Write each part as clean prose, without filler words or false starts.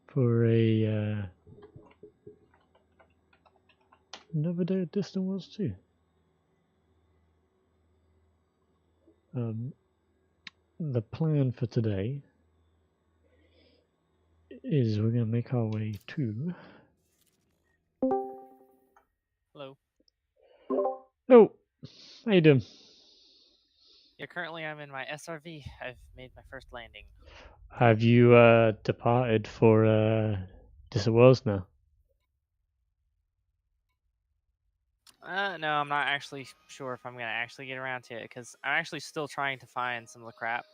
for a another day at Distant Worlds 2. The plan for today is we're gonna make our way to. Hello. Oh, how you doing? Yeah, currently I'm in my SRV. I've made my first landing. Have you departed for Distant Worlds now? No, I'm not actually sure if I'm gonna actually get around to it because I'm actually still trying to find some of the crap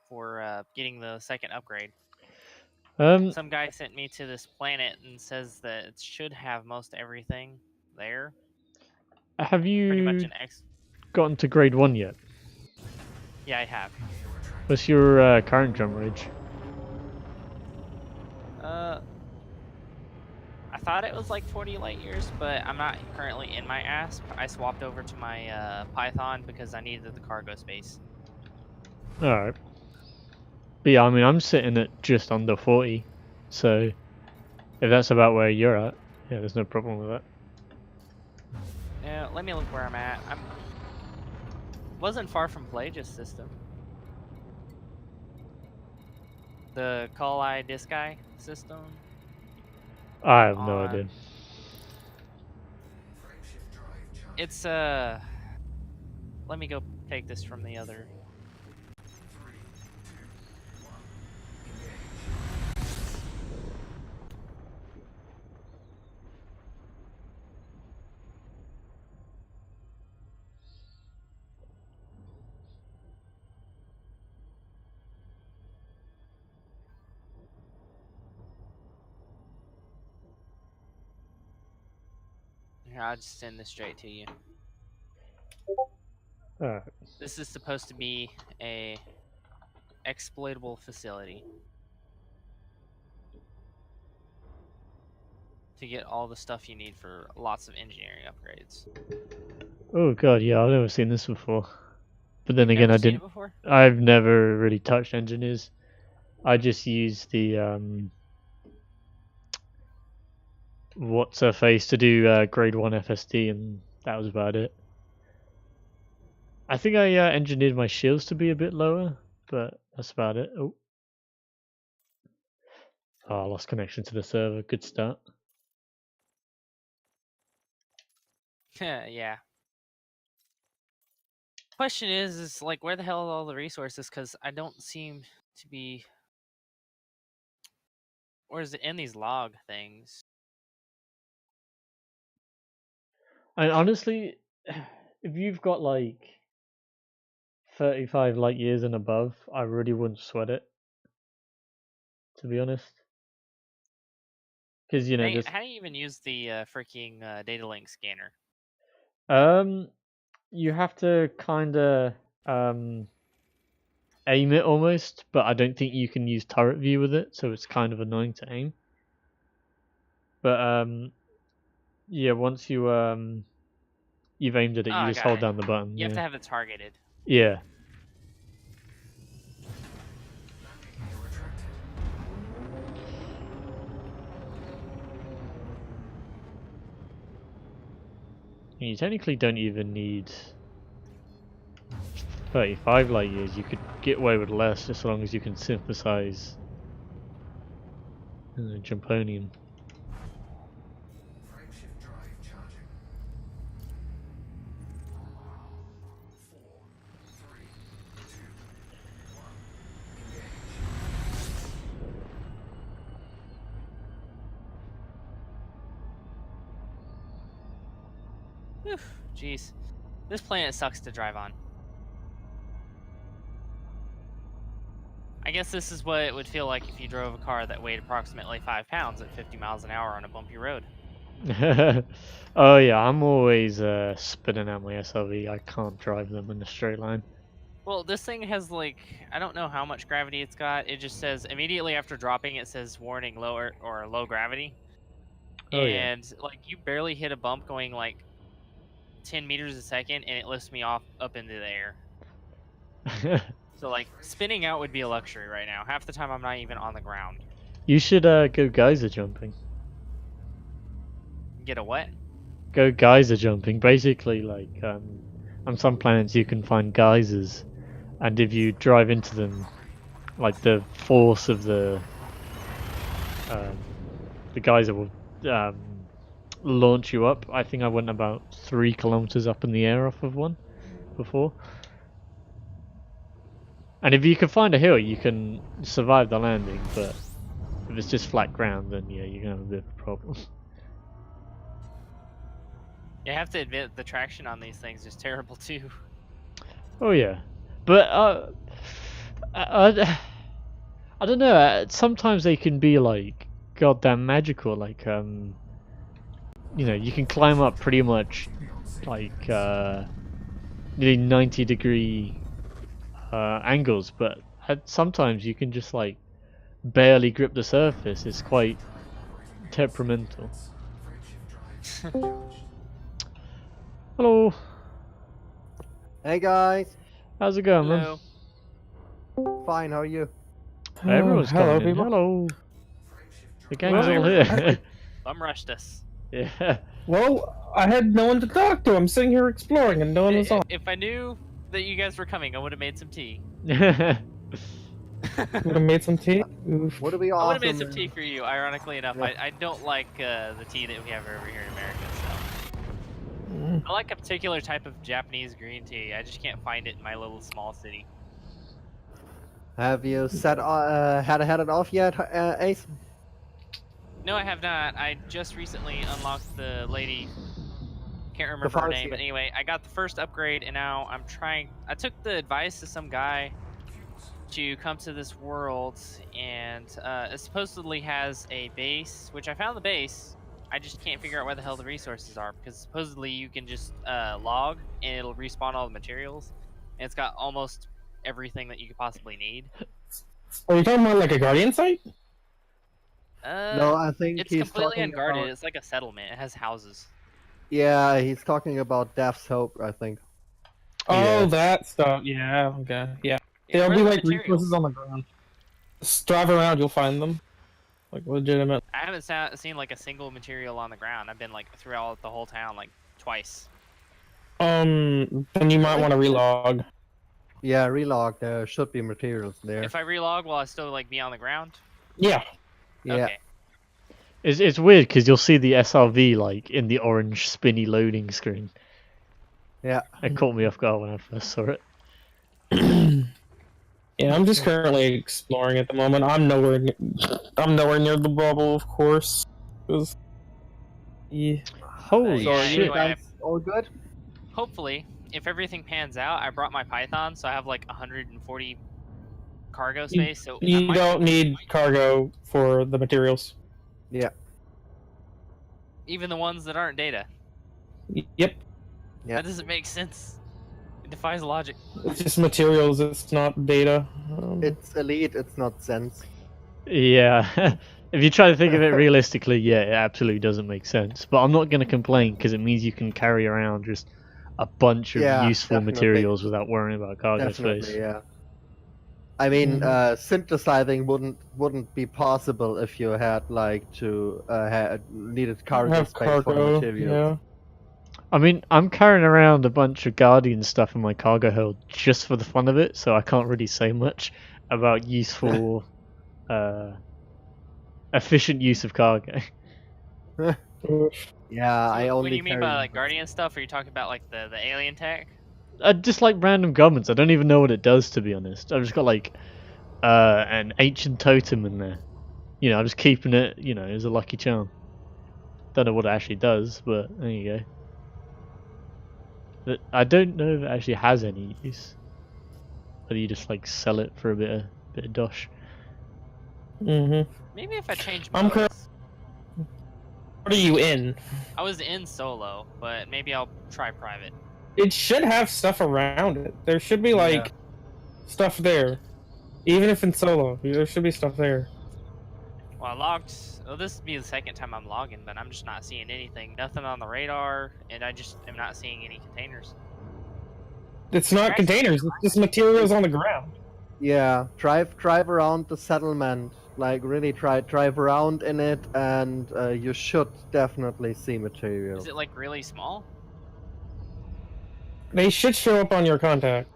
for getting the second upgrade. Some guy sent me to this planet and says that it should have most everything there. Have Pretty much you an X. gotten to grade 1 yet? Yeah, I have. What's your current jump range? I thought it was like 40 light years, but I'm not currently in my ASP. I swapped over to my Python because I needed the cargo space. Alright. But yeah, I mean, I'm sitting at just under 40, so if that's about where you're at, yeah, there's no problem with that. Yeah, let me look where I'm at. Wasn't far from Pelagius system. The Call-I Disci system. I have no idea. On it's let me go take this from the other. Here, I'll just send this straight to you. Alright. This is supposed to be a exploitable facility to get all the stuff you need for lots of engineering upgrades. Oh god, yeah, I've never seen this before. But then You've again, never seen it before? I've never really touched engineers. I just use the what's her face to do grade 1 FSD, and that was about it. I think I engineered my shields to be a bit lower, but that's about it. Oh, I lost connection to the server. Good start. Yeah. Question is like, where the hell are all the resources? Because I don't seem to be. Or is it in these log things? And honestly, if you've got like 35 light years and above, I really wouldn't sweat it. To be honest, because just How do you even use the freaking data link scanner? um, you have to kind of aim it almost, but I don't think you can use turret view with it, so it's kind of annoying to aim. But yeah, once you've aimed at it, Oh, you I just got hold it. down the button. You have Yeah. to have it targeted. Yeah. You technically don't even need 35 light years. You could get away with less, just as long as you can synthesize Jumponium. Whew, jeez. This planet sucks to drive on. I guess this is what it would feel like if you drove a car that weighed approximately 5 pounds at 50 miles an hour on a bumpy road. Oh yeah, I'm always spinning out my SLV. I can't drive them in a straight line. Well, this thing has like, I don't know how much gravity it's got. It just says immediately after dropping, it says warning lower or low gravity. Oh yeah. And like you barely hit a bump going like 10 meters a second and it lifts me off up into the air. So like spinning out would be a luxury right now. Half the time I'm not even on the ground. You should go geyser jumping. Get a what? Go geyser jumping. Basically, like on some planets you can find geysers, and if you drive into them, like the force of the geyser will launch you up. I think I went about 3 kilometers up in the air off of one before. And if you can find a hill, you can survive the landing, but if it's just flat ground, then yeah, you're gonna have a bit of a problem. You have to admit the traction on these things is terrible too. Oh yeah, but I don't know. Sometimes they can be like goddamn magical. Like you know, you can climb up pretty much like nearly 90-degree angles, but sometimes you can just like barely grip the surface. It's quite temperamental. Hello. Hey guys. How's it going, Hello. Man? Fine, how are you? Everyone's hello, coming in. people. Hello. The gang's Well, all here. Bum rushed us. Yeah. Well, I had no one to talk to. I'm sitting here exploring and no one was on. If I knew that you guys were coming, I would have made some tea. Would have made some tea. Oof. What are we I would awesome? have made some tea for you, ironically enough. Yeah. I don't like the tea that we have over here in America, so. Mm. I like a particular type of Japanese green tea. I just can't find it in my little small city. Have you had it off yet, Ace? No, I have not. I just recently unlocked the lady. Can't remember her name, but anyway, I got the first upgrade, and now I'm trying. I took the advice of some guy to come to this world, and it supposedly has a base, which I found the base. I just can't figure out where the hell the resources are, because supposedly you can just log, and it'll respawn all the materials, and it's got almost everything that you could possibly need. Are you talking about like a guardian site? No, I think It's he's completely talking unguarded. about... It's like a settlement. It has houses. Yeah, he's talking about Death's Hope, I think. Oh, Yeah. that stuff. Yeah, okay. Yeah. Yeah, There'll where be are the like materials? resources on the ground. Just drive around, you'll find them. Like legitimate. I haven't seen like a single material on the ground. I've been like throughout the whole town like twice. Then you might want to relog. Yeah, relog, there should be materials there. If I relog, will I still like be on the ground? Yeah. Yeah. Okay. It's weird because you'll see the SRV like in the orange spinny loading screen. Yeah. It caught me off guard when I first saw it. Yeah, I'm just currently exploring at the moment. I'm nowhere near the bubble, of course. 'Cause- yeah. Holy Yeah, shit! anyway, Guys, all good? Hopefully, if everything pans out, I brought my Python, so I have like 140 cargo space. So I You might- don't need cargo for the materials. Yeah. even the ones that aren't data. Yep. Yeah. That doesn't make sense. It defies logic. It's just materials, it's not data. It's elite, it's not sense. Yeah, if you try to think of it realistically, yeah, it absolutely doesn't make sense. But I'm not going to complain because it means you can carry around just a bunch of Yeah, useful definitely. materials without worrying about cargo Definitely, space. yeah. I mean, synthesizing wouldn't be possible if you had like to needed cargo have space for the cargo, materials. I mean, I'm carrying around a bunch of Guardian stuff in my cargo hold just for the fun of it, so I can't really say much about useful, efficient use of cargo. yeah. Yeah, I only. What do you mean by carry- like Guardian stuff? Are you talking about like the alien tech? Just like random garments. I don't even know what it does, to be honest. I've just got like an ancient totem in there. You know, I'm just keeping it, you know, as a lucky charm. Don't know what it actually does, but there you go. But I don't know if it actually has any use. Whether you just like sell it for a bit of dosh. Mm-hmm. Maybe if I change I'm modes. What are you in? I was in solo, but maybe I'll try private. It should have stuff around it. There should be like stuff there. Even if in solo, there should be stuff there. Well, I logged. Well, this will be the second time I'm logging, but I'm just not seeing anything. Nothing on the radar, and I just am not seeing any containers. It's not containers, it's just materials on the ground. Yeah, drive around the settlement like really drive around in it, and you should definitely see material. Is it like really small? They should show up on your contact.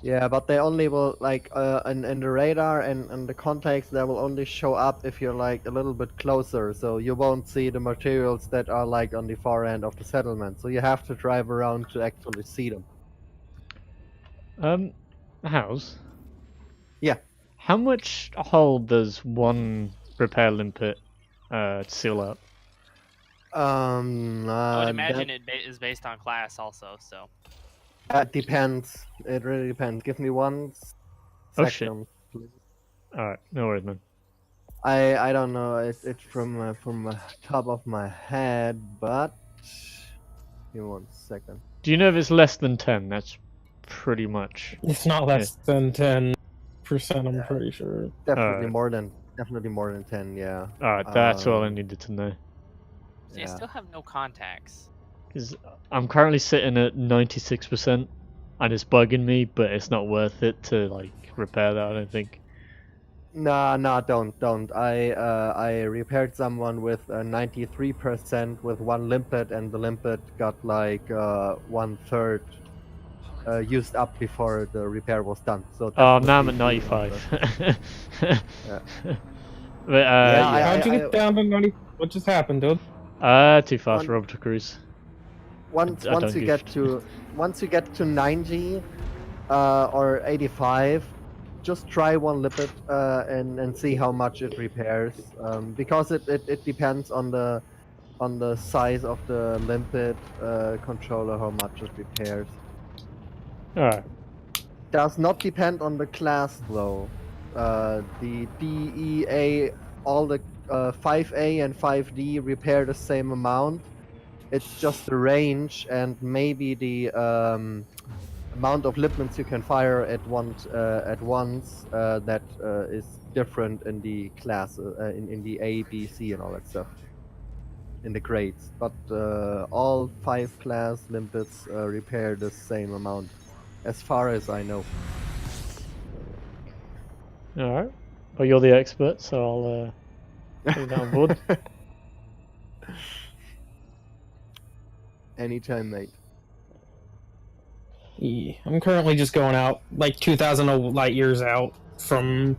Yeah, but they only will like in the radar and the contacts, they will only show up if you're like a little bit closer, so you won't see the materials that are like on the far end of the settlement. So you have to drive around to actually see them. House. Yeah. How much hold does one repair limpet seal up? I would imagine it is based on class also. So. It depends. It really depends. Give me one Oh shit. second, please. Alright, no worries, man. I don't know. It's from the top of my head, but give me 1 second. Do you know if it's less than 10? That's pretty much. It's not less than 10%. I'm pretty sure. Definitely more than 10. Yeah. Alright, that's all I needed to know. See, I still have no contacts. Because I'm currently sitting at 96%, and it's bugging me, but it's not worth it to like repair that. I don't think. Nah, don't. I repaired someone with 93% with one limpet, and the limpet got like 1/3 used up before the repair was done. So oh, now I'm at 95. Yeah. But how'd you get down to 90? What just happened, dude? Too fast for to cruise. Once you get to 90 or 85, just try one limpet and see how much it repairs. Because it depends on the size of the limpet controller how much it repairs. Alright. Does not depend on the class though. The D, E, A, all the 5A and 5D repair the same amount. It's just the range and maybe the amount of limpets you can fire at once that is different in the class, in the A, B, C, and all that stuff. In the grades, but all 5 class limpets repair the same amount, as far as I know. Alright. Well, you're the expert, so I'll take that on board. Anytime, mate. Yeah, I'm currently just going out like 2,000 light years out from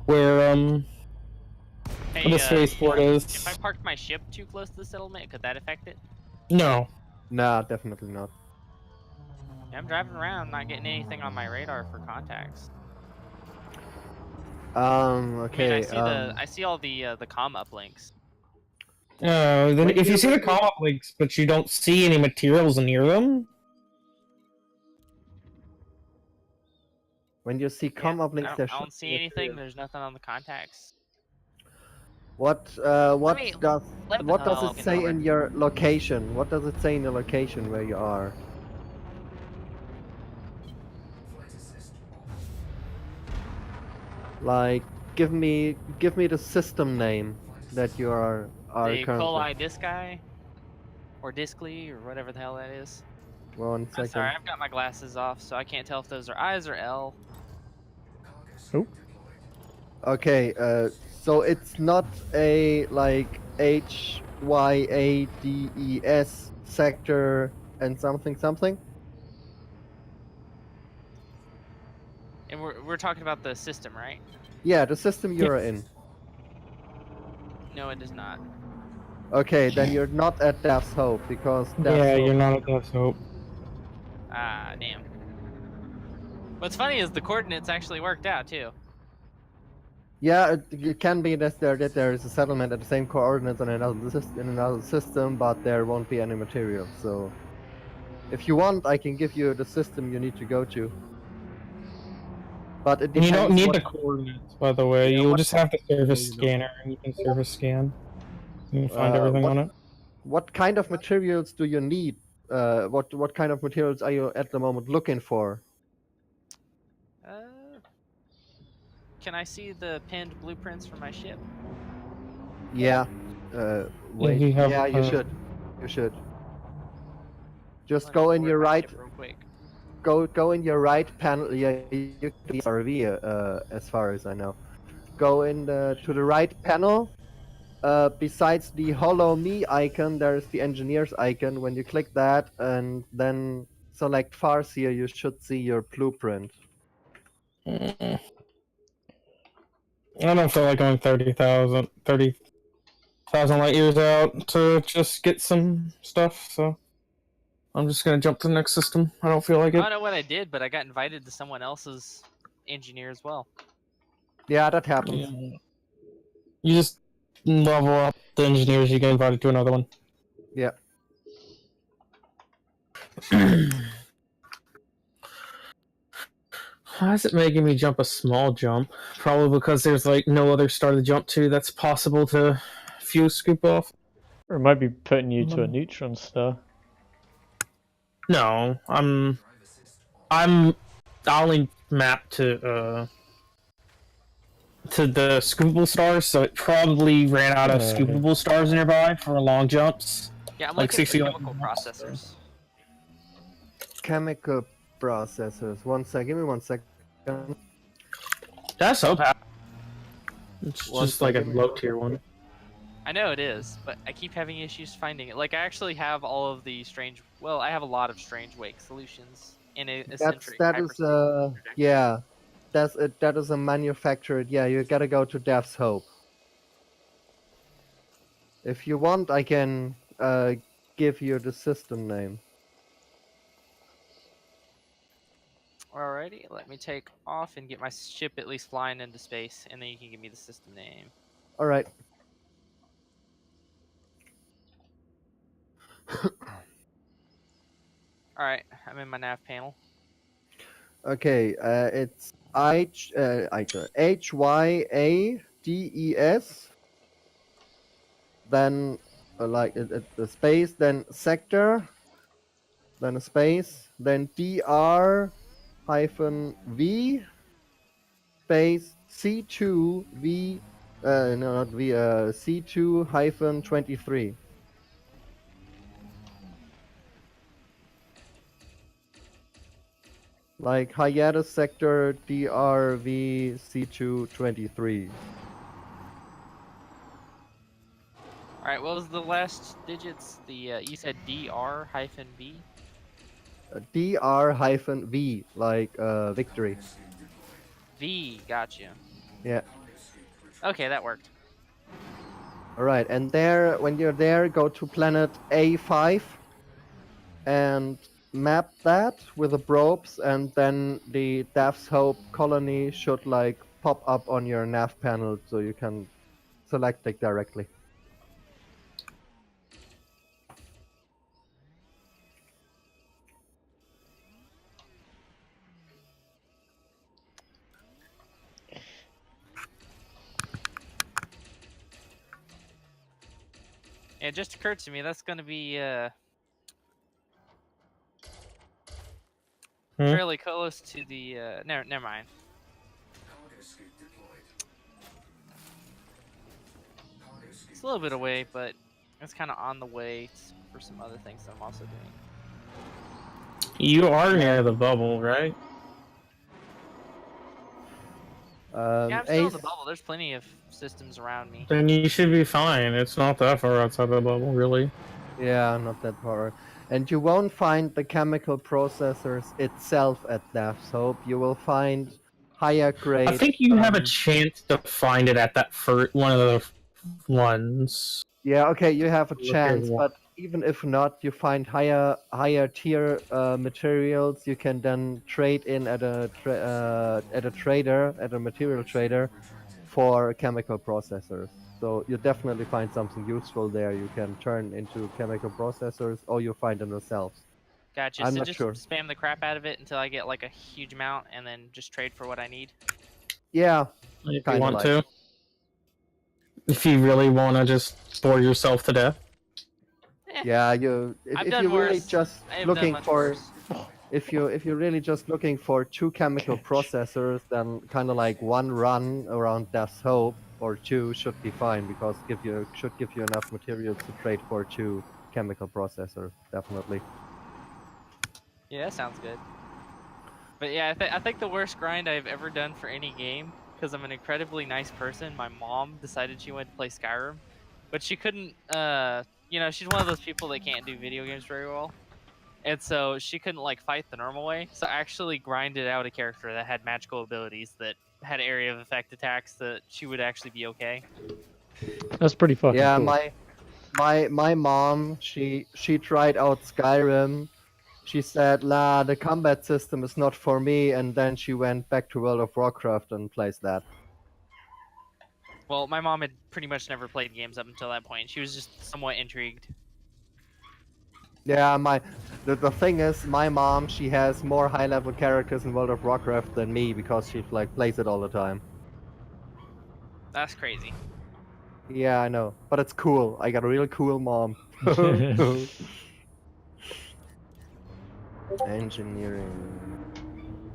where Hey, the spaceport is. If I parked my ship too close to the settlement, could that affect it? No. Nah, definitely not. Yeah, I'm driving around, not getting anything on my radar for contacts. Okay. I mean, I see all the comm uplinks. Then if you see the comm links, but you don't see any materials near them. When you see comm uplinks, I don't see anything. There's nothing on the contacts. What does it say in your location? What does it say in the location where you are? Like, give me the system name that you are the currently. Coli Disci, or Discly, or whatever the hell that is. 1 second. I'm sorry, I've got my glasses off, so I can't tell if those are I's or L. Oh. Okay, so it's not a like HYADES sector and something. And we're talking about the system, right? Yeah, the system you're in. No, it does not. Okay, then you're not at Death's Hope because You're not at Death's Hope. Ah, damn. What's funny is the coordinates actually worked out too. Yeah, it can be that there is a settlement at the same coordinates in another system, but there won't be any material. So, if you want, I can give you the system you need to go to. But it depends. You don't need the coordinates, by the way. You'll just have the surface scanner, and you can surface scan. You can find everything on it. What kind of materials do you need? What kind of materials are you at the moment looking for? Can I see the pinned blueprints for my ship? Yeah. Wait. You should. You should. Just go in your right. Real quick. go in your right panel. Yeah, you can be RV as far as I know. Go in to the right panel. Besides the Hollow Me icon, there's the Engineers icon. When you click that and then select Farseer, you should see your blueprint. I don't feel like going 30,000 light years out to just get some stuff, so I'm just gonna jump to the next system. I don't feel like I it. don't know what I did, but I got invited to someone else's engineer as well. Yeah, that happens. Yeah. You just level up the engineers, you get invited to another one. Yeah. Why is it making me jump a small jump? Probably because there's like no other star to jump to that's possible to few scoop off. Or it might be putting you to a neutron star. No, I only mapped to the scoopable stars, so it probably ran out of scoopable stars nearby for long jumps. Yeah, I'm Like looking for 60 chemical processors. Chemical processors. One sec. Give me 1 second. That's so bad. It's One just like a second. low tier one. I know it is, but I keep having issues finding it. Like, I actually have all of the strange... Well, I have a lot of strange wake solutions in a eccentric That is yeah. That is a manufactured. Yeah, you gotta go to Death's Hope. If you want, I can give you the system name. Alrighty, let me take off and get my ship at least flying into space, and then you can give me the system name. All right. Alright, I'm in my nav panel. Okay. It's HYADES. Then like the space, then sector, then a space, then DR-V space C2V. No, not V. C2-23. Like hiatus sector DRV C2-23. Alright, what was the last digits? The you said DR-V? DR-V, like victory. V, gotcha. Yeah. Okay, that worked. Alright, and there, when you're there, go to planet A5 and map that with the probes, and then the Death's Hope colony should like pop up on your nav panel so you can select it directly. Yeah, it just occurred to me that's gonna be fairly close to the never mind. It's a little bit away, but it's kind of on the way for some other things that I'm also doing. You are near the bubble, right? Yeah, I'm still in the bubble. There's plenty of systems around me. Then you should be fine. It's not that far outside the bubble, really. Yeah, not that far. And you won't find the chemical processors itself at Death's Hope. You will find higher grade. I think you have a chance to find it at that one of the ones. Yeah, okay, you have a chance, but even if not, you find higher tier materials. You can then trade in at a material trader, for chemical processors. So you definitely find something useful there. You can turn into chemical processors, or you find them yourselves. Gotcha. I'm so not just sure. spam the crap out of it until I get like a huge amount, and then just trade for what I need. Yeah, if you want to. If you really want to just bore yourself to death. Yeah, if you're really just looking for, if you're really just looking for 2 chemical processors, then kind of like 1 run around Death's Hope or 2 should be fine, because should give you enough materials to trade for 2 chemical processors, definitely. Yeah, that sounds good. But yeah, I think the worst grind I've ever done for any game, because I'm an incredibly nice person. My mom decided she wanted to play Skyrim, but she couldn't. You know, she's one of those people that can't do video games very well, and so she couldn't like fight the normal way. So I actually grinded out a character that had magical abilities that had area of effect attacks that she would actually be okay. That's pretty fucking Yeah, cool. my mom, she tried out Skyrim. She said, "La, the combat system is not for me," and then she went back to World of Warcraft and plays that. Well, my mom had pretty much never played games up until that point. She was just somewhat intrigued. Yeah, the thing is, my mom, she has more high-level characters in World of Warcraft than me because she like plays it all the time. That's crazy. Yeah, I know, but it's cool. I got a really cool mom. Engineering.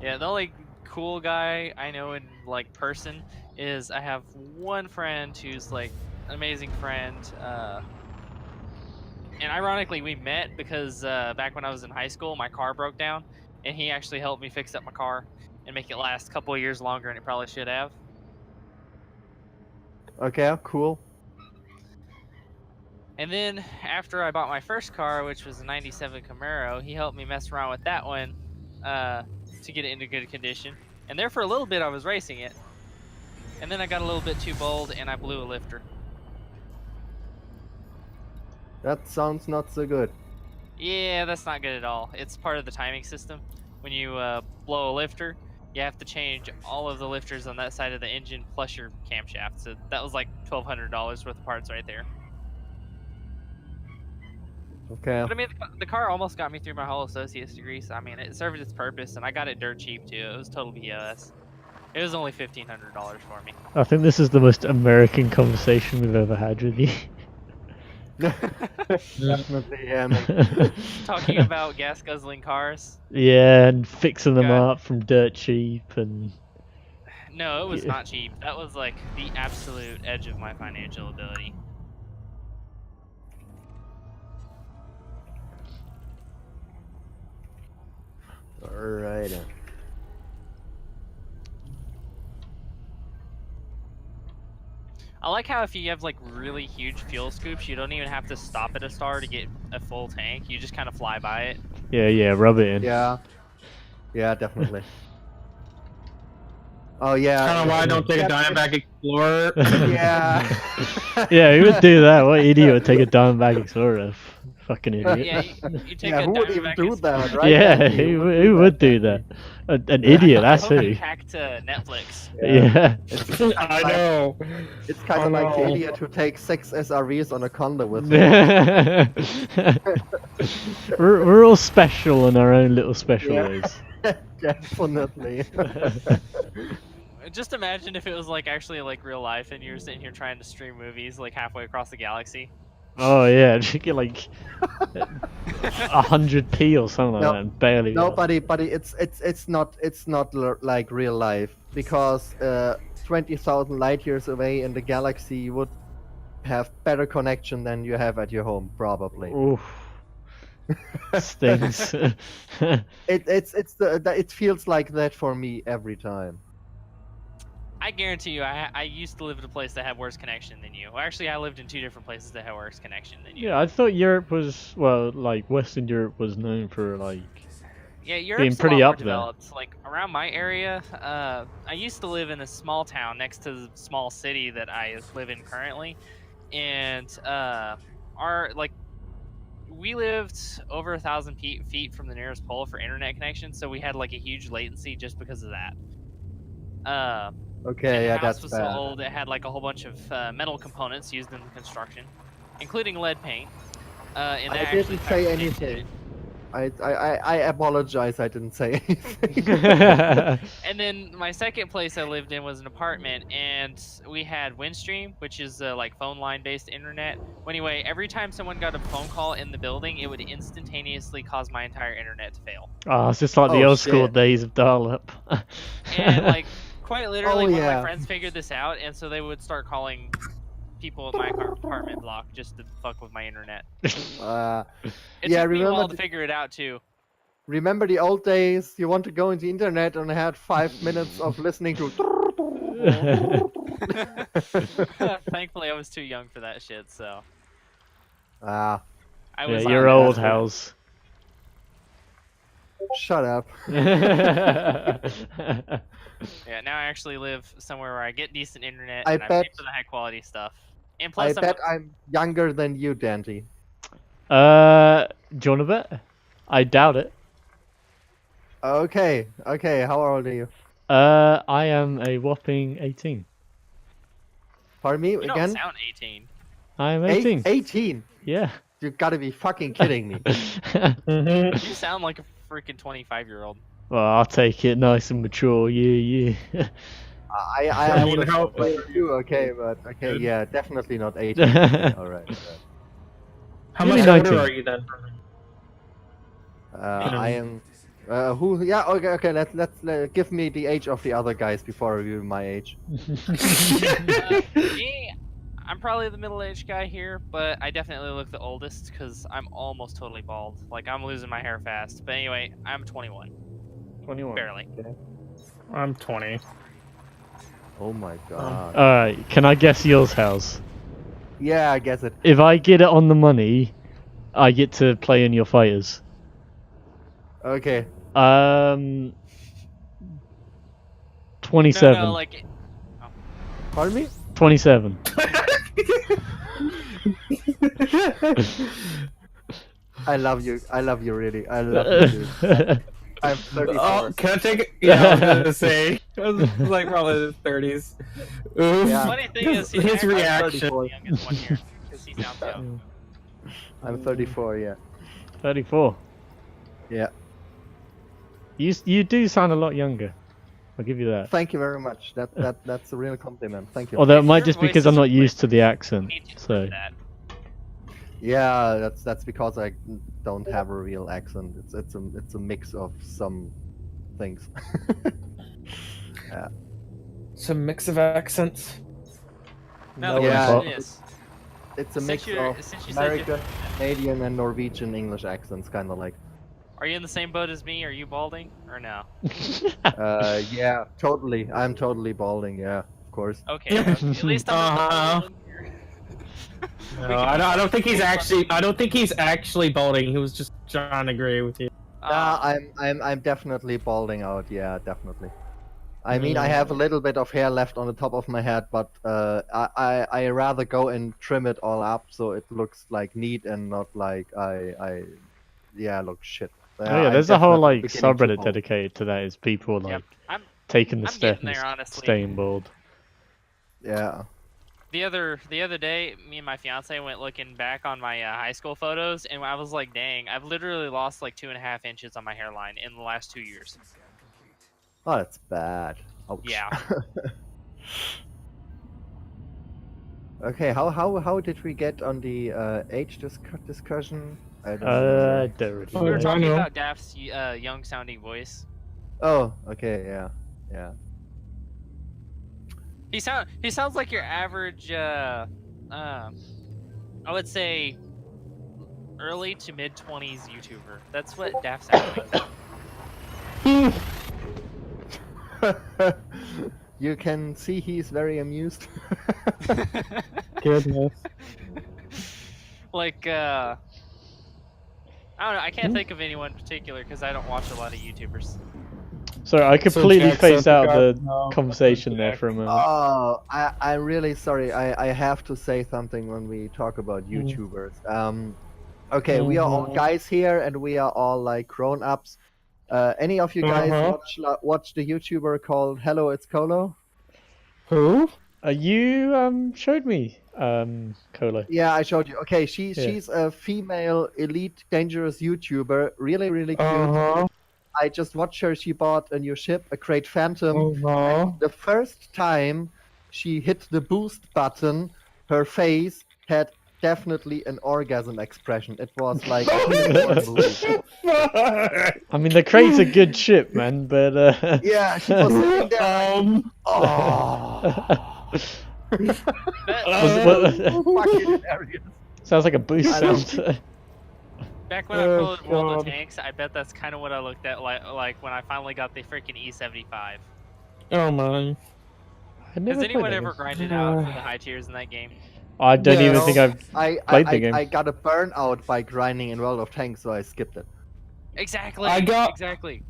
Yeah, the only cool guy I know in like person is I have one friend who's like an amazing friend. And ironically, we met because back when I was in high school, my car broke down, and he actually helped me fix up my car and make it last a couple of years longer than it probably should have. Okay, cool. And then after I bought my first car, which was a '97 Camaro, he helped me mess around with that one to get it into good condition. And there for a little bit, I was racing it. And then I got a little bit too bold, and I blew a lifter. That sounds not so good. Yeah, that's not good at all. It's part of the timing system. When you blow a lifter, you have to change all of the lifters on that side of the engine plus your camshaft. So that was like $1,200 worth of parts right there. Okay. But I mean, the car almost got me through my whole associate's degree. So I mean, it served its purpose, and I got it dirt cheap too. It was total BS. It was only $1,500 for me. I think this is the most American conversation we've ever had with you. Definitely, yeah, man. Talking about gas guzzling cars. Yeah, and fixing them God. up from dirt cheap and... No, it was Yeah. not cheap. That was like the absolute edge of my financial ability. Alright. I like how if you have like really huge fuel scoops, you don't even have to stop at a star to get a full tank. You just kind of fly by it. Yeah, rub it in. Yeah. Yeah, definitely. Oh yeah. Kind of why I don't take a Diamondback Explorer. Yeah. Yeah, who would do that? What idiot would take a Diamondback Explorer? Fucking idiot. Yeah, you take Yeah, a who would even Diamondback do Explorer. that, right? Yeah, Danny? who would do that? An idiot, that's I hope who. you hacked Netflix. Yeah. I know. It's kind of Oh, like the no. idiot who takes 6 SRVs on a condo with him. we're all special in our own little special Yeah. ways. Definitely. Just imagine if it was like actually like real life and you're sitting here trying to stream movies like halfway across the galaxy. Oh yeah, you get like 100p or something like No, that and barely. No, buddy, it's not like real life because 20,000 light years away in the galaxy you would have better connection than you have at your home probably. Oof. Stings. It feels like that for me every time. I guarantee you, I used to live in a place that had worse connection than you. Well, actually, I lived in 2 different places that had worse connection than you. Yeah, I thought Europe was, well, like Western Europe was known for like Yeah, Europe's pretty a lot up more there. developed. Like around my area, I used to live in a small town next to the small city that I live in currently, and we lived over 1,000 feet from the nearest pole for internet connection, so we had like a huge latency just because of that. Okay, and yeah, the house that's was bad. so old it had like a whole bunch of metal components used in the construction, including lead paint. And I that didn't actually say factored into anything. it. I apologize, I didn't say anything. And then my second place I lived in was an apartment, and we had Windstream, which is like phone line based internet. Well, anyway, every time someone got a phone call in the building, it would instantaneously cause my entire internet to fail. Oh, it's just like the Oh, old school shit. days of dial-up. And like quite literally, Oh, one of yeah. my friends figured this out, and so they would start calling people in my apartment block just to fuck with my internet. It Yeah, took me a while remember to figure it out too. Remember the old days? You want to go into the internet and had 5 minutes of listening to. Thankfully, I was too young for that shit, so Ah, I Yeah, was. you're old, House. shut up. Yeah, now I actually live somewhere where I get decent internet I and I bet- pay for the high quality stuff. And I plus, bet I'm younger than you, Dante. Do you want to bet? I doubt it. Okay, how old are you? I am a whopping 18. Pardon me, you don't again? sound 18. I am 18. 18? Yeah. You gotta be fucking kidding me. You sound like a freaking 25-year-old. Well, I'll take it nice and mature. Yeah. I mean, would how- have you, okay, but okay, Good. yeah, definitely not 18. Okay, alright. How Nearly much 19. older are you then? I am. Who? Yeah. Okay. Let's give me the age of the other guys before I reveal my age. Me, I'm probably the middle-aged guy here, but I definitely look the oldest because I'm almost totally bald. Like, I'm losing my hair fast. But anyway, I'm 21. 21. Barely. I'm 20. Oh my god. Alright, can I guess yours, House? Yeah, I guess it. If I get it on the money, I get to play in your fighters. Okay. 27. No, like, Pardon me? 27. I love you. I love you really. I love you. Dude. I'm 34. Oh, can I take it? Yeah, I was gonna say. I was like probably the 30s. Oof. Yeah. funny thing is, he's His actually reaction. the youngest one here because he sounds young. I'm 34. Yeah. 34. Yeah. You do sound a lot younger. I'll give you that. Thank you very much. That's a real compliment. Thank you. Although it might Your just voice because I'm is not weird. used to the accent. You need to So improve that. Yeah, that's because I don't have a real accent. It's a mix of some things. It's a mix of accents. No, No the yeah. question is, It's a Since mix you're- of since you said you're- American, Canadian, and Norwegian English accents, kind of like. are you in the same boat as me? Are you balding or no? Yeah, totally. I'm totally balding. Yeah, of course. Okay, at least I'm not the Uh-huh. only one here. No, I don't think he's actually. I don't think he's actually balding. He was just trying to agree with you. I'm definitely balding out. Yeah, definitely. I mean, I have a little bit of hair left on the top of my head, but I rather go and trim it all up so it looks like neat and not like I look shit. Oh yeah, there's a whole like beginning to subreddit bald. dedicated to that. Is people like Yep, I'm taking the I'm step getting and there, honestly. staying bald. Yeah. The other day, me and my fiance went looking back on my high school photos, and I was like, "Dang, I've literally lost like 2.5 inches on my hairline in the last 2 years." Oh, that's bad. Ouch. Yeah. Okay, how did we get on the age discussion? I don't I know. don't really We were know. I talking know. about Daft's young-sounding voice. Oh, okay, yeah. He sounds like your average. I would say early to mid-20s YouTuber. That's what Daft sounds like. You can see he's very amused. Goodness. Like, I don't know. I can't think of anyone in particular because I don't watch a lot of YouTubers. Sorry, I completely Jackson phased out forgot- the no, conversation there for a moment. Oh, I'm really sorry. I have to say something when we talk about YouTubers. Okay, we are all guys here, and we are all like grown-ups. Any of you guys watch the YouTuber called Hello It's Colo? Who? You showed me Cola. Yeah, I showed you. Okay, she's a female elite dangerous YouTuber, really cute. I just watched her. She bought a new ship, a Great Phantom. The first time she hit the boost button, her face had definitely an orgasm expression. It was like a movie. I mean, the crate's a good ship, man, but Yeah, she was sitting there. Like, oh, what- fucking hilarious. sounds like a boost I know. sound. Back when I Oh, played World of God. Tanks, I bet that's kind of what I looked at like when I finally got the freaking E75. Oh my. I never Has played anyone that ever game. grinded out for the high tiers in that game? I don't even Yes. think No, I've I, I, played the I, game. I got a burnout by grinding in World of Tanks, so I skipped it. Exactly. I got- exactly.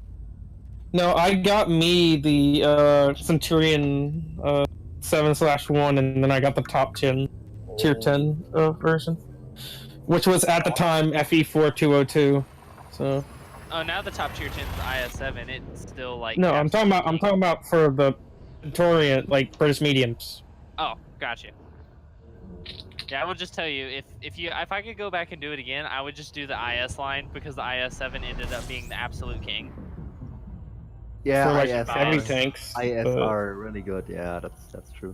No, I got me the Centurion 7/1, and then I got the top 10, tier 10 version, which was at the time FE4202. So Oh, now the top tier 10 is IS7. It's still like. no, I'm talking about for the Centurion, like British mediums. Oh, gotcha. Yeah, I will just tell you if I could go back and do it again, I would just do the IS line because the IS7 ended up being the absolute king. Yeah, For, like, IS heavy are, tanks, IS but- are really good. Yeah, that's true.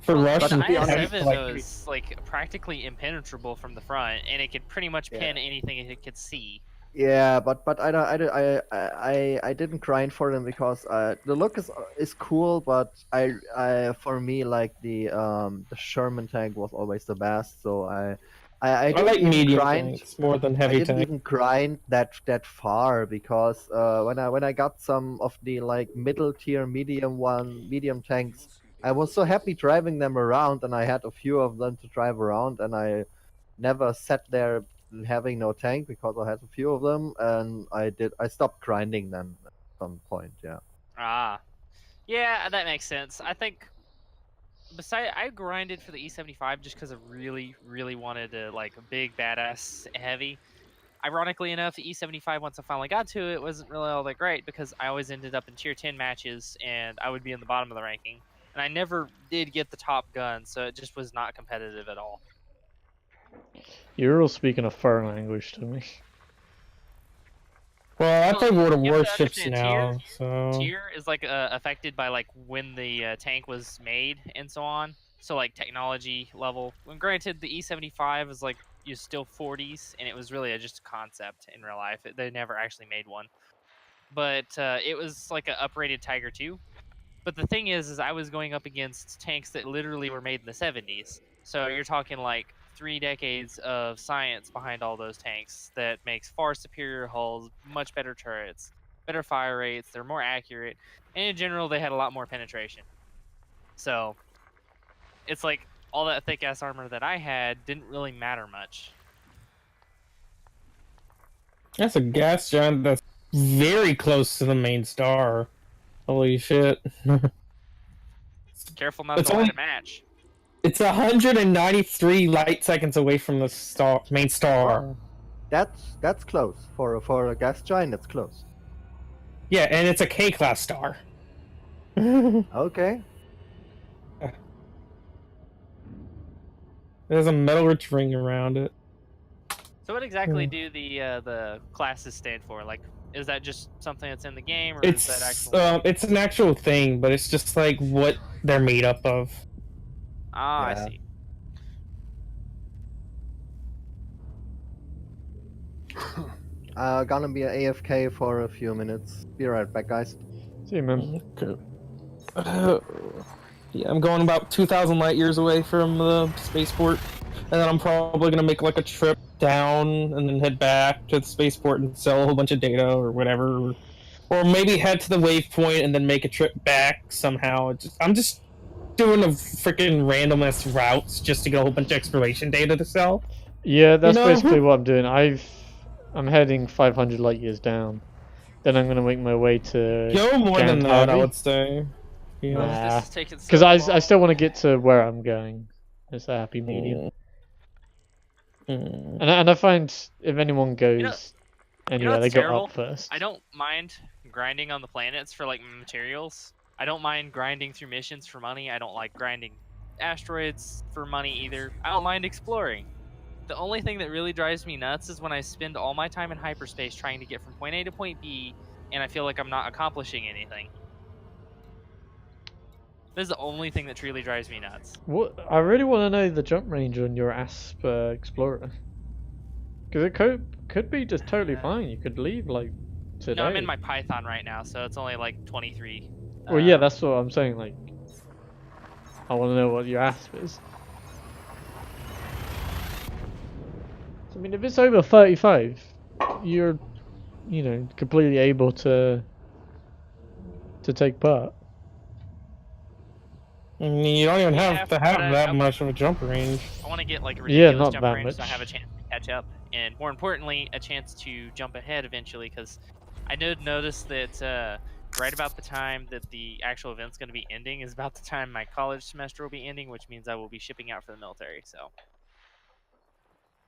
For Well, Russian the be honest, IS7 like, though is like practically impenetrable from the front, and it could pretty much pin anything it could see. Yeah, but I don't I didn't grind for them because the look is cool, but I for me like the Sherman tank was always the best, so I I didn't like even medium grind. tanks more than I heavy didn't tanks. even grind that far because when I got some of the like middle tier medium tanks, I was so happy driving them around, and I had a few of them to drive around, and I never sat there having no tank because I had a few of them, and I stopped grinding them at some point. Yeah. Ah, yeah, that makes sense. I think. Besides, I grinded for the E75 just because I really, really wanted to like a big badass heavy. Ironically enough, the E75 once I finally got to it wasn't really all that great because I always ended up in tier 10 matches and I would be in the bottom of the ranking. And I never did get the top gun, so it just was not competitive at all. You're all speaking a foreign language to me. Well, I play World of You have to Warships understand, now, so Tier is like affected by like when the tank was made and so on. So like technology level. When granted, the E75 is like you're still 40s, and it was really just a concept in real life. They never actually made one, but it was like an uprated Tiger 2. But the thing is I was going up against tanks that literally were made in the 70s. So you're talking like 3 decades of science behind all those tanks that makes far superior hulls, much better turrets, better fire rates, they're more accurate, and in general they had a lot more penetration. So it's like all that thick ass armor that I had didn't really matter much. that's a gas giant that's very close to the main star. Holy shit. Careful not It's to let only- it match. It's 193 light seconds away from the main star. That's close for a gas giant. That's close. Yeah, and it's a K-class star. Okay. There's a metal-rich ring around it. So what exactly do the classes stand for? Like, is that just something that's in the game, or It's is that actual? it's an actual thing, but it's just like what they're made up of. Ah, I Yeah. see. Gonna be a AFK for a few minutes. Be right back, guys. See you, man. Okay. Yeah, I'm going about 2,000 light years away from the spaceport, and then I'm probably gonna make like a trip down and then head back to the spaceport and sell a whole bunch of data or whatever, or maybe head to the waypoint and then make a trip back somehow. I'm just doing a freaking randomness routes just to get a whole bunch of exploration data to sell. Yeah, that's know? basically what I'm doing. I'm heading 500 light years down. Then I'm gonna make my way to Go more than that, I Gandhavi. would say. Yeah. Nah, This is taking so because I long. still want to get to where I'm going. It's a happy medium. Mm. And I find if anyone goes know anywhere, what's they go terrible? up first. I don't mind grinding on the planets for like materials. I don't mind grinding through missions for money. I don't like grinding asteroids for money either. I don't mind exploring. The only thing that really drives me nuts is when I spend all my time in hyperspace trying to get from point A to point B, and I feel like I'm not accomplishing anything. This is the only thing that truly drives me nuts. What I really want to know the jump range on your Asp Explorer, because it could be just totally fine. You could leave like today. No, I'm in my Python right now, so it's only like 23. Well, yeah, that's what I'm saying. Like, I want to know what your Asp is. I mean, if it's over 35, you're, completely able to take part. You don't even Yeah, have to but have that much of a jump range. I want to get like a Yeah, ridiculous not jump that range so I much. have a chance to catch up, and more importantly, a chance to jump ahead eventually. Because I did notice that right about the time that the actual event's going to be ending is about the time my college semester will be ending, which means I will be shipping out for the military. So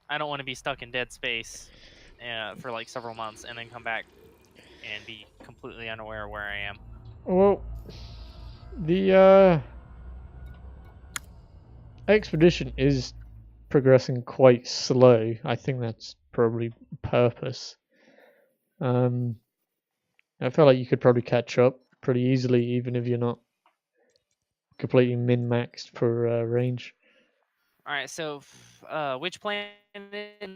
I don't want to be stuck in dead space for like several months and then come back and be completely unaware of where I am. Well, the expedition is progressing quite slow. I think that's probably purpose. I feel like you could probably catch up pretty easily, even if you're not completely min-maxed for range. All right, so which planet is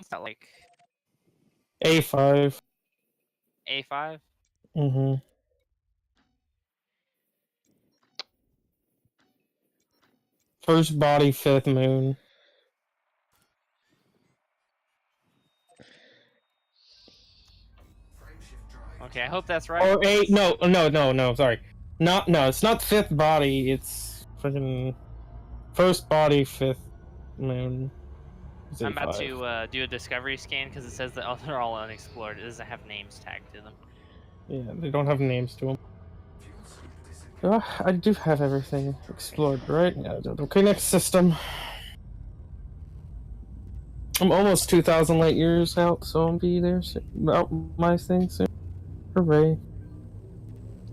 that, like A5. A5? Mm-hmm. First body, fifth moon. Okay, I hope that's right. Or eight? No, sorry. It's not fifth body. It's freaking first body, fifth moon. It's I'm about A5. to do a discovery scan because it says that they're all unexplored. It doesn't have names tagged to them. Yeah, they don't have names to them. I do have everything explored, right? Yeah, I do. Okay, next system. I'm almost 2,000 light years out, so I'll be there soon. Out my thing soon. Hooray.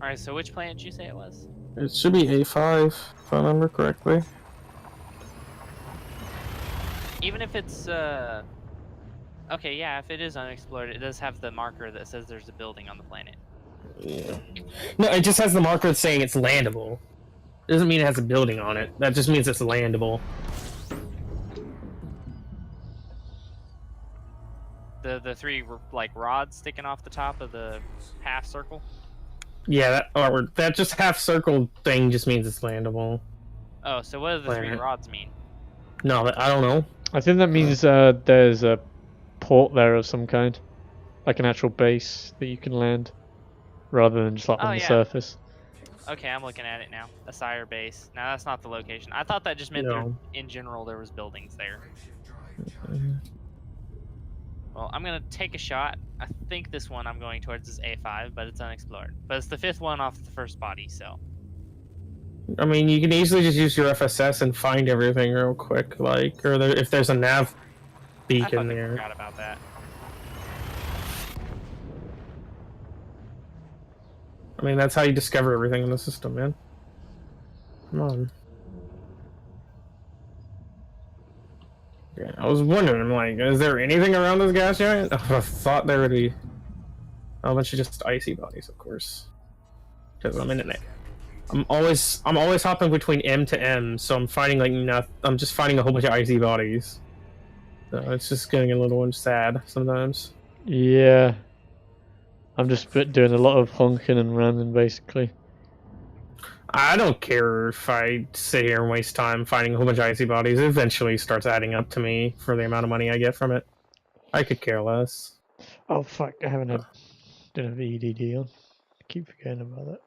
Alright, so which planet did you say it was? It should be A5, if I remember correctly. Even if it's, okay, yeah, if it is unexplored, it does have the marker that says there's a building on the planet. Yeah. No, it just has the marker saying it's landable. It doesn't mean it has a building on it. That just means it's landable. The three, like, rods sticking off the top of the half circle? Yeah, that just half circle thing just means it's landable. Oh, so what do the three Planet. rods mean? No, I don't know. I think that means there's a port there of some kind, like an actual base that you can land, rather than just like on the surface. Okay, I'm looking at it now. A Sire base. Now that's not the location. I thought that just meant there, in general there was buildings there. Well, I'm gonna take a shot. I think this one I'm going towards is A5, but it's unexplored. But it's the fifth one off the first body, so. I mean, you can easily just use your FSS and find everything real quick, like, or if there's a nav beacon there. I forgot about that. I mean, that's how you discover everything in the system, man. Come on. Yeah, I was wondering, like, is there anything around this gas giant? I thought there would be a bunch of just icy bodies, of course. Because I'm in it. I'm always hopping between M to M, so I'm finding like I'm just finding a whole bunch of icy bodies. So it's just getting a little sad sometimes. Yeah. I'm just doing a lot of honking and running, basically. I don't care if I sit here and waste time finding a whole bunch of icy bodies. It eventually starts adding up to me for the amount of money I get from it. I could care less. Oh fuck, I haven't had EDD on. I keep forgetting about that.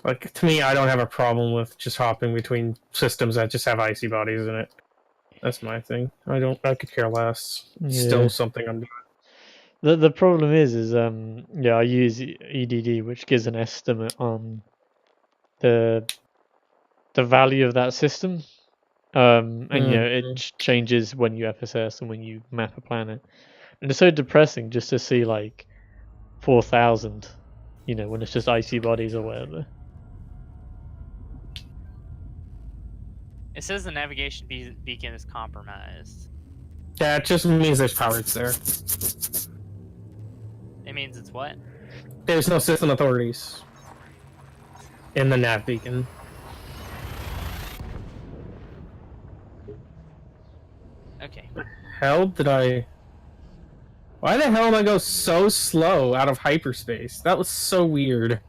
Like, to me, I don't have a problem with just hopping between systems that just have icy bodies in it. That's my thing. I could care less. It's still something I'm doing. The problem is I use EDD, which gives an estimate on the value of that system. And it changes when you FSS and when you map a planet. And it's so depressing just to see like 4,000, when it's just icy bodies or whatever. It says the navigation beacon is compromised. Yeah, it just means there's pirates there. It means it's what? There's no system authorities in the nav beacon. Okay. Hell did I... Why the hell did I go so slow out of hyperspace? That was so weird.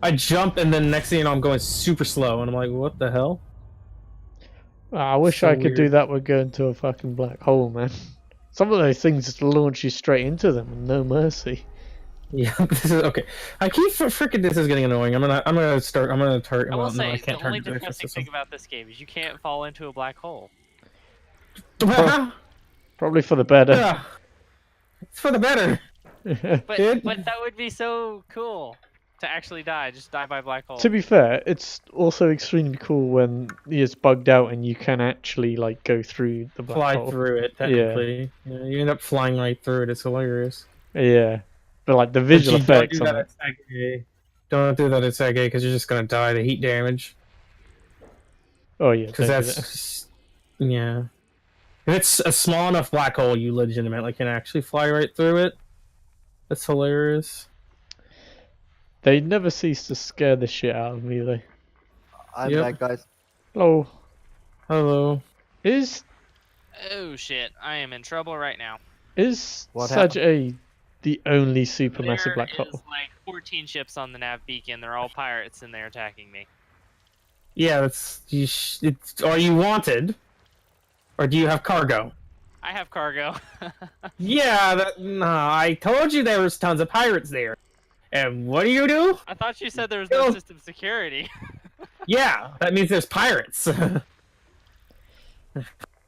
I jump and then next thing you know I'm going super slow and I'm like, what the hell? I wish So I could do weird. that with going to a fucking black hole, man. Some of those things just launch you straight into them with no mercy. Yeah, this is okay. I keep freaking. This is getting annoying. I'm gonna start. I'm gonna turn. I will Well, no, say, I the can't turn only it to the depressing system. thing about this game is you can't fall into a black hole. Probably for the better. Yeah, it's for the better. But Dude. that would be so cool to actually die. Just die by black hole. To be fair, it's also extremely cool when it's bugged out and you can actually like go through the black Fly hole. through it. Technically, yeah, you end up flying right through it. It's hilarious. Yeah, but like the But visual you don't effects do on that it. at Sega. Don't do that at Sega because you're just gonna die to heat damage. Oh yeah, Because don't do that's yeah. If it's a small enough black hole, you legitimately can actually fly right through it. That's hilarious. They never cease to scare the shit out of me though. I'm Yep. back, guys. Hello. Hello. Is Oh shit! I am in trouble right now. What Saj the only supermassive black There hole? is like 14 ships on the nav beacon. They're all pirates and they're attacking me. Yeah, that's are you wanted, or do you have cargo? I have cargo. Yeah, I told you there was tons of pirates there. And what do? I thought you said there was no No. system security. Yeah, that means there's pirates.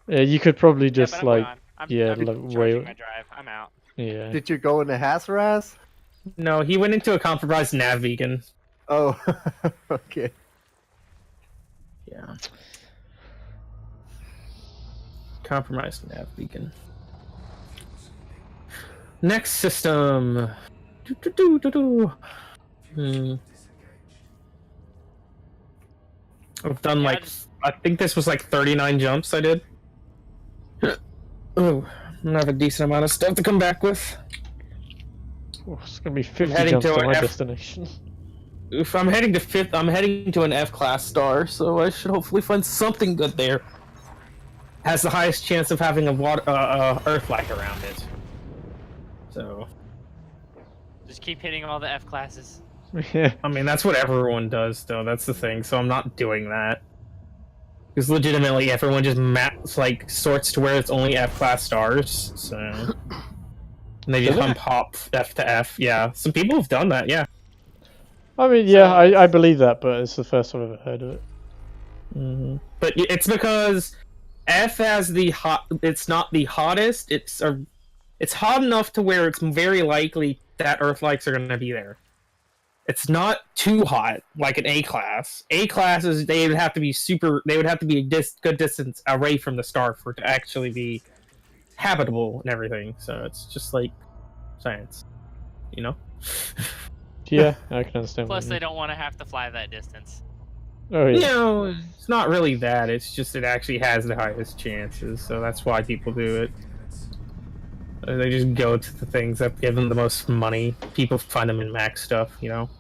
Yeah, you could probably Yeah, just but I'm like gone. I'm yeah, like charging way my drive. I'm out. yeah. Did you go in a Hazaras? No, he went into a compromised nav beacon. Oh, okay. Yeah. Compromised nav beacon. Next system. I've done Yeah, like I think this was like 39 jumps I did. Oh, I'm gonna have a decent amount of stuff to come back with. Oh, it's gonna be 50 heading jumps to to an my F- destination. If I'm heading to fifth, I'm heading to an F class star, so I should hopefully find something good there. Has the highest chance of having a water, earth light around it. So, just keep hitting all the F classes. Yeah. I mean, that's what everyone does, though. That's the thing. So I'm not doing that. Because legitimately, everyone just like sorts to where it's only F class stars. So, and they just unpop F to F. Yeah, some people have done that. Yeah. I mean, yeah, I believe that, but it's the first time I've ever heard of it. Mm-hmm. But it's because F has the hot. It's not the hottest. It's hot enough to where it's very likely that Earth lights are going to be there. It's not too hot like an A class. A classes they would have to be They would have to be a good distance away from the star for it to actually be habitable and everything. So it's just like science, you know. Yeah, I can understand. Plus, what they you don't want to have to fly that distance. mean. Oh You yeah. know, it's not really that. It's just it actually has the highest chances, so that's why people do it. They just go to the things that give them the most money. People find them in max stuff, you know.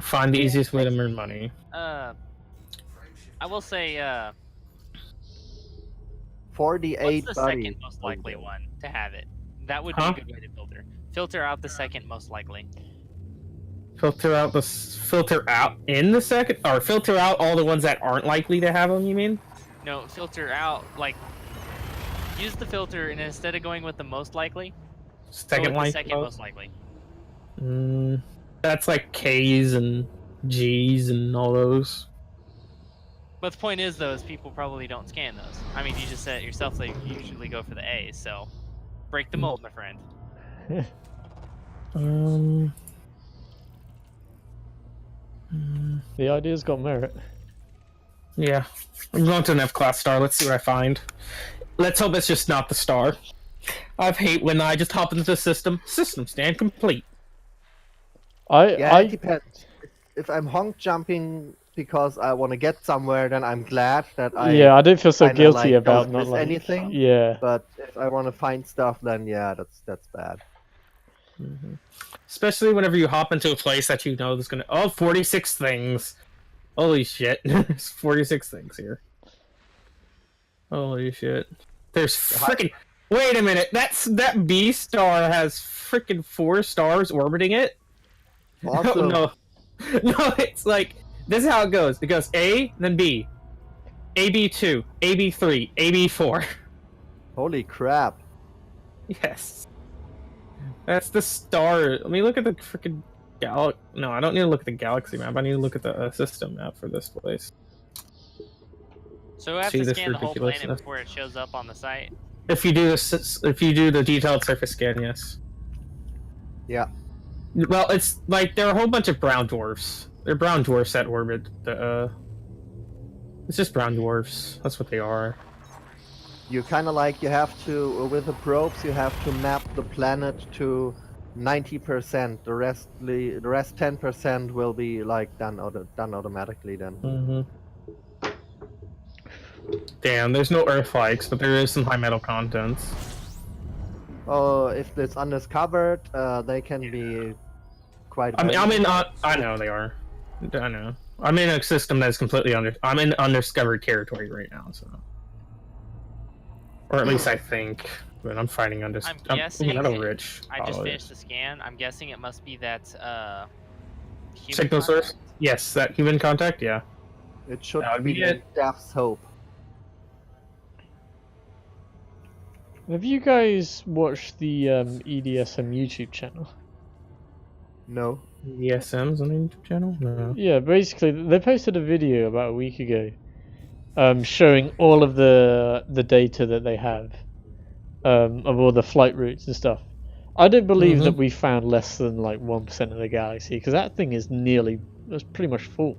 Find the easiest way to earn money. I will say, 48 what's the buddy. second most likely one to have it? That would be Huh? a good way to filter. Filter out the second most likely. Filter out in the second, or filter out all the ones that aren't likely to have them. You mean? No, filter out, like, use the filter and instead of going with the most likely, go Second with the likely. second most likely. That's like K's and G's and all those. But the point is, though, is people probably don't scan those. I mean, you just said it yourself, they usually go for the A's, so break the mold, my friend. The idea's got merit. Yeah, I'm going to an F class star. Let's see what I find. Let's hope it's just not the star. I hate when I just hop into the system. System stand complete. Yeah, it depends. If I'm honk jumping because I want to get somewhere, then I'm glad that I. Yeah, I don't feel so kinda, guilty like, about don't not miss like anything. Yeah. But if I want to find stuff, then yeah, that's bad. Especially whenever you hop into a place that you know there's gonna 46 things. Holy shit. There's 46 things here. Holy shit. There's freaking wait a minute, that B star has freaking 4 stars orbiting it? Awesome. No, it's like this is how it goes. It goes A, then B. AB2, AB3, AB4. Holy crap. Yes. That's the star. Let me look at the freaking No, I don't need to look at the galaxy map. I need to look at the system map for this place. So we have See to this scan the whole planet ridiculousness? before it shows up on the site. If you do the detailed surface scan, yes. Yeah. Well, it's like there are a whole bunch of brown dwarfs. They're brown dwarfs that orbit the. It's just brown dwarfs. That's what they are. You kind of like, you have to, with the probes, you have to map the planet to 90%. The rest 10% will be like done automatically then. Mm-hmm. Damn, there's no Earth likes, but there is some high metal contents. Oh, if it's undiscovered, they can be quite. I know they are. I know. I'm in a system that's completely I'm in undiscovered territory right now, so. Or at least I think. But I'm fighting I'm guessing. metal rich. I just finished the scan. I'm guessing it must be that human Signal source? contact? Yes, that human contact. Yeah. It should That would be be it. Death's Hope. Have you guys watched the EDSM YouTube channel? No. ESM's on the YouTube channel? No. Yeah, basically they posted a video about a week ago, showing all of the data that they have, of all the flight routes and stuff. I don't believe that we found less than like 1% of the galaxy, because that thing is it's pretty much full.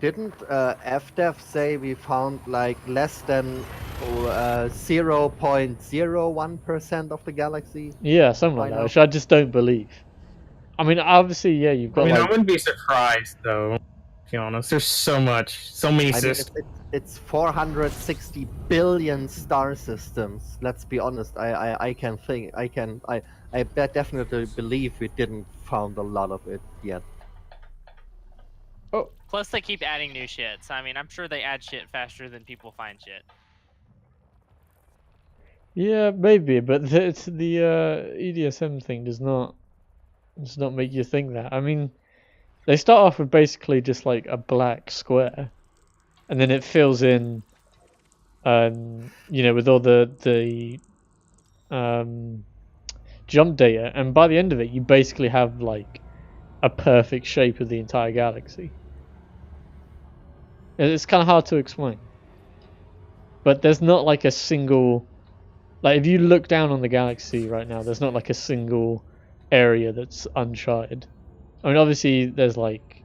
Didn't FDEF say we found like less than 0.01% of the galaxy? Yeah, something like that, which I just don't believe. I mean, obviously, yeah, you've got. I wouldn't be surprised though. To be honest, there's so many systems. It's 460 billion star systems. Let's be honest. I definitely believe we didn't found a lot of it yet. Oh. Plus, they keep adding new shit. So, I mean, I'm sure they add shit faster than people find shit. Yeah, maybe, but the EDSM thing does not make you think that. I mean, they start off with basically just like a black square, and then it fills in, with all the jump data, and by the end of it, you basically have like a perfect shape of the entire galaxy. It's kind of hard to explain, but there's not like a single, like if you look down on the galaxy right now, there's not like a single area that's uncharted. I mean, obviously there's like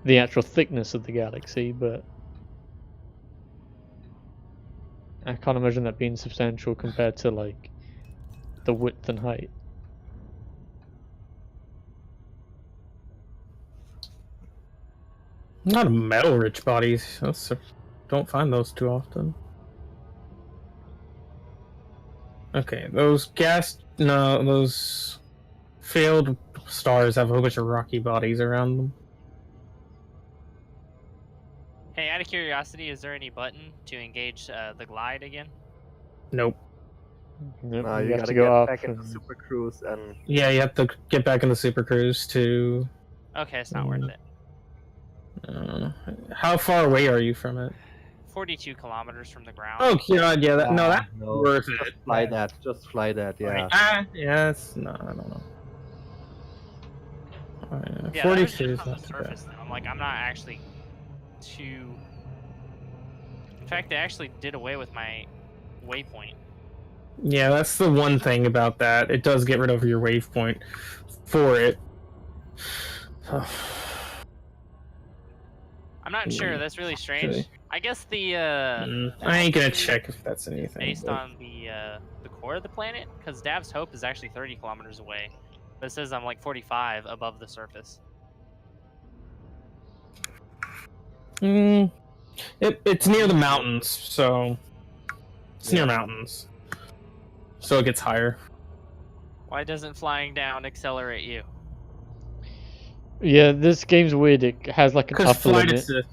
the actual thickness of the galaxy, but I can't imagine that being substantial compared to like the width and height. Not metal-rich bodies. Don't find those too often. Okay, those failed stars have a whole bunch of rocky bodies around them. Hey, out of curiosity, is there any button to engage the glide again? Nope. Nope, No, you you have gotta to go get up back into and... Super Cruise and. Yeah, you have to get back in the Super Cruise to. Okay, it's not worth it. How far away are you from it? 42 kilometers from the ground. Oh god, yeah, that's No, worth just it. fly that. Just fly that. Yeah. Yeah, no, I don't know. Yeah, 42 that was just is on not the too bad. surface. I'm like, I'm not actually too. In fact, they actually did away with my waypoint. Yeah, that's the one thing about that. It does get rid of your waypoint for it. I'm not sure. That's really strange. Okay. I guess the I ain't gonna check if that's anything. based but- on the core of the planet, because Dav's Hope is actually 30 kilometers away, but it says I'm like 45 above the surface. It's near the mountains, so it's near mountains, so it gets higher. Why doesn't flying down accelerate you? Yeah, this game's weird. It has like an Because upper flight limit assist.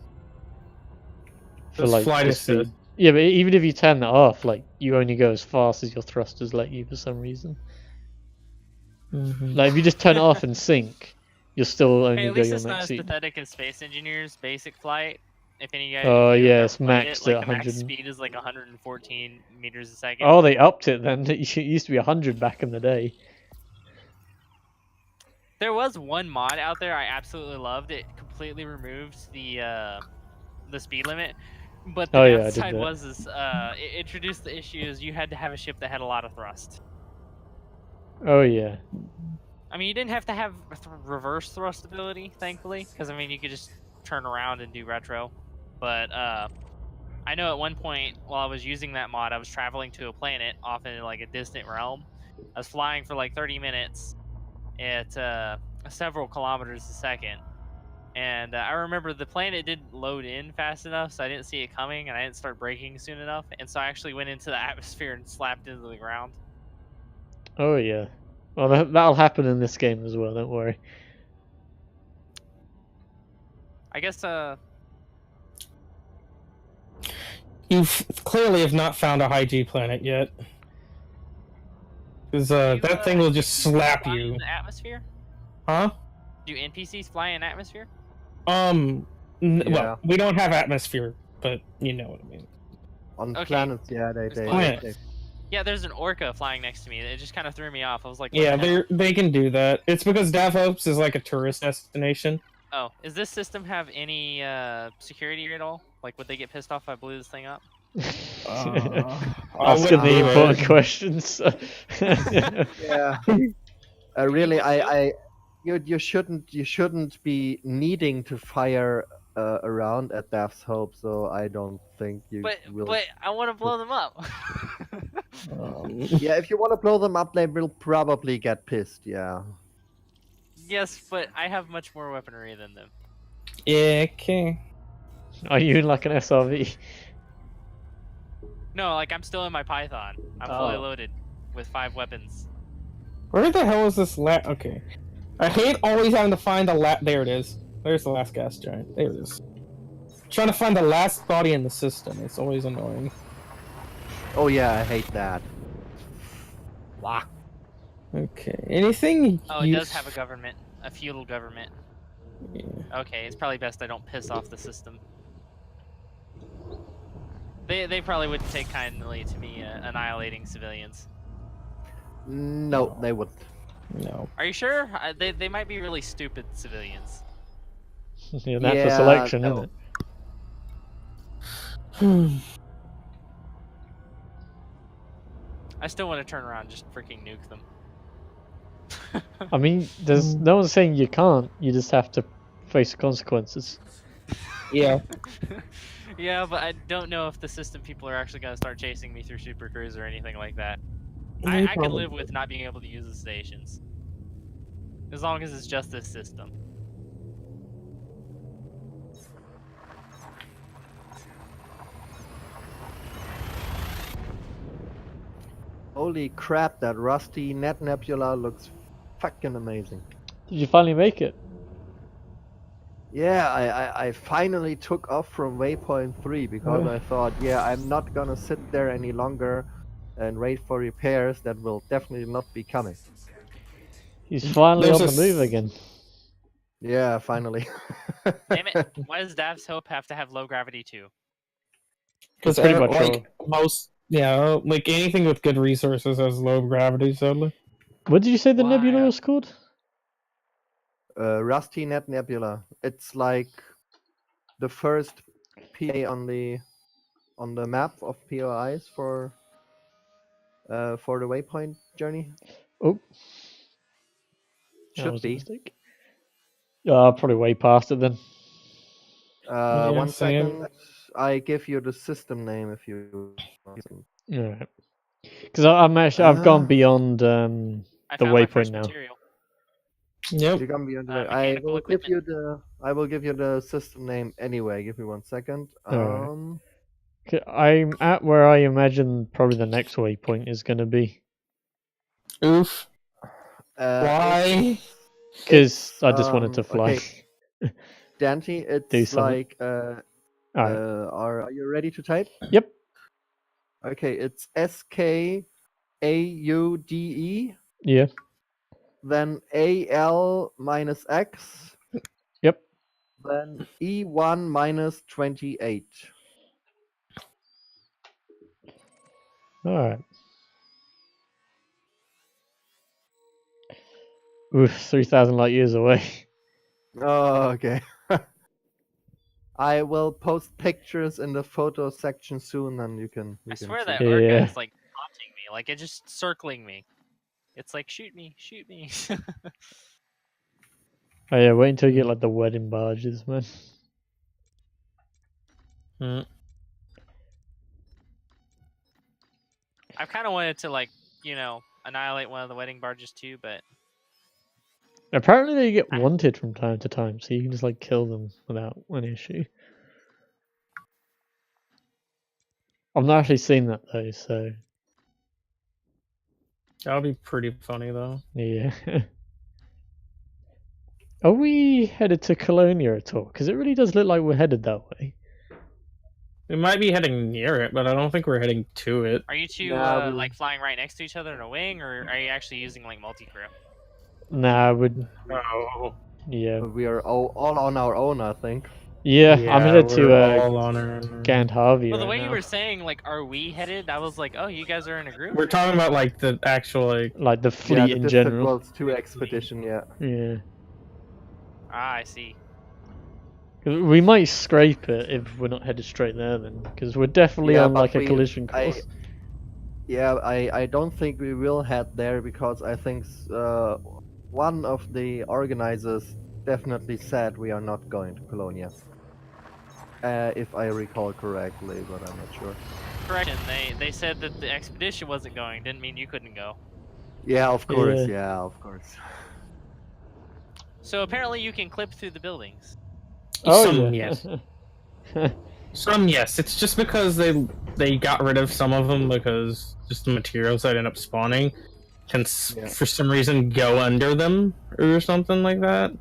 for like flight the assist. speed. Yeah, but even if you turn that off, like you only go as fast as your thrusters let you for some reason. Mm-hmm. Like if you just turn it off and sink, You'll still Hey, only at go least your it's not max as speed. pathetic as Space Engineers Basic Flight. If any guy, Oh if you yeah, ever it's played maxed it, like at the max 100. speed is like 114 meters a second. Oh, they upped it then. It used to be 100 back in the day. There was one mod out there I absolutely loved. It completely removed the speed limit, but the Oh yeah, I did downside that. was it introduced the issue is you had to have a ship that had a lot of thrust. Oh yeah. I mean, you didn't have to have reverse thrust ability, thankfully, because I mean you could just turn around and do retro. But I know at one point while I was using that mod, I was traveling to a planet off in like a distant realm. I was flying for like 30 minutes at several kilometers a second. And I remember the planet didn't load in fast enough, so I didn't see it coming, and I didn't start braking soon enough. And so I actually went into the atmosphere and slapped into the ground. Oh yeah. Well, that'll happen in this game as well. Don't worry. I guess You clearly have not found a high G planet yet. Because that thing will just slap fly you. in the atmosphere? Huh? Do NPCs fly in atmosphere? Yeah. Well, we don't have atmosphere, but you know what I mean. On Okay. planets, yeah, they Planets. Yeah, there's an orca flying next to me. It just kind of threw me off. I was like, what Yeah, the hell? they can do that. It's because Davos is like a tourist destination. Oh, does this system have any security at all? Like, would they get pissed off if I blew this thing up? Asking the do important it. questions. Yeah. Really, you shouldn't be needing to fire around at Daph's Hope, so I don't think you will. But I want to blow them up. Yeah, if you want to blow them up, they will probably get pissed. Yeah. Yes, but I have much more weaponry than them. Yeah, okay. Are you in like an SRV? No, like I'm still in my Python. I'm fully Oh. loaded with 5 weapons. Where the hell is this Okay. I hate always having to find the There it is. There's the last gas giant. There it is. Trying to find the last body in the system. It's always annoying. Oh yeah, I hate that. Wow. Okay. Anything? Oh, it does have a government, a feudal government. Yeah. Okay, it's probably best I don't piss off the system. They probably wouldn't take kindly to me annihilating civilians. No, they wouldn't. No. Are you sure? They might be really stupid civilians. Yeah, that's a Yeah, selection, no. isn't it? I still want to turn around and just freaking nuke them. I mean, there's no one's saying you can't. You just have to face the consequences. Yeah. Yeah, but I don't know if the system people are actually going to start chasing me through Super Cruise or anything like that. I can live with not being able to use the stations. As long as it's just this system. Holy crap, that rusty net nebula looks fucking amazing. Did you finally make it? Yeah, I finally took off from Waypoint 3 because I thought, yeah, I'm not gonna sit there any longer and wait for repairs that will definitely not be coming. He's finally There's on the a move again. Yeah, finally. Damn it! Why does Dav's Hope have to have low gravity too? Because pretty much like most, yeah, like anything with good resources has low gravity, sadly. What did you say the Why? nebula was called? Rusty Net Nebula. It's like the first PA on the map of POIs for the Waypoint journey. Oh, that Should was a be. mistake. Probably way past it then. Yeah, 1 same. second. I give you the system name if you. Alright. Because I've gone beyond I the found my waypoint first now. material. Yep. You can be on the way. Mechanical equipment. I will give you the system name anyway. Give me 1 second. Alright. I'm at where I imagine probably the next waypoint is going to be. Oof. Why? Because I just wanted to fly. Okay. Dante, Do it's something. like Alright. are you ready to type? Yep. Okay, it's SKAUDE Yeah. then AL minus X, Yep. then E1 minus 28. All right. Oof, 3,000 light years away. Oh, okay. I will post pictures in the photo section soon, and you can. I can swear see. that Yeah. Orca is like taunting me, like it's just circling me. It's like shoot me, shoot me. Oh yeah, wait until you get like the wedding barges, man. I've kind of wanted to like annihilate one of the wedding barges too, but Apparently they get wanted from time to time, so you can just like kill them without an issue. I've not actually seen that though, so That would be pretty funny though. yeah. Are we headed to Colonia at all? Because it really does look like we're headed that way. We might be heading near it, but I don't think we're heading to it. are you two Nah, like flying right next to each other in a wing, or are you actually using like multi-crew? Nah, would Oh. yeah. We are all on our own, I think. Yeah, I'm headed to we're all on our... Gandharvia Well, the right way now. you were saying like, are we headed? I was like, oh, you guys are in a group. We're talking about like the actual Like the Yeah, fleet the in Distant general. Worlds 2 expedition, yeah. Yeah. Ah, I see. 'Cause we might scrape it if we're not headed straight there then, because we're definitely Yeah, on but like a we- collision course. I don't think we will head there because I think one of the organizers definitely said we are not going to Colonia. If I recall correctly, but I'm not sure. Correction. They said that the expedition wasn't going. Didn't mean you couldn't go. Yeah, of course. Yeah. Yeah, of course. So apparently you can clip through the buildings. Oh Some, yeah. yes. Some, yes. It's just because they got rid of some of them because just the materials that end up spawning can for some reason go under them or something like that.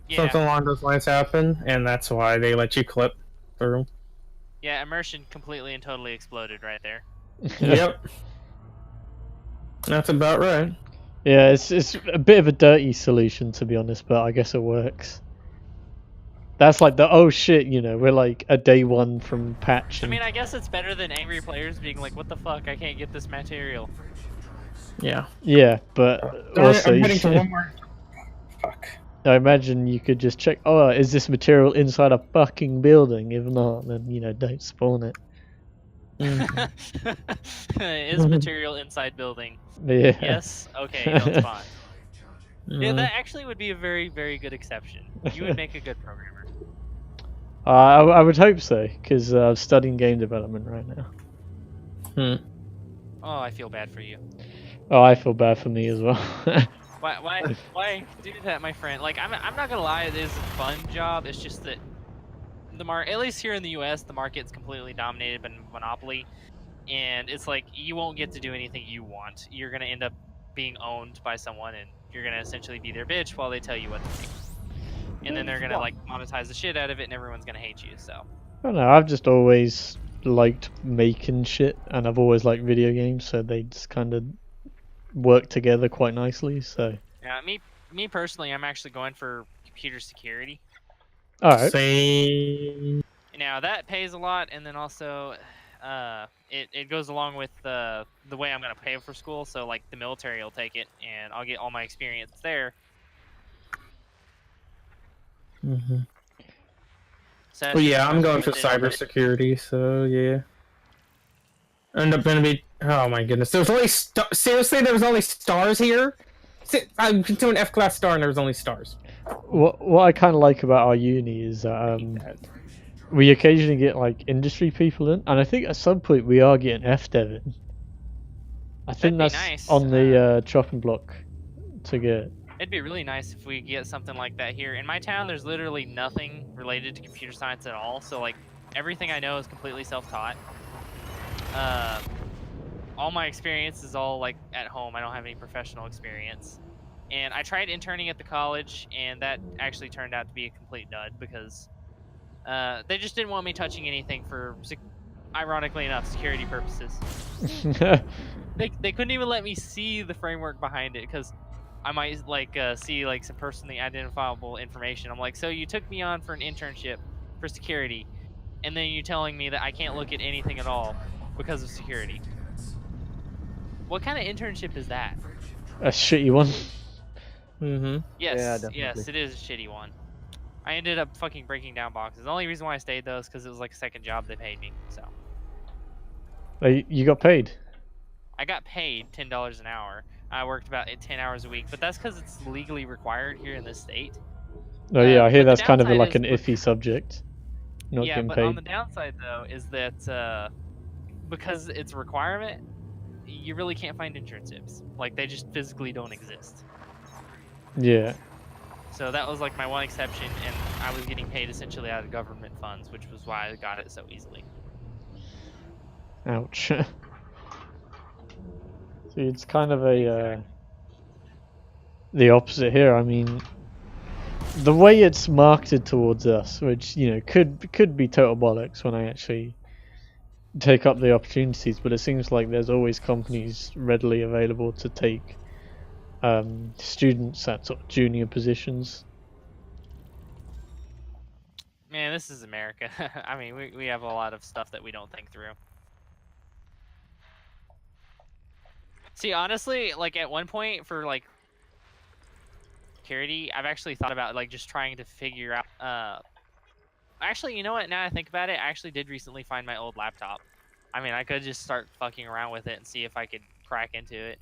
Yeah. Something along those lines happen, and that's why they let you clip through. Yeah, immersion completely and totally exploded right there. Yep. That's about right. Yeah, it's a bit of a dirty solution to be honest, but I guess it works. That's like the oh shit, we're like a day one from patch. I mean, I guess it's better than angry players being like, "What the fuck? I can't get this material." Yeah. Yeah, but also I'm heading to one more. Fuck. I imagine you could just check. Oh, is this material inside a fucking building? If not, then don't spawn it. Is material inside building? Yeah. Yes. Okay. Don't spawn. Yeah, that actually would be a very, very good exception. You would make a good programmer. I would hope so, because I'm studying game development right now. Oh, I feel bad for you. Oh, I feel bad for me as well. Why do that, my friend? Like, I'm not gonna lie, it is a fun job. It's just that at least here in the U.S., the market's completely dominated by monopoly, and it's like you won't get to do anything you want. You're gonna end up being owned by someone, and you're gonna essentially be their bitch while they tell you what to do. And then they're gonna like monetize the shit out of it, and everyone's gonna hate you. So I don't know. I've just always liked making shit, and I've always liked video games, so they just kind of work together quite nicely. So yeah, me personally, I'm actually going for computer security. all right. Same. Now that pays a lot, and then also, it goes along with the way I'm gonna pay for school. So like the military will take it, and I'll get all my experience there. So Well, yeah, I'm going for cybersecurity, so yeah. End up gonna be. Oh my goodness, there's only seriously, there was only stars here. I'm doing F-class star, and there was only stars. What I kind of like about our uni is that we occasionally get like industry people in, and I think at some point we are getting F-Dev in. I think that's nice. on the chopping block to get. It'd be really nice if we get something like that here. In my town, there's literally nothing related to computer science at all. So like everything I know is completely self-taught. All my experience is all like at home. I don't have any professional experience. And I tried interning at the college, and that actually turned out to be a complete dud because they just didn't want me touching anything for, ironically enough, security purposes. They couldn't even let me see the framework behind it because I might like see like some personally identifiable information. I'm like, so you took me on for an internship for security, and then you're telling me that I can't look at anything at all because of security. What kind of internship is that? A shitty one. Mm-hmm. Yes, Yeah, yes, definitely. it is a shitty one. I ended up fucking breaking down boxes. The only reason why I stayed though is because it was like a second job they paid me. So You got paid. I got paid $10 an hour. I worked about 10 hours a week, but that's because it's legally required here in this state. Oh yeah, I hear But the that's kind of downside like is an iffy subject. Not yeah, getting but on paid. the downside though is that because it's a requirement, you really can't find internships. Like they just physically don't exist. Yeah. So that was like my one exception, and I was getting paid essentially out of government funds, which was why I got it so easily. Ouch. See, it's kind of a the opposite here. I mean, the way it's marketed towards us, which could be total bollocks when I actually take up the opportunities, but it seems like there's always companies readily available to take students at sort of junior positions. Man, this is America. I mean, we have a lot of stuff that we don't think through. See, honestly, like at one point for like security, I've actually thought about like just trying to figure out. Actually, you know what? Now I think about it, I actually did recently find my old laptop. I mean, I could just start fucking around with it and see if I could crack into it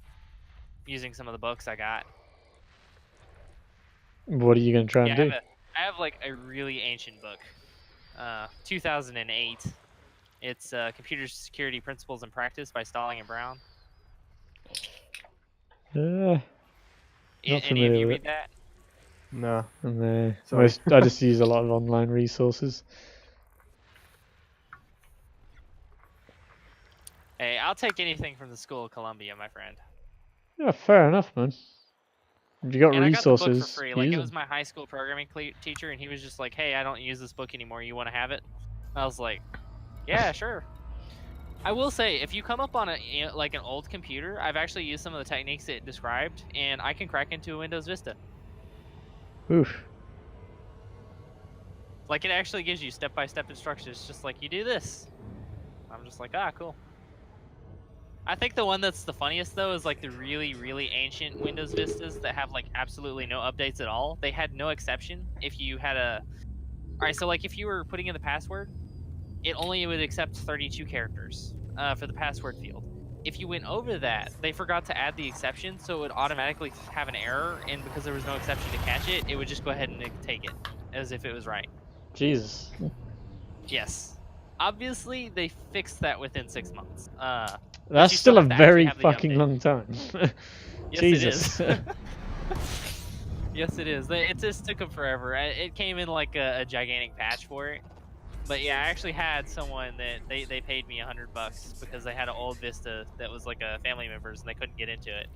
using some of the books I got. What are you going to try and do? I have like a really ancient book, 2008. It's Computer Security Principles and Practice by Stalling and Brown. Not Any of familiar you with read it. that? No. No, I just use a lot of online resources. Hey, I'll take anything from the School of Columbia, my friend. Yeah, fair enough, man. If you got And resources, I got the book for free. Like, use it was them. my high school programming teacher, and he was just like, hey, I don't use this book anymore. You want to have it? I was like, yeah, sure. I will say, if you come up on like an old computer, I've actually used some of the techniques it described, and I can crack into a Windows Vista. Oof. Like, it actually gives you step-by-step instructions, just like, you do this. I'm just like, ah, cool. I think the one that's the funniest, though, is like the really, really ancient Windows Vistas that have like absolutely no updates at all. They had no exception if you had a... Alright, so like if you were putting in the password, it only would accept 32 characters for the password field. If you went over that, they forgot to add the exception, so it would automatically have an error, and because there was no exception to catch it, it would just go ahead and take it, as if it was right. Jesus. Yes. Obviously, they fixed that within 6 months. That's still a very fucking long time. Yes, Jesus. it is. Yes, it is. It just took them forever. It came in like a gigantic patch for it. But yeah, I actually had someone that they paid me $100 because they had an old Vista that was like a family member's and they couldn't get into it.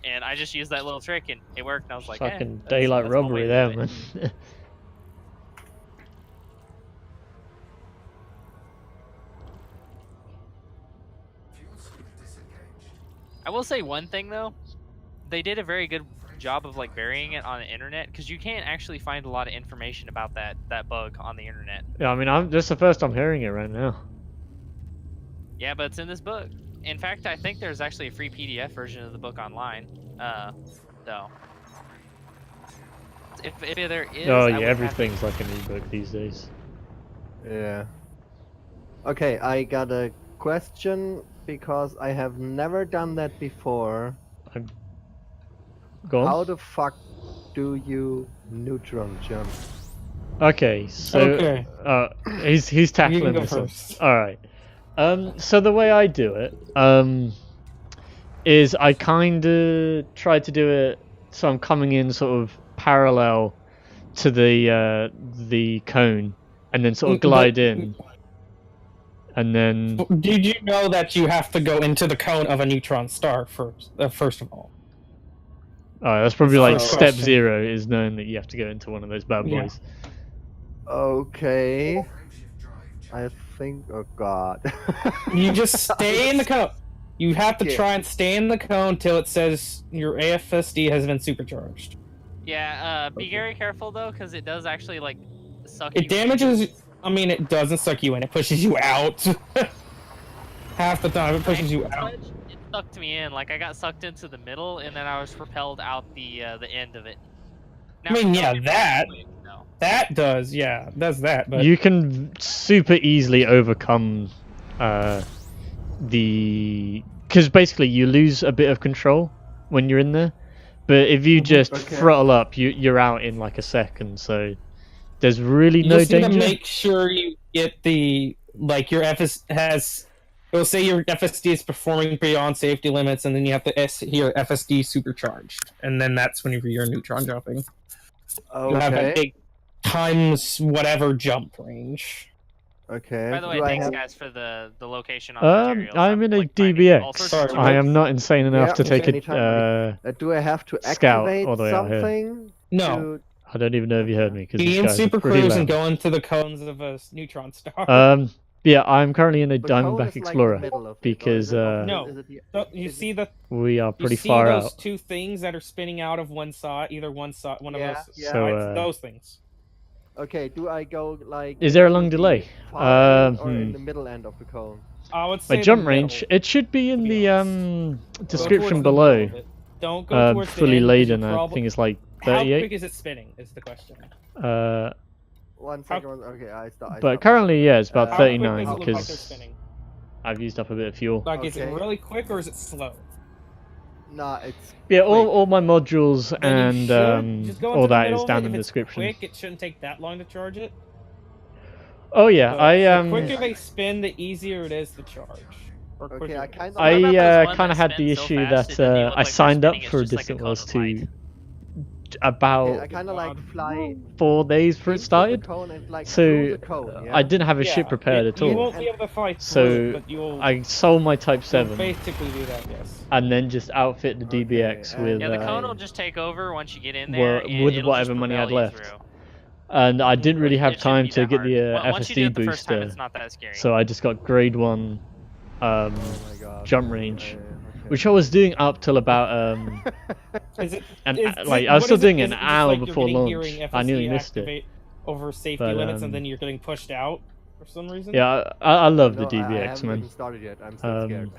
And I just used that little trick and it worked. And I was like, fucking daylight robbery there, man. I will say one thing though, they did a very good job of like burying it on the internet because you can't actually find a lot of information about that bug on the internet. Yeah, I mean, this is the first I'm hearing it right now. Yeah, but it's in this book. In fact, I think there's actually a free PDF version of the book online. So if there is, oh yeah, everything's like an ebook these days. Yeah. Okay, I got a question because I have never done that before. Go on. How the fuck do you neutron jump? Okay, so he's tackling this one. All right. So the way I do it, is I kind of try to do it so I'm coming in sort of parallel to the cone, and then sort of glide in, and then. Did you know that you have to go into the cone of a neutron star first? First of all. Oh, that's probably like step 0 is knowing that you have to go into one of those bad boys. Okay. I think. Oh god. You just stay in the cone. You have to Okay. try and stay in the cone till it says your AFSD has been supercharged. Yeah, be very careful though, because it does actually like suck It you damages. into... I mean, it doesn't suck you in. It pushes you out. Half the time, it pushes you out. It sucked me in. Like I got sucked into the middle, and then I was propelled out the end of it. Now, I mean, don't yeah, get me that quick, though. does, yeah, does that. But You can super easily overcome because basically you lose a bit of control when you're in there, but if you just Okay. throttle up, you're out in like a second. So there's really you no just need danger. to make sure you get the your FS has. It'll say your FSD is performing beyond safety limits, and then you have to hear FSD supercharged, and then that's when you're neutron jumping. You have a Okay. big times whatever jump range. Okay. By the way, Do I thanks have... guys for the location on the materials. I'm in a like, finding all DBX. sorts Sorry, of I am tools. not insane enough Yeah, to take anytime, a do I have to scout activate all the way out here. something? No. I don't even know if you heard me because Be these in guys are Super pretty Cruise and loud. go into the cones of a neutron star. Yeah, I'm currently in a The cone Diamondback is, like, Explorer the middle of it, or because is it off- No. is it the- Don't- you is it- see the we are pretty you see far those out. two things that are spinning out of one side, one of Yeah, those yeah. sides. So, Those things. Okay, do I go like... Is there a into long the delay? far end or in the middle end of the cone? I would say My jump the range, middle, it should be in to be the honest. Go description towards the below. middle of it. Don't go towards Fully the end, 'cause laden, you'll I probably... think it's like How 38. quick is it spinning? Is the question. 1 second. Okay, I start. But currently, yeah, it's about How How quick 39 does it look like they're because spinning? I've used up a bit of fuel. Like, is it Okay. really quick or is it slow? Nah, it's... Yeah, quick. all my modules Then you and should just go into all the that middle is of down it. in the If it's description. quick, it shouldn't take that long to charge it. Oh yeah, But the quicker they spin, the easier it is to charge. Or Okay, quicker I it is. kind of... What about this one kind of that had the spins so issue fast that it doesn't even look I like they're signed up spinning, for it's just like a Distant cone Wars of 2 light. about Okay, I kind of like fly 4 days before it into the started. cone and, like, So through the cone, yeah? I didn't have a Yeah, ship prepared at You all. won't be able to fight So, through it, but you'll I sold my Type you'll 7 basically do that, yes. and then just outfit the Okay, DBX and- with Yeah, the cone Uh, will just take over once you get in there. well, and with it'll whatever just money I'd propel you left. through. And I didn't really have It shouldn't time be to that get hard. the Once you do FSD it the first time, booster, it's not that scary. so I just got grade 1 Oh my god. jump range, Okay. which I was doing up till about Is it, and is like it- I was what still is it- doing is an it just hour like you're before getting launch. hearing I nearly FSD missed it. activate over safety But, limits, and then you're getting pushed out for some reason? Yeah, I love the No, I DBX, haven't man. even started yet. I'm still scared.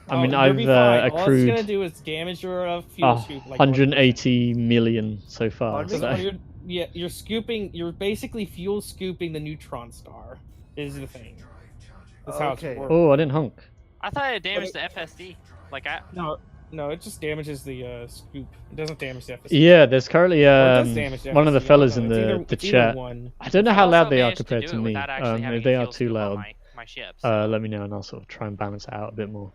I mean, you'll I've be fine. All it's accrued gonna do is damage your fuel scoop. Like 180 million so far. Pardon me? So. You're scooping. You're basically fuel scooping the neutron star. Is the thing. That's how Okay. it works. Oh, I didn't honk. I thought it damaged the FSD. Like No, it just damages the scoop. It doesn't damage the FSD. Yeah, there's currently Or it does damage one of the FSD, I don't fellas know. in It's the either- the it's either chat. one. I don't know I've how also loud they are managed to compared do to it me. without actually having If they a are fuel too scoop on loud, my ship. So let me know and I'll sort of try and balance it out a bit more.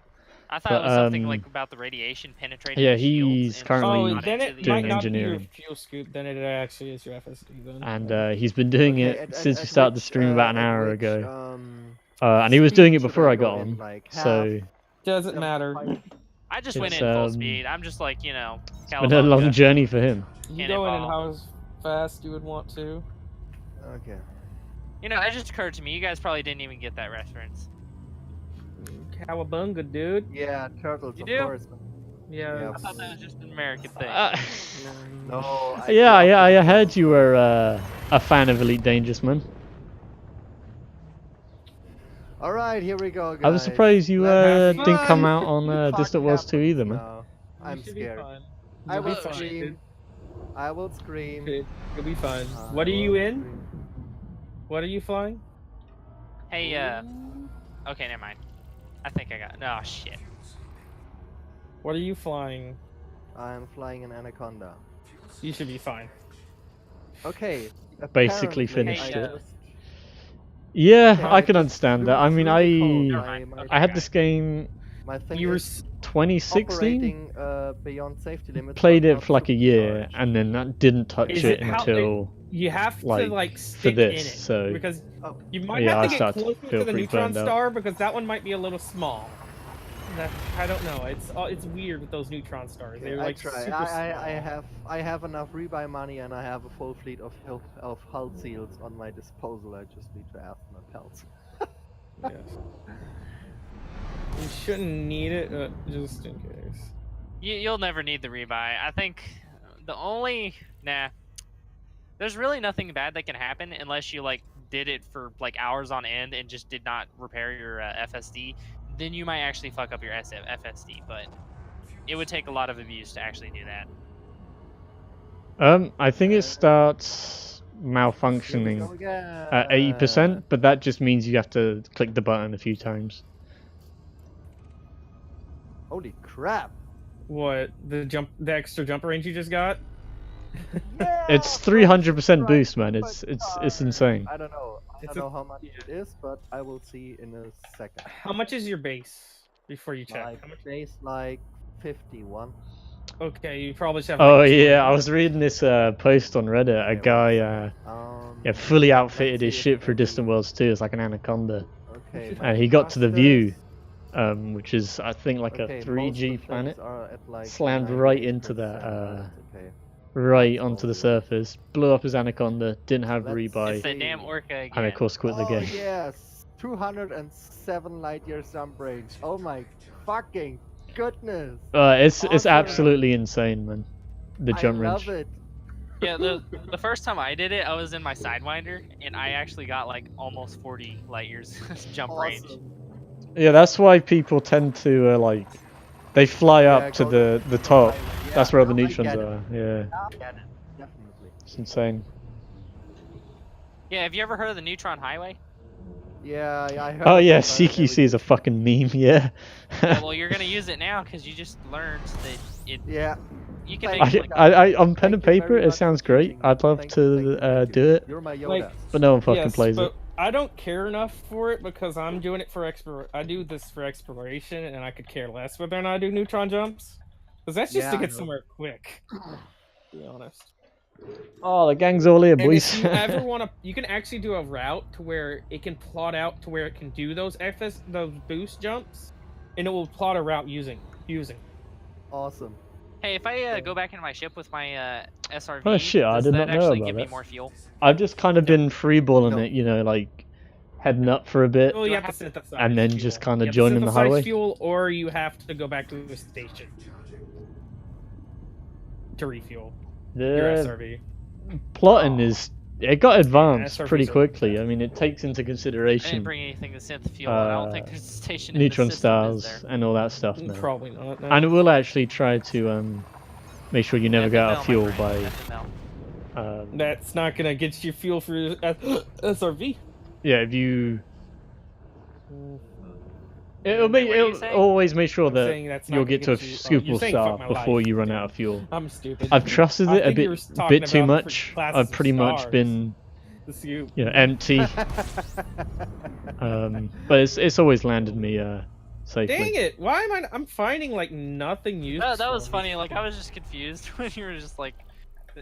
I thought but, it was something like about the radiation penetrating. yeah, the shields he's and currently not then into it the- doing might not be engineering. your fuel scoop. Then it actually is your FSD. Then. And he's been doing Okay, it since we started the stream about an hour ago. ago. And he was doing it before I got on. Like So Doesn't matter. I just went It's, in full speed. I'm just like, been a Cowabunga. long journey for him. You Can't go in and involve. how fast you would want to. Okay. You know, it just occurred to me, you guys probably didn't even get that reference. Cowabunga, dude. Yeah, turtles, You of do? course. Yeah. Yeah. I thought that was just an American thing. No. Yeah, I heard you were a fan of Elite Dangerous, man. All right, here we go, guys. I was surprised you Let's have didn't come fun. out on You Distant fuck Wars 2 either, happens man. now. I'm You should be scared. fine. I You'll be will fine, scream. dude. I will scream. Okay, you'll be fine. I What are you will in? scream. What are you flying? Hey, okay, never mind. I think I got. No, shit. What are you flying? I am flying an anaconda. You should be fine. Okay. Basically apparently finished Hey, it. just Yeah, Okay, I can just understand flew that. I mean, through the code. Never mind. I had this game My thing You were is 2016. operating beyond safety limits. Played but it not for like a year, supercharged. and then that didn't touch Is it it how- until You have Like, to like for stick this, in it so- because Oh. you might Yeah, I have to get start to closer feel to the pretty neutron burned out. star because that one might be a little small. I don't know. It's weird with those neutron stars. They're I like try. super small. I have enough rebuy money and I have a full fleet of hull seals on my disposal. I just need to ask my pals. Yes. You shouldn't need it, just in case. You'll never need the rebuy. I think the only there's really nothing bad that can happen unless you like did it for like hours on end and just did not repair your FSD. Then you might actually fuck up your FSD, but it would take a lot of abuse to actually do that. I think it starts malfunctioning at 80%, but that just means you have to click the button a few times. Holy crap! What, the extra jump range you just got? Yeah, It's 300% boost, man. It's insane. I don't know. I don't know how much it is, but I will see in a second. How much is your base before you check? My How much? base like 51. Okay, you probably should have. Oh like, yeah, I was reading this post on Reddit. A guy yeah, fully outfitted his ship for Distant Worlds 2. It's like an Anaconda. Okay. And he got to the view, which is I think like a 3G planet. Like Slammed right into that, right onto the surface. Blew up his Anaconda. Didn't have rebuy. It's the damn Orca again. And of course quit the game. Oh yes, 207 light years jump range. Oh my fucking goodness. It's Awesome. absolutely insane, man. The jump range. I love it. Yeah, the first time I did it, I was in my Sidewinder, and I actually got like almost 40 light years jump range. Yeah, that's why people tend to like they fly up to the top. Yeah, that's where all the I neutrons get it. are. Yeah, I get it. Definitely. it's insane. Yeah, have you ever heard of the Neutron Highway? Yeah, I heard. Oh yeah, about it CQC is a fucking meme. Yeah. Yeah, well, you're gonna use it now because you just learned that it. Yeah. You can Thank make you. like, on pen and Thank you paper, very it much sounds for great. teaching. I'd love Thank to you, thank you. do it, You're my Yoda. Like, but no one fucking yes, plays but it. I don't care enough for it because I'm doing it for I do this for exploration, and I could care less whether or not I do neutron jumps. Because that's just Yeah, to I get know. somewhere quick. To be honest. Oh, the gang's all here, And boys. if you ever want to, you can actually do a route to where it can plot out to where it can do those those boost jumps, and it will plot a route using. Awesome. hey, if I go back into my ship with my SRV, Oh, shit, I does did that not know actually about give me that. more fuel? I've just kind of been freeballing No. it, you know, like heading up for a bit. Well, you have to synthesize And then fuel. just kinda You have to joining the synthesize highway? fuel, or you have to go back to the station to refuel your The SRV. plotting it got advanced SRVs pretty are quickly. bad. I mean, it takes into I didn't consideration bring anything to synth fuel. And I don't think there's a station in neutron the system, is stars there? and all that stuff now. Probably not. No. And it will actually try to make sure you never go out of FML, fuel my by friend, FML. That's not gonna get you fuel for your SRV. yeah, if you What are you it'll saying? always make sure that saying that's not you'll gonna get to a get you- oh, scoop you're of saying star fuck my before life. you run out of fuel. I'm stupid. I've trusted I it a think you were talking bit too about much. classes I've of pretty much stars. been The scoop. empty. But it's always landed me safely. Dang it! Why am I'm finding like nothing useful. That was funny. Like I was just confused when you were just like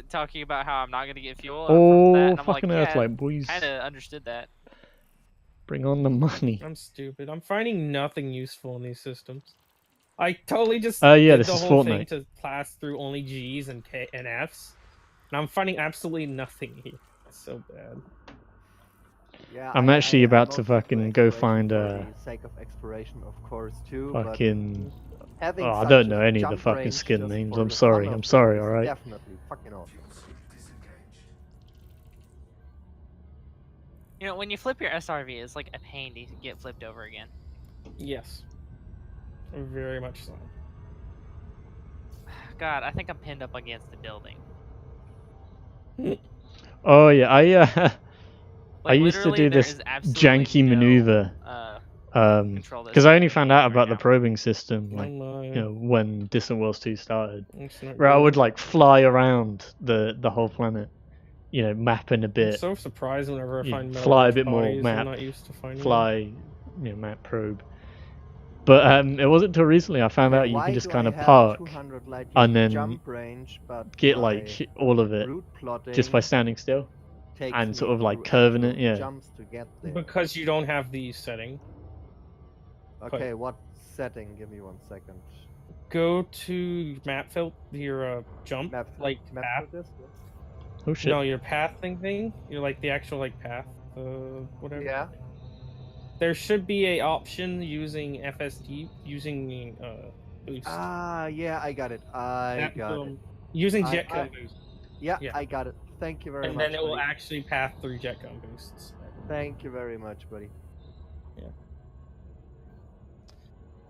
talking about how I'm not gonna get fuel. Oh, and I'm fucking like, Earthlight, boys. Kind of understood that. Bring on the money. I'm stupid. I'm finding nothing useful in these systems. I totally just Yeah, did this the is whole thing Fortnite. to pass through only G's and K and F's, and I'm finding absolutely nothing here. It's so bad. Yeah, I'm actually about to also do fucking go exploration find for the sake of exploration, of course, too. fucking. But having Oh, I such don't a know any of the jump fucking range skin just names. for I'm the sorry. fun I'm of sorry. it is All right. Definitely fucking awesome. You know, when you flip your SRV, it's like a pain to get flipped over again. Yes, very much so. God, I think I'm pinned up against the building. Oh yeah, I Like, used to literally, do there this is absolutely janky no, maneuver. control that's Because I only happening found out right about the now. probing system, like, Oh my. you know, when Distant Worlds 2 started. It's not Where I good. would like fly around the whole planet, you know, mapping a I'm bit, so surprised whenever I You find fly a metal bit more, bodies map, I'm not used to finding fly, you know, map probe. But it wasn't until recently I found out you Why can just do kind I of have park 200 light and years then jump range, but get my like all of it route plotting just by standing still takes and me sort of like through curving it. actual Yeah. jumps to get there. Because you don't have the setting. Okay, what setting? Give me 1 second. Go to map your jump Map, like map path. for this? Oh shit. No, your path thing. You're like the actual like path, whatever. Yeah. there should be a option using FSD using boost. Yeah, I got it. I got it. Using I- jetcone boost. Yeah, Yeah. I got it. Thank you very And much. then it will buddy. actually pass through jetcone boosts. Thank you very much, buddy.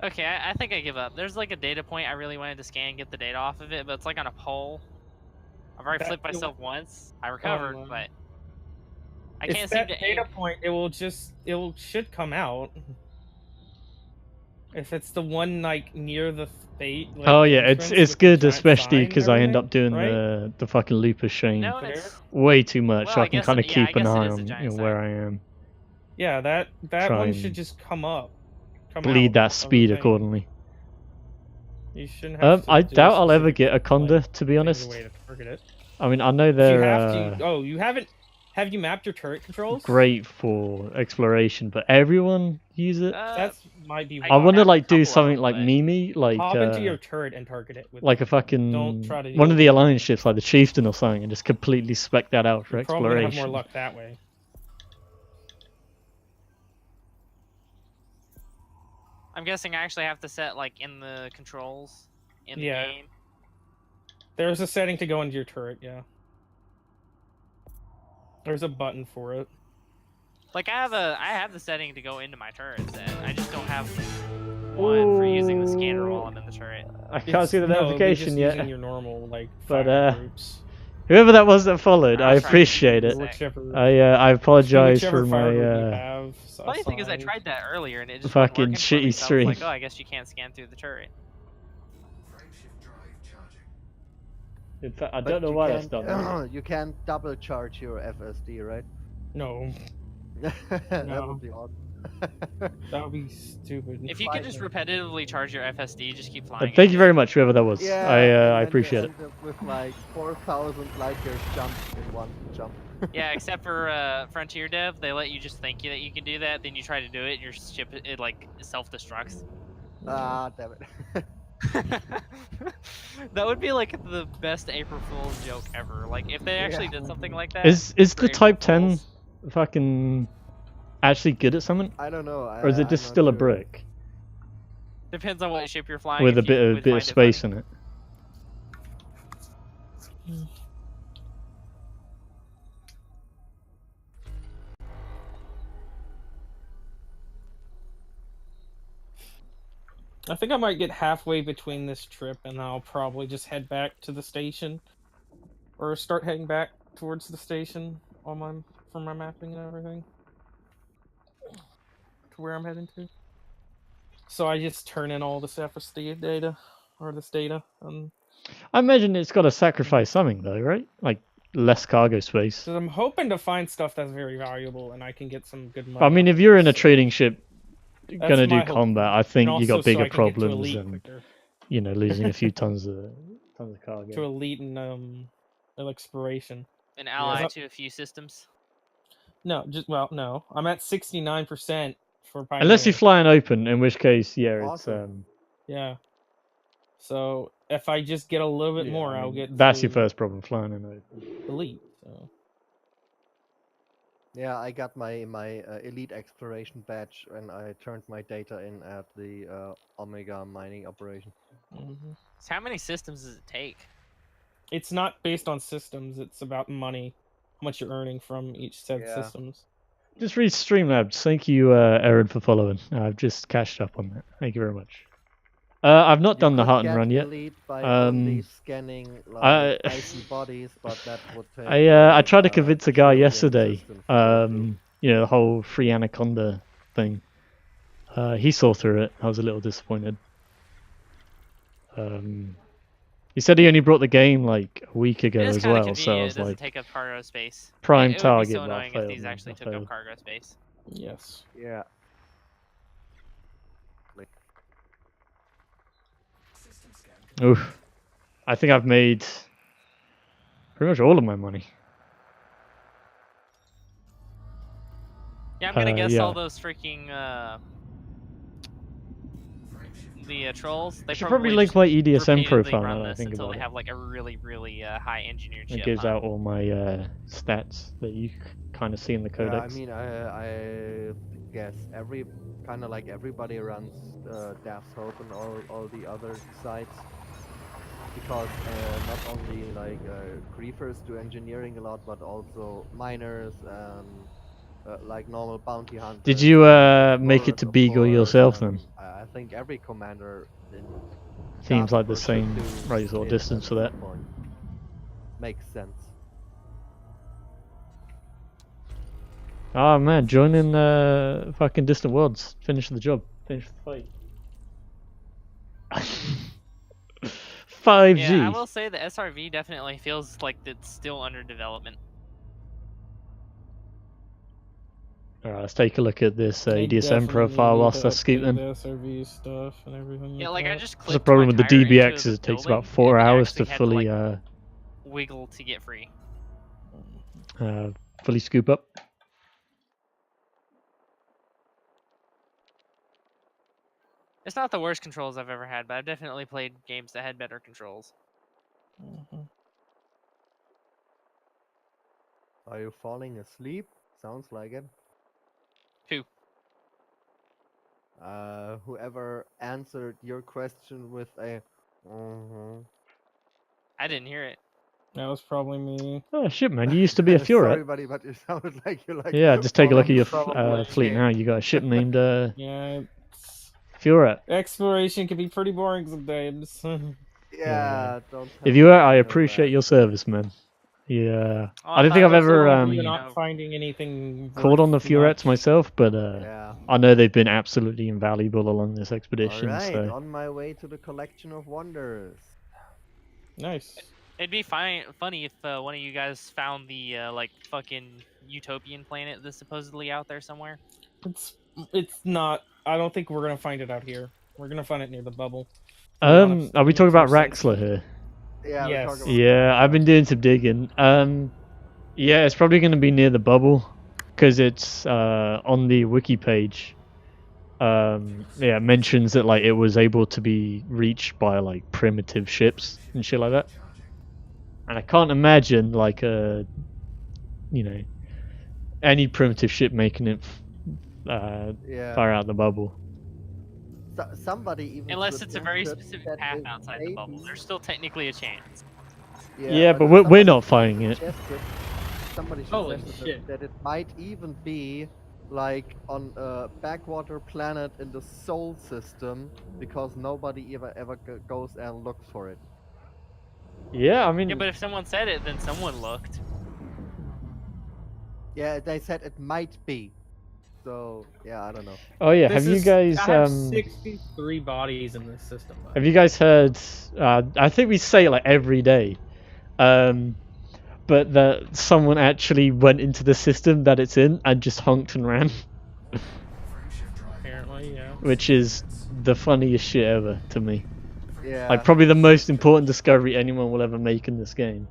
Okay, I think I give up. There's like a data point I really wanted to scan and get the data off of it, but it's like on a pole. I've already flipped myself once. I recovered, but I can't seem to data aim. point. Should come out. If it's the one like near the fate. Like, oh the yeah, entrance it's with the good, giant especially sign and because I end everything, up doing right? the fucking lupus chain No, it's way too much, well, so I I can guess kind of it- yeah, I keep an guess it eye is a on giant where sign. I am. Yeah, that Try one and should just come up. Bleed that of the speed thing. accordingly. You shouldn't have to I do a doubt I'll ever specific, get a Conda, like, to be thing honest. way to target it. I mean, I know If you they're have to. Oh, you haven't. Have you mapped your turret controls? great for exploration, but everyone use it. That's might be. I want to have a like do couple of something them, like but- Mimi, like Hop into your turret and target it. With like a Don't fucking try to one of the use- alliance ships, like the Chieftain or something, and just completely spec that out for You're probably gonna have exploration. more luck that way. I'm guessing I actually have to set like in the controls in the Yeah. game. There's a setting to go into your turret. Yeah. There's a button for it. Like I have the setting to go into my turret set. I just don't have one for using the scanner while I'm in the turret. I can't see the No, it'll be notification just yet. Using your normal like But, fire groups. Whoever that was that followed, I I'll try to appreciate use it. it. Whichever, I apologize whichever for fire my group you have. Funny thing is, I assigned. tried that earlier and it just Fucking wasn't working for me, shitty so I was stream. like, oh, I guess you can't scan through the turret. In fact, I But don't know you why that's can't- done. that. You can't double charge your FSD, right? No, That No. would be odd. that would be stupid. If you could just repetitively charge your FSD, just keep flying. Thank you very much, whoever that was. Yeah, I and then you appreciate it. end up with like 4,000 light years jump in one jump. Yeah, except for Frontier Dev, they let you just think that you can do that. Then you try to do it, and your ship it like self-destructs. Ah, damn it. That would be like the best April Fool's joke ever. Like if they actually Yeah. did something like that. Is for the April Type 10 Fools. fucking actually good at something, I don't know. or is it I'm just not still a sure. brick Depends on what ship you're flying. with a if you would bit find of it space funny. in it? I think I might get halfway between this trip, and I'll probably just head back to the station, or start heading back towards the station on my for my mapping and everything, to where I'm heading to. So I just turn in all this FSD data, or this data, and I imagine it's got to sacrifice something though, right? Like less cargo space. so I'm hoping to find stuff that's very valuable, and I can get some good money. I mean, off if you're in a this. trading ship gonna do my hope. combat, I think And you got also so I bigger can get to problems elite than quicker. losing a few tons of cargo. To elite and exploration. An ally Yeah. to a few systems. No, no. I'm at 69% for Pioneer. Unless you fly an open, in which case, yeah, it's Awesome. Yeah. So if I just get a little bit Yeah, more, I I'll mean, get. that's to your first problem, flying an open. elite. So Yeah, I got my elite exploration badge and I turned my data in at the Omega mining operation. mhm. So how many systems does it take? It's not based on systems. It's about money, how much you're earning from each set Yeah. of systems. Just read Streamlabs. Thank you, Aaron, for following. I've just cashed up on that. Thank you very much. I've not done the could heart and get run yet. elite by only Um, scanning I- like icy bodies, but that would take. I tried to like, convince a guy trillion yesterday. systems to go through. The whole free anaconda thing. He saw through it. I was a little disappointed. He said he only brought the game like a week ago It is as kind of well, so I convenient. It was doesn't like, take up cargo space. prime it would target. be so but I annoying if failed, these man. actually I took up failed. cargo space. Yes. Yeah. Oof. I think I've made pretty much all of my money. Yeah, I'm gonna guess yeah. all those freaking the trolls. They I should probably link just my EDSM repeatedly profile run now that I this think until about they it. have like a really, really high engineered It ship. gives huh? out all my stats that you kind of see in the Yeah, codex. I mean, I guess. Kind of like everybody runs Daft's Hope and all the other sites. Because not only like griefers do engineering a lot, but also miners and like normal bounty hunters. Did you make it explorers, to of Beagle course, yourself and, then? I think every commander in Seems like the Jasper should same do rate or it distance at for that. some point. Makes sense. Oh man, join in fucking Distant Worlds. Finish the job. Finish the fight. 5G. Yeah, I will say the SRV definitely feels like it's still under development. Alright, let's take a look at this They EDSM definitely profile need whilst to that's update skeeting. the SRV stuff and everything. Yeah, like like I that. just clicked That's the problem my with the tire into DBX the is it takes building, about 4 and it hours to actually had to, fully like, wiggle to get free. fully scoop up. It's not the worst controls I've ever had, but I've definitely played games that had better controls. Are you falling asleep? Sounds like it. Who? Whoever answered your question with a I didn't hear it. That was probably me. Oh shit, man! You used to be a Furet. Sorry, buddy, but it sounded like you like. Yeah, just take a look at your probably. fleet now. You got a ship named Yeah, Furet. exploration can be pretty boring sometimes. Yeah, don't. If you were, I appreciate your service, man. Yeah, Oh, I don't think I've ever You're not finding anything called on the worth Furets much. myself, but Yeah. I know they've been absolutely invaluable along this All expedition. right, So on my way to the collection of wonders. Nice. It'd be funny if one of you guys found the like fucking utopian planet that's supposedly out there somewhere. It's not. I don't think we're gonna find it out here. We're gonna find it near the bubble. are we talking about Raxler here? Yeah. Yes. We're talking about Yeah, I've been doing some digging. Yeah, it's probably going to be near the bubble because it's on the wiki page. Yeah, it mentions that like it was able to be reached by like primitive ships and shit like that. And I can't imagine like any primitive ship making it far out the bubble. Somebody even. Unless it's a very suggested specific that path it outside the bubble. may There's still technically a chance. Yeah, but somebody we're not finding it. Somebody Holy suggested shit. that it might even be like on a backwater planet in the Sol system because nobody ever goes and looks for it. Yeah, I mean, Yeah, but if someone said it, then someone looked. Yeah, they said it might be. So yeah, I don't know. oh yeah, have you guys I have 63 bodies in this system. have you guys heard? I think we say it like every day, but that someone actually went into the system that it's in and just honked and ran, Apparently, yeah. which is the funniest shit ever to me. Yeah. Like probably the most important discovery anyone will ever make in this game.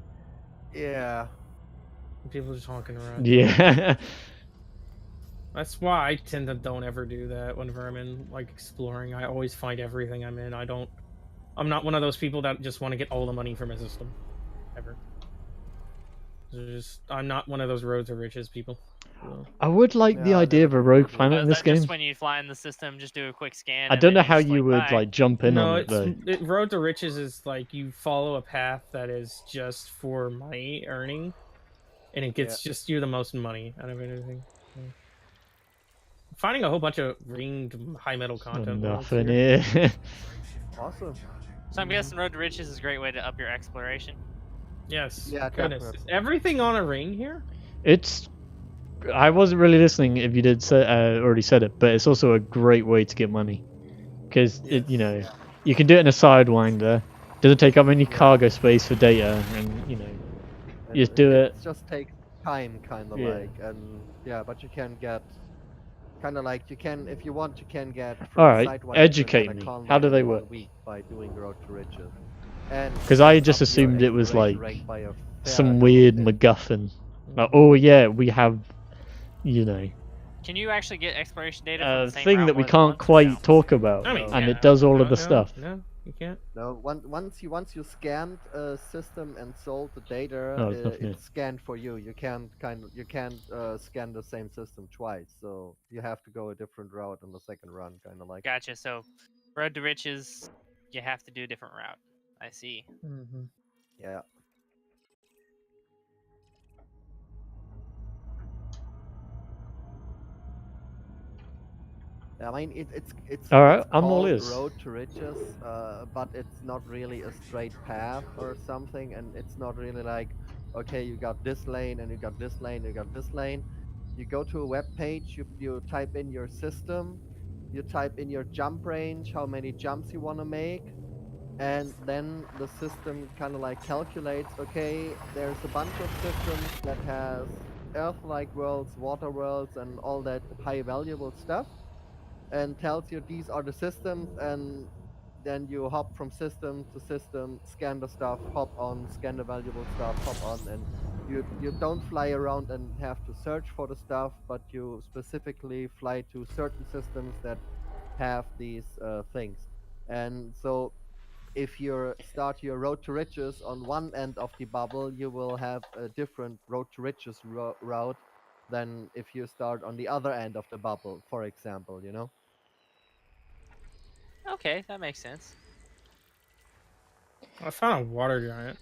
Yeah. People just honking around. Yeah. That's why I tend to don't ever do that whenever I'm in like exploring. I always find everything I'm in. I'm not one of those people that just want to get all the money from a system. Ever. I'm not one of those roads to riches people. So. I would like the Yeah, I idea of a never rogue thought planet Is in this that game. just when you fly in the system, just do a quick scan? I and don't then know you're how just you would "Bye." like jump in No, on it though. Road to Riches is like you follow a path that is just for money earning, and it gets just you the most money out of anything. Yeah. Finding a whole bunch of ringed high metal content. worlds Nothing here. here. Awesome. So I'm guessing Road to Riches is a great way to up your exploration. Yes. Yeah, Goodness. definitely. Is everything on a ring here? It's. I wasn't really listening if you did say, already said it, but it's also a great way to get money, because Yes. you can do it in a sidewinder. Doesn't take up any cargo space for data, and you just do it. It just takes time, kind of Yeah. like, and yeah, but you can get, kind of like you can, if you want, you can get. All right, educate me. How do they work? Week by doing Road to Riches. And 'Cause I it's just up your assumed it was, exploration like, rank by a fair Some little weird bit. MacGuffin. Like, oh yeah, we have, Can you actually get exploration data from a the same thing route that we more than can't once or quite no? talk about, I mean, and yeah. it does all of the No, stuff. no. You can't. No, once you scanned a system and sold the data, Oh, there's nothing here. it's scanned for you. You can't scan the same system twice. So you have to go a different route on the second run, kind of like. Gotcha. So, Road to Riches, you have to do a different route. I see. Mm-hmm. Yeah. I mean, it's All right, it's I'm all called ears. Road to Riches, but it's not really a straight path or something, and it's not really like, okay, you got this lane and you got this lane, you got this lane. You go to a web page, you type in your system, you type in your jump range, how many jumps you want to make, and then the system kind of like calculates, okay, there's a bunch of systems that has Earth-like worlds, water worlds, and all that high valuable stuff, and tells you these are the systems, and then you hop from system to system, scan the stuff, hop on, scan the valuable stuff, hop on, and you don't fly around and have to search for the stuff, but you specifically fly to certain systems that have these things. And so if you start your road to riches on one end of the bubble, you will have a different road to riches route than if you start on the other end of the bubble, for example, you know? Okay, that makes sense. I found a water giant.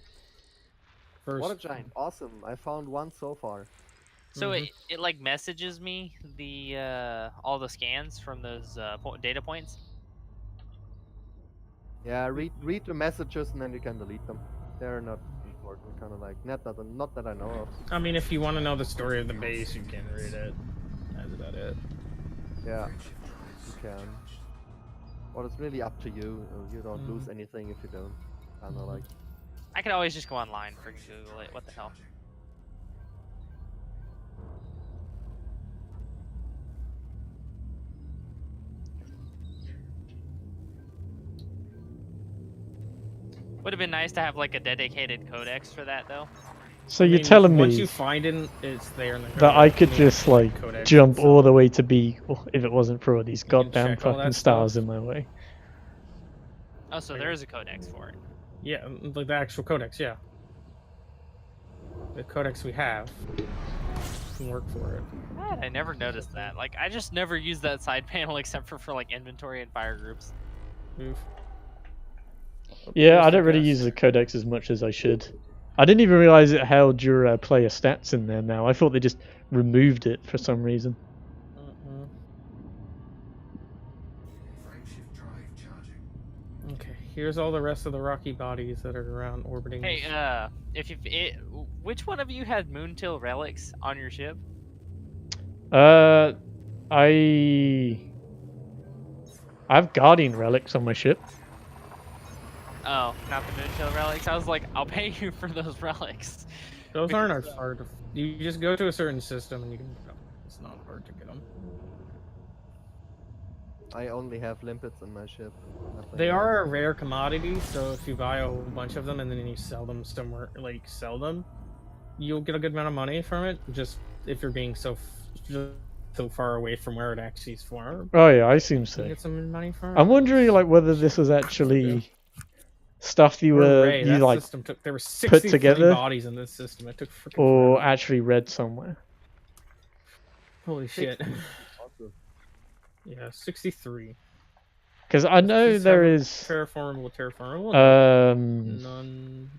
Water First. giant, awesome. I found one so far. So it like messages me the all the scans from those data points. Yeah, read the messages and then you can delete them. They're not important, kind of like not that I know of. I mean, if you want to know the story of the base, you can read it. That's about it. Yeah, you can. Well, it's really up to you. You don't lose anything if you don't. Kind of like. I could always just go online for Google it. What the hell? Would have been nice to have like a dedicated codex for that though. So you're telling once me you find it, it's there in the that I codex. could You just need like codex jump itself. all the way to B if it wasn't for all these You can goddamn check all fucking that stars stuff. in my way. Oh, so there is a codex for it. Yeah, like the actual codex, yeah. The codex we have can work for it. God, I never noticed that. Like, I just never used that side panel except for like inventory and fire groups. Move. Yeah, Here's I the don't really guest. use the codex as much as I should. I didn't even realize it held your player stats in there now. I thought they just removed it for some reason. Okay, here's all the rest of the rocky bodies that are around orbiting. Hey, which one of you had Moontil relics on your ship? I have Guardian relics on my ship. Oh, not the Moontil relics. I was like, I'll pay you for those relics. Those aren't hard to. You just go to a certain system and you can. It's not hard to get them. I only have limpets on my ship. Nothing They else. are a rare commodity, so if you buy a whole bunch of them and then you sell them somewhere, like sell them, you'll get a good amount of money from it. Just if you're being so far away from where it actually is formed, Oh yeah, I seem you so. get some money from it. I'm wondering like whether this was actually stuff you like system took, there were 63 together bodies in this system. It took freaking or forever. actually read somewhere. Holy shit. Awesome. Yeah, 63. Because I know there is terraformable. None.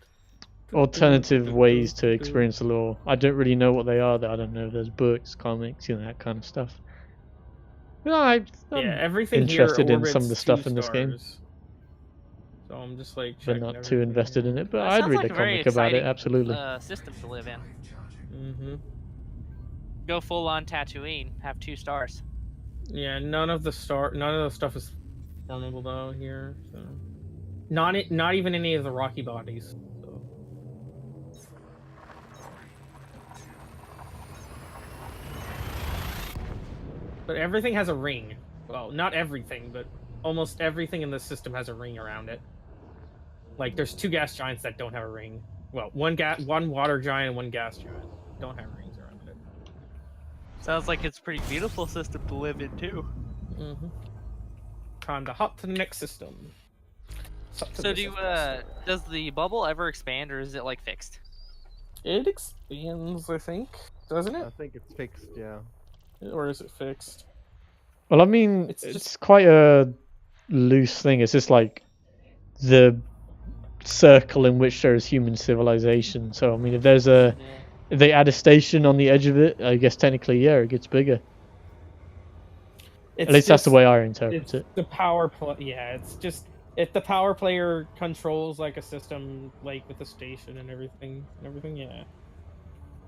alternative ways to experience the lore. I don't really know what they are. Though. I don't know if there's books, comics, that kind of stuff. No, I'm everything interested here in some of the orbits stuff 2 in this game, stars. So I'm just like but checking not too everything invested here. in it. But That I'd sounds read like a a very comic about it, exciting, absolutely. System to live in. Mm-hmm. Go full on Tatooine. Have 2 stars. Yeah, none of the stuff is formable though here. So. Not even any of the rocky bodies. So. But everything has a ring. Well, not everything, but almost everything in this system has a ring around it. Like there's 2 gas giants that don't have a ring. Well, one water giant and one gas giant don't have rings around it. Sounds like it's a pretty beautiful system to live in too. Mm-hmm. Time to hop to the next system. So does the bubble ever expand, or is it like fixed? It expands, I think, doesn't I it? think it's fixed, yeah. Or is it fixed? Well, I mean, It's it's just- quite a loose thing. It's just like the circle in which there is human civilization. So, I mean, if there's a Yeah. if they add a station on the edge of it, I guess technically, yeah, it gets bigger. It's At least that's the just- way I interpret It's it. the power play. Yeah, it's just if the power player controls like a system, like with the station and everything, yeah.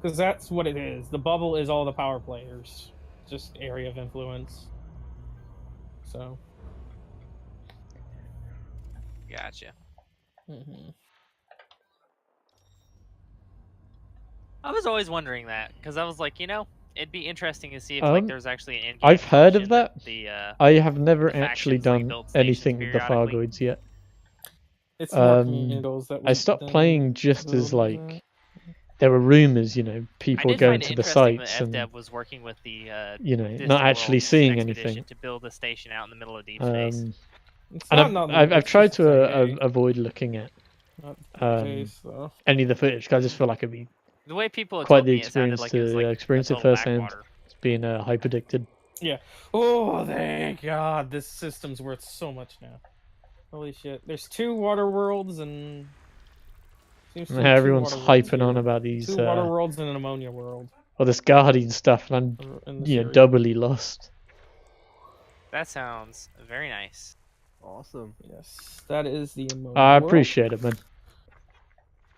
Because that's what it is. The bubble is all the power players, just area of influence. So. Gotcha. Mm-hmm. I was always wondering that because I was like, it'd be interesting to see if like there's actually an in-game I've heard of function that. The I have never the actually factions, like, done build stations anything with the periodically. Fargoids yet. It's more community goals that I stopped playing just as like there were rumors, I people did going find it to the interesting sites that and FDev was working with the not Distant actually Worlds seeing expedition anything. to build a station out in the middle of deep space. It's And not I've tried it's to just EA, avoid looking at not the case, though. any of the footage because I just feel like it'd be The way people had quite told the me, it sounded experience like it was to like experience a it total firsthand. backwater. It's being hyper addicted. Yeah. Oh, thank God! This system's worth so much now. Holy shit! There's 2 water worlds and. Seems to be 2 Everyone's water worlds hyping on here. about these 2 water worlds and an ammonia world. well, this Guardian stuff, and I'm In this area. doubly lost. That sounds very nice. Awesome. Yes, that is the ammonia I world. appreciate it, man.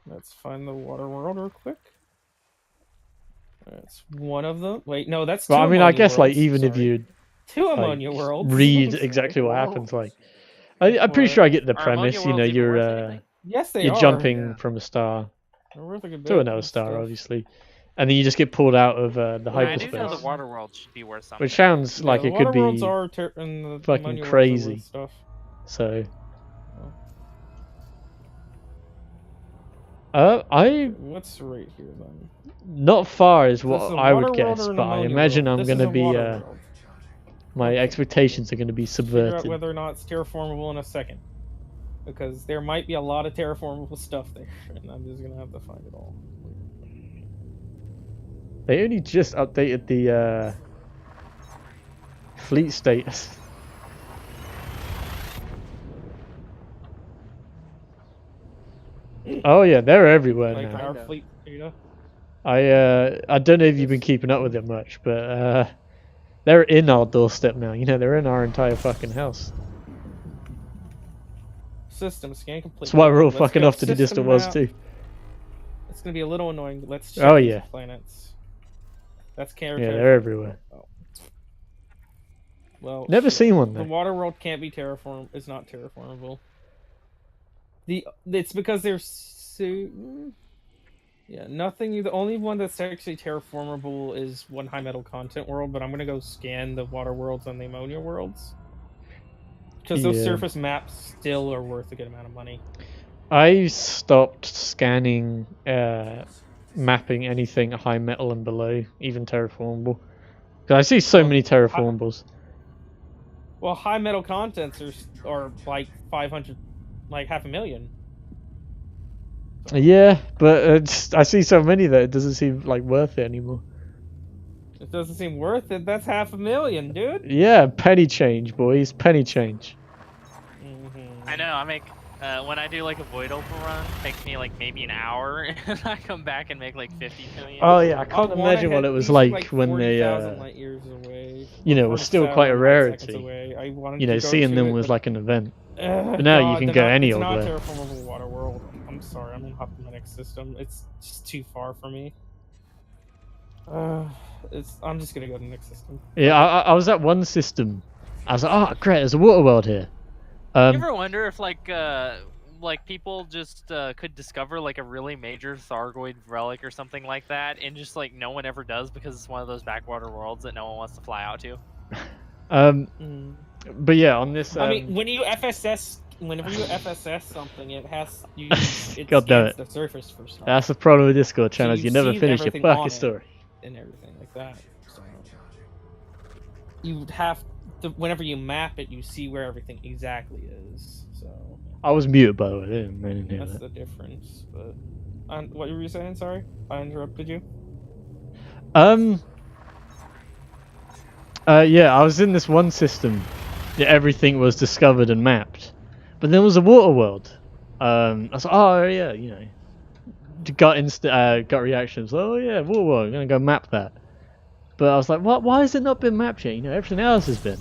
Let's find the water world real quick. That's one of them. Wait, no, that's 2 But I mean, I ammonia guess like worlds. even if Sorry. you 2 ammonia worlds. read Sorry. exactly what happens, like I'm pretty sure I get the Are ammonia premise. You know, worlds even worth you're anything? Yes, they you're are. jumping Yeah. from a star They're worth a good to bit another and star, stuff. obviously, and then you just get pulled out of the I do know hyperspace, the water world should be worth something. which sounds like the it water could be worlds are and the fucking ammonia worlds are crazy. worth stuff. So. Oh. I What's right here then? not far is Is what this a I water would world guess, or an but I ammonia imagine world? I'm This is gonna a be water world. my Okay. expectations are gonna be Figure out subverted. whether or not it's terraformable in a second, because there might be a lot of terraformable stuff there, and I'm just gonna have to find it all. They only just updated the fleet status. Oh yeah, they're everywhere Like now. our Kinda. fleet data. I don't know if you've been keeping up with it much, but they're in our doorstep now. You know, they're in our entire fucking house. System scan complete. That's why we're all Let's fucking go off to the system distant worlds map. too. It's gonna be a little annoying, but let's check Oh, these yeah. planets. That's Yeah, they're everywhere. Oh. Well, Never shit. seen one The though. water world can't be It's not terraformable. It's because they're so. Yeah, nothing. The only one that's actually terraformable is one high metal content world, but I'm gonna go scan the water worlds and the ammonia worlds. Because those Yeah. surface maps still are worth a good amount of money. I stopped scanning, mapping anything high metal and below, even terraformable. Because I see so Well, many terraformables. Well, high metal contents are like 500, like 500,000. Yeah, but I see so many that it doesn't seem like worth it anymore. It doesn't seem worth it. That's 500,000, dude. Yeah, penny change, boys, penny change. Mm-hmm. I know. I make when I do like a void open run, it takes me like maybe an hour, and I come back and make like 50 million. Oh yeah, I can't imagine what it was like when they, 40,000 light years away. you know, it was still quite a 40,000 light seconds rarity. away. I wanted You know, to go seeing to them it, was but- like an event. But now you can go any old It's way. not terraformable water world. I'm sorry, I'm gonna hop to my next system. It's just too far for me. I'm just gonna go to the next system. Yeah, I was at one system. I was like, oh great, there's a water world here. You ever wonder if like people just could discover like a really major Thargoid relic or something like that, and just like no one ever does because it's one of those backwater worlds that no one wants to fly out to? But yeah, on this. I mean, whenever you FSS something, it God damn scans it. the surface for stuff. That's the problem with Discord channels. you You never see finish your everything on fucking it. story. And everything like that. So you would have to, whenever you map it, you see where everything exactly is. So I was muted, by the way. I didn't hear That's that. the difference. But what were you saying? Sorry, I interrupted you. Yeah, I was in this one system. Yeah, everything was discovered and mapped, but there was a water world. I was like, oh yeah, you know, gut reactions. Oh yeah, water world. I'm gonna go map that. But I was like, what? Why has it not been mapped yet? You know, everything else has been.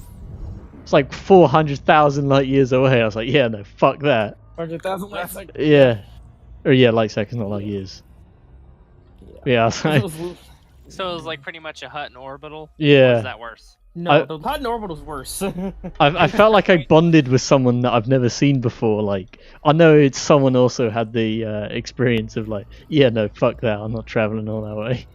It's like 400,000 light years away. I was like, yeah, no, fuck that. 100,000 light seconds. Yeah. Or yeah, light seconds, not light years. Yeah, I was like, So it was like pretty much a hut and orbital. yeah. Or is that worse? No, the hot and orbital's worse. I felt like I bonded with someone that I've never seen before. Like, I know it's someone also had the experience of like, yeah, no, fuck that. I'm not traveling all that way.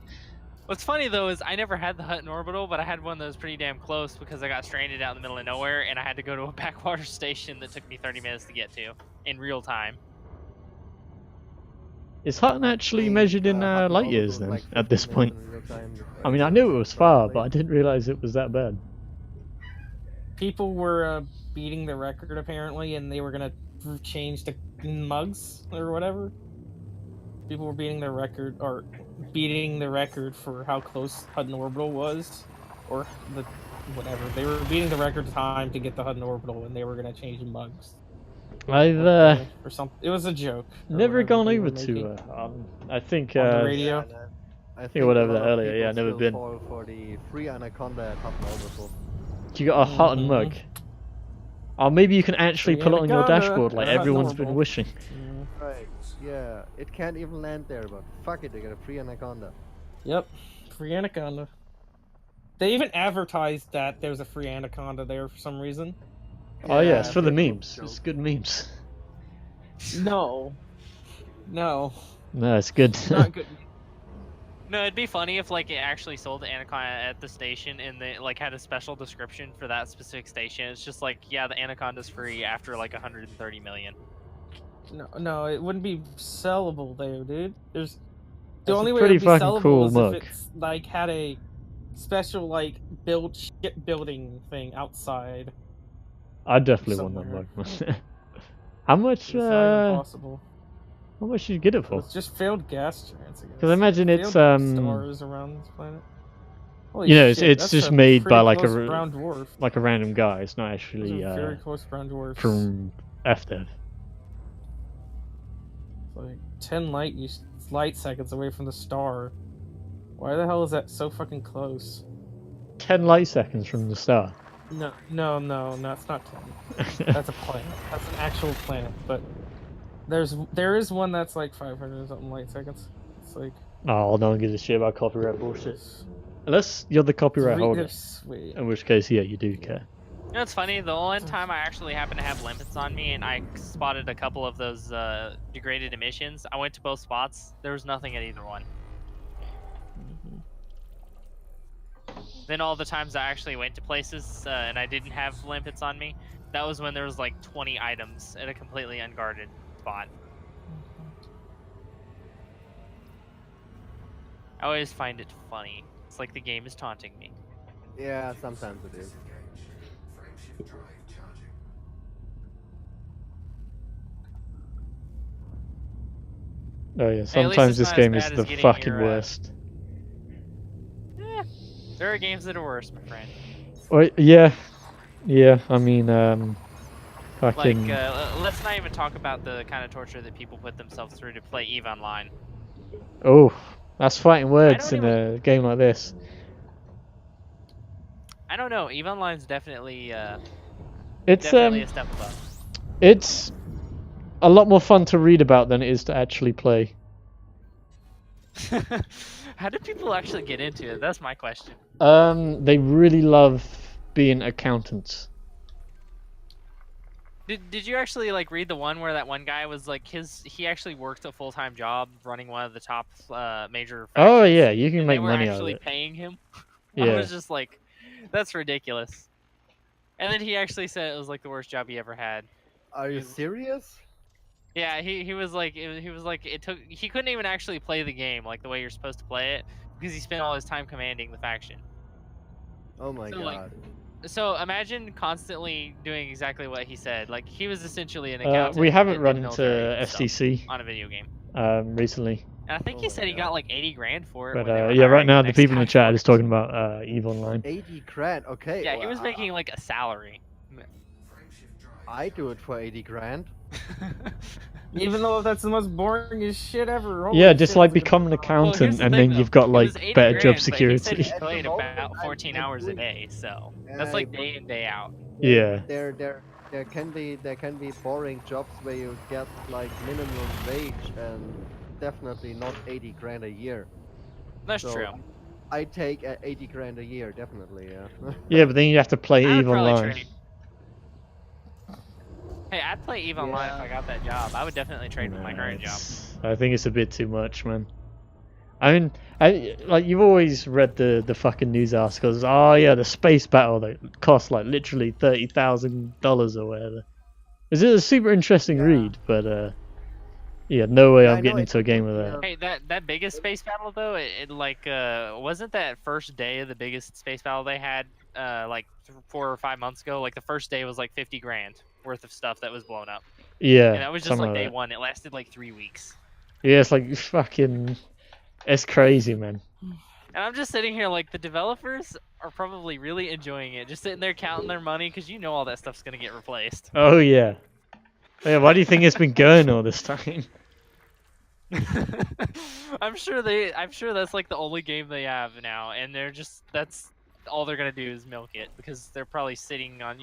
What's funny though is I never had the hut and orbital, but I had one that was pretty damn close because I got stranded out in the middle of nowhere and I had to go to a backwater station that took me 30 minutes to get to in real time. Is Hutton actually measured in Hutton light orbital years was then, like at this 15 point? minutes in real time. I mean, I knew it was far, but I didn't realize it was that bad. People were beating the record apparently, and they were gonna change the mugs or whatever. People were beating the record for how close Hutton orbital was, or the whatever. They were beating the record time to get the Hutton orbital, and they were gonna change the mugs. I've or something. It was a joke. never gone over to. I think. On the radio. Yeah, I think whatever a lot that of earlier. Yeah, people I've never still been. fall for the free anaconda at Hutton Orbital. You got a Hutton mug. Or maybe you can actually Free put it on your anaconda dashboard like at Hutton everyone's been Orbital. wishing. Right. Yeah, it can't even land there, but fuck it, they got a free anaconda. Yep, free anaconda. They even advertised that there's a free anaconda there for some reason. Oh yeah, it's for the people memes. joke. It's good memes. No. No. No, it's good. Not good. No, it'd be funny if like it actually sold the anaconda at the station and they like had a special description for that specific station. It's just like, yeah, the anaconda's free after like 130 million. No, it wouldn't be sellable there, dude. There's the That's only a way pretty it'd be fucking sellable cool is mug. if it's like had a special like shipbuilding thing outside. I definitely want that Somewhere. mug. How much? It's not even possible. How much did you get it for? It's just failed gas giants. Because I imagine it's stars around this planet. Holy you know, shit, it's that's just a made by pretty like close a brown dwarf. like a random guy. It's not Those actually are very close brown dwarfs. from FDev. It's like 10 light seconds away from the star. Why the hell is that so fucking close? 10 light seconds from the star. No, it's not 10. That's a planet. That's an actual planet, but there is one that's like 500 something light seconds. It's like Oh, no one gives a shit about copyright bullshit. Unless you're the copyright holder. Sweet. In which case, yeah, you do care. You know, it's funny. The only time I actually happened to have limpets on me, and I spotted a couple of those degraded emissions. I went to both spots. There was nothing at either one. Then all the times I actually went to places and I didn't have limpets on me, that was when there was like 20 items at a completely unguarded spot. I always find it funny. It's like the game is taunting me. Yeah, sometimes it is. Oh yeah, least sometimes it's this not as game is bad as the getting fucking your, worst. There are games that are worse, my friend. Well, yeah, I mean, fucking... Like, let's not even talk about the kind of torture that people put themselves through to play EVE Online. Oh, that's fighting words don't in a game like this. I don't know. EVE Online's definitely, It's definitely a step above. It's a lot more fun to read about than it is to actually play. How do people actually get into it? That's my question. They really love being accountants. Did you actually like read the one where that one guy was like he actually worked a full-time job running one of the top major Oh factions, yeah, you can and make they were money out of actually it. paying him? Yeah. I was just like, that's ridiculous. And then he actually said it was like the worst job he ever had. Are you serious? Yeah, he was like he couldn't even actually play the game like the way you're supposed to play it because he spent all his time commanding the faction. Oh my So, like, god. So imagine constantly doing exactly what he said. Like he was essentially an accountant. We haven't and did run into military stuff FTC on a video game. recently. And I think he said he got like 80 grand for it. But when they were yeah, right hiring now the next people in the guy chat for are it. just talking about EVE Online. 80 grand, okay. Yeah, well, he was making like a salary. I do it for 80 grand. Even though that's the most boring shit ever. Holy Yeah, just shit, like that's a good- become an Well, accountant here's the and thing, then though. you've got It like was 80 better job grand, but he said security. he played At the moment, about 14 I'm hours a doing- day, so Yeah, that's like day in day out. Yeah. There can be boring jobs where you get like minimum wage and definitely not 80 grand a year. That's So, true. I take 80 grand a year, definitely, yeah. Yeah, but then you have to play I would EVE probably Online. trade. Hey, I'd play EVE Online if I got that job. I would definitely trade with my current job. I think it's a bit too much, man. I mean, like you've always read the fucking news articles. Oh yeah, the space battle that cost like literally $30,000 or whatever. It's a super interesting read, but yeah, no way Yeah, I I'm know getting it into a game with would be that. Hey, that biggest space battle though, it like wasn't that first day of the biggest space battle they had like 4 or 5 months ago? Like the first day was like 50 grand worth of stuff that was blown up. Yeah, And that was just something like day that. one. It lasted like 3 weeks. Yeah, it's like fucking. It's crazy, man. And I'm just sitting here like the developers are probably really enjoying it, just sitting there counting their money because you know all that stuff's gonna get replaced. Oh yeah. Yeah, why do you think it's been going all this time? I'm sure that's like the only game they have now, and that's all they're gonna do is milk it because they're probably sitting on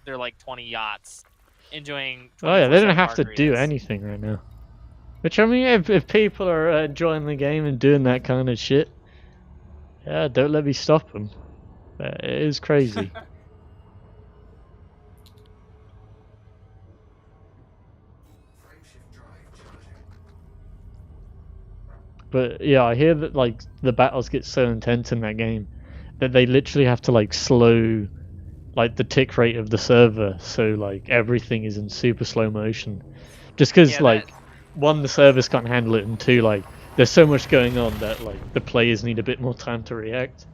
they're like 20 yachts, enjoying. Oh yeah, they don't 24/7 have to do margaritas. anything right now. Which I mean, if people are enjoying the game and doing that kind of shit, yeah, don't let me stop them. It is crazy. But yeah, I hear that like the battles get so intense in that game that they literally have to like slow like the tick rate of the server, so like everything is in super slow motion. Just because Yeah, like one, the servers can't handle it, and two, like there's so much going on that like the players need a bit more time to react.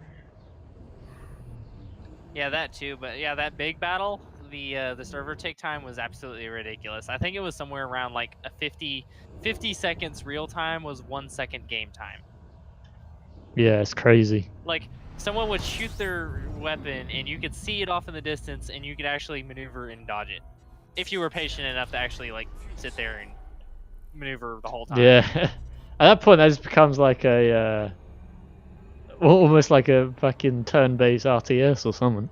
Yeah, that too. But yeah, that big battle, the server take time was absolutely ridiculous. I think it was somewhere around like a 50 seconds real time was 1 second game time. Yeah, it's crazy. Like someone would shoot their weapon and you could see it off in the distance and you could actually maneuver and dodge it if you were patient enough to actually like sit there and maneuver the whole time. Yeah, at that point that just becomes like a almost like a fucking turn-based RTS or something.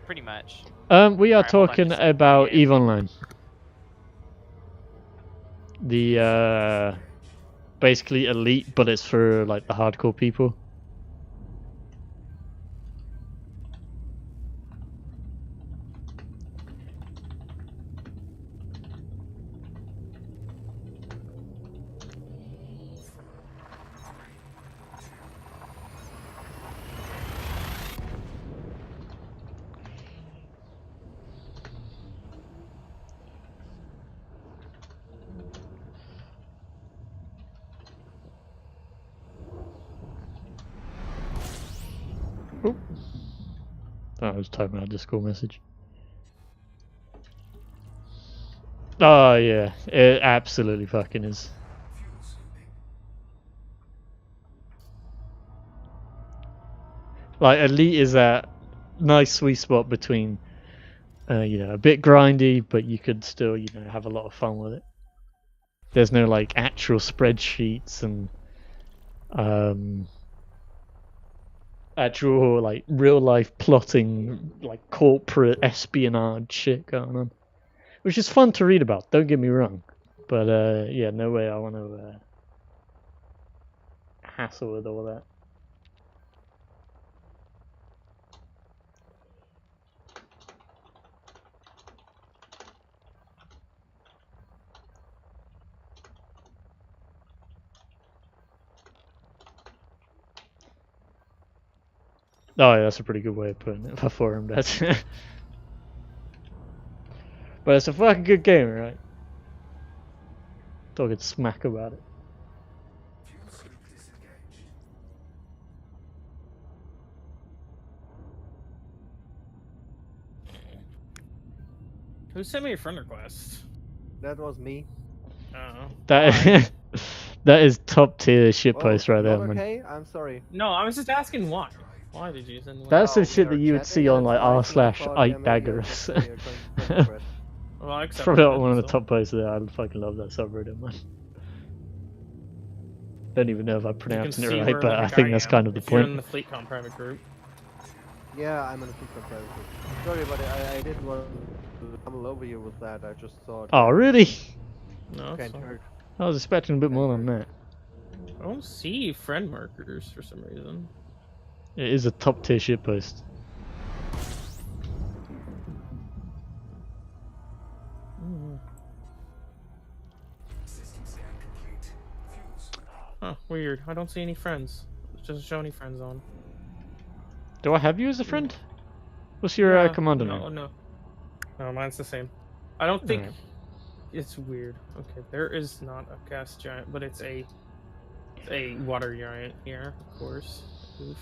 Pretty much. We are Alright, hold on, talking just- about yeah. EVE Online. The basically elite, but it's for like the hardcore people. Oop. Oh, I was typing out a Discord message. Oh yeah, it absolutely fucking is. Like elite is that nice sweet spot between, a bit grindy, but you could still, have a lot of fun with it. There's no like actual spreadsheets and actual like real life plotting, like corporate espionage shit going on, which is fun to read about. Don't get me wrong, but yeah, no way I want to hassle with all that. Oh yeah, that's a pretty good way of putting it. For him, that's. But it's a fucking good game, right? Talking smack about it. Who sent me a friend request? That was me. Oh. That that is top tier shitpost Oh, right there, not man. okay? I'm sorry. No, I was just asking why. Why did you send one? That's the Oh, shit we that are you would see chatting on and like it's nice, and I thought, yeah, maybe I r/8baggers. should say a friend request. Well, I accept Probably it, one of the so. top posts there. I fucking love that subreddit, man. Don't even know if I'm You can pronouncing it see right, where but the I heck think that's am kind of the if you're in point. the FleetCom private group. Yeah, I'm in a super private group. Sorry, but I didn't want to tumble over you with that. I just thought. Oh, really? No, it's Can't fine. hurt. I was expecting a bit more than that. I don't see friend markers for some reason. It is a top tier shitpost. Huh, weird. I don't see any friends. It doesn't show any friends on. Do I have you as a friend? What's your Yeah, commander no, name? No, mine's the same. I don't think Alright. it's weird. Okay, there is not a gas giant, but it's a water giant here, of course. Oof.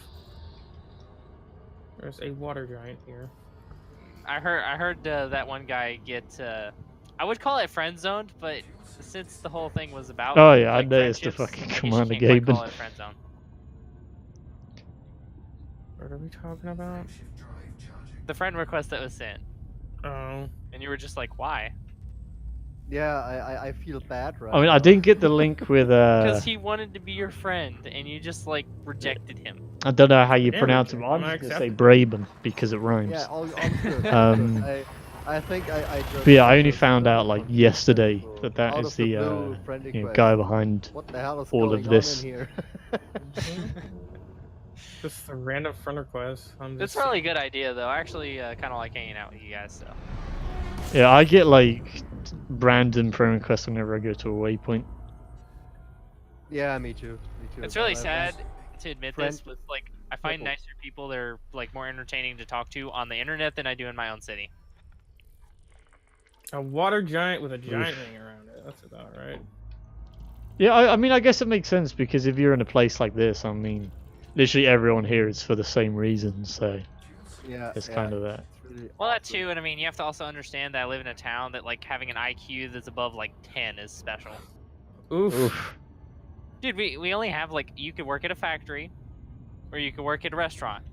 There's a water giant here. I heard that one guy get. I would call it friend zoned, but since the whole thing was about. Oh yeah, I like, noticed the friendships, fucking I guess commander you can't quite Gaben. call it friend zone. What are we talking about? The friend request that was sent, Oh. and you were just like, why? Yeah, I feel bad right I mean, I now. didn't get the link with Because he wanted to be your friend, and you just like rejected him. I don't know how you Yeah, pronounce it. reject I'm him, I just gonna say accept Braben because it rhymes. Yeah, all good. I think I just. But yeah, I only found out like confused yesterday so that that out is of the blue friend request. guy behind What the hell is all going of this. on in here? Just a random friend request. It's a really good idea, though. I actually kind of like hanging out with you guys, so. Yeah, I get like random friend requests whenever I go to a waypoint. Yeah, me too. Me too. It's really But sad to admit this, friend- but like I find Triple. nicer people that are like more entertaining to talk to on the internet than I do in my own city. A water giant with a giant ring around it. That's about right. Yeah, I mean, I guess it makes sense because if you're in a place like this, I mean, literally everyone here is for the same reason, so Yeah, it's yeah, kind of that. it's really Well, that awesome. too, and I mean, you have to also understand that I live in a town that like having an IQ that's above like 10 is special. Oof. Oof. Dude, we only have like you could work at a factory, or you could work at a restaurant.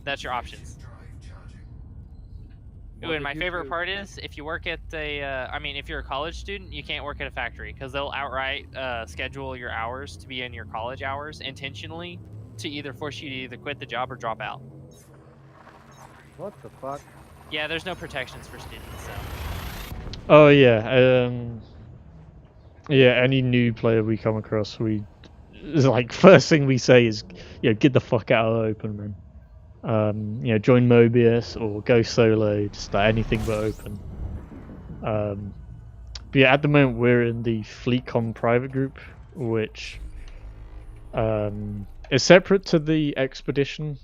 That's your options. What Ooh, and did my you favorite do? part is if you work at a, I mean, if you're a college student, you can't work at a factory because they'll outright schedule your hours to be in your college hours intentionally to either force you to either quit the job or drop out. What the fuck? Yeah, there's no protections for students, so. Oh yeah, yeah. Any new player we come across, it's like first thing we say is, get the fuck out of the open, man. Join Mobius or go solo, just like anything but open. But yeah, at the moment we're in the FleetCom private group, which is separate to the expedition.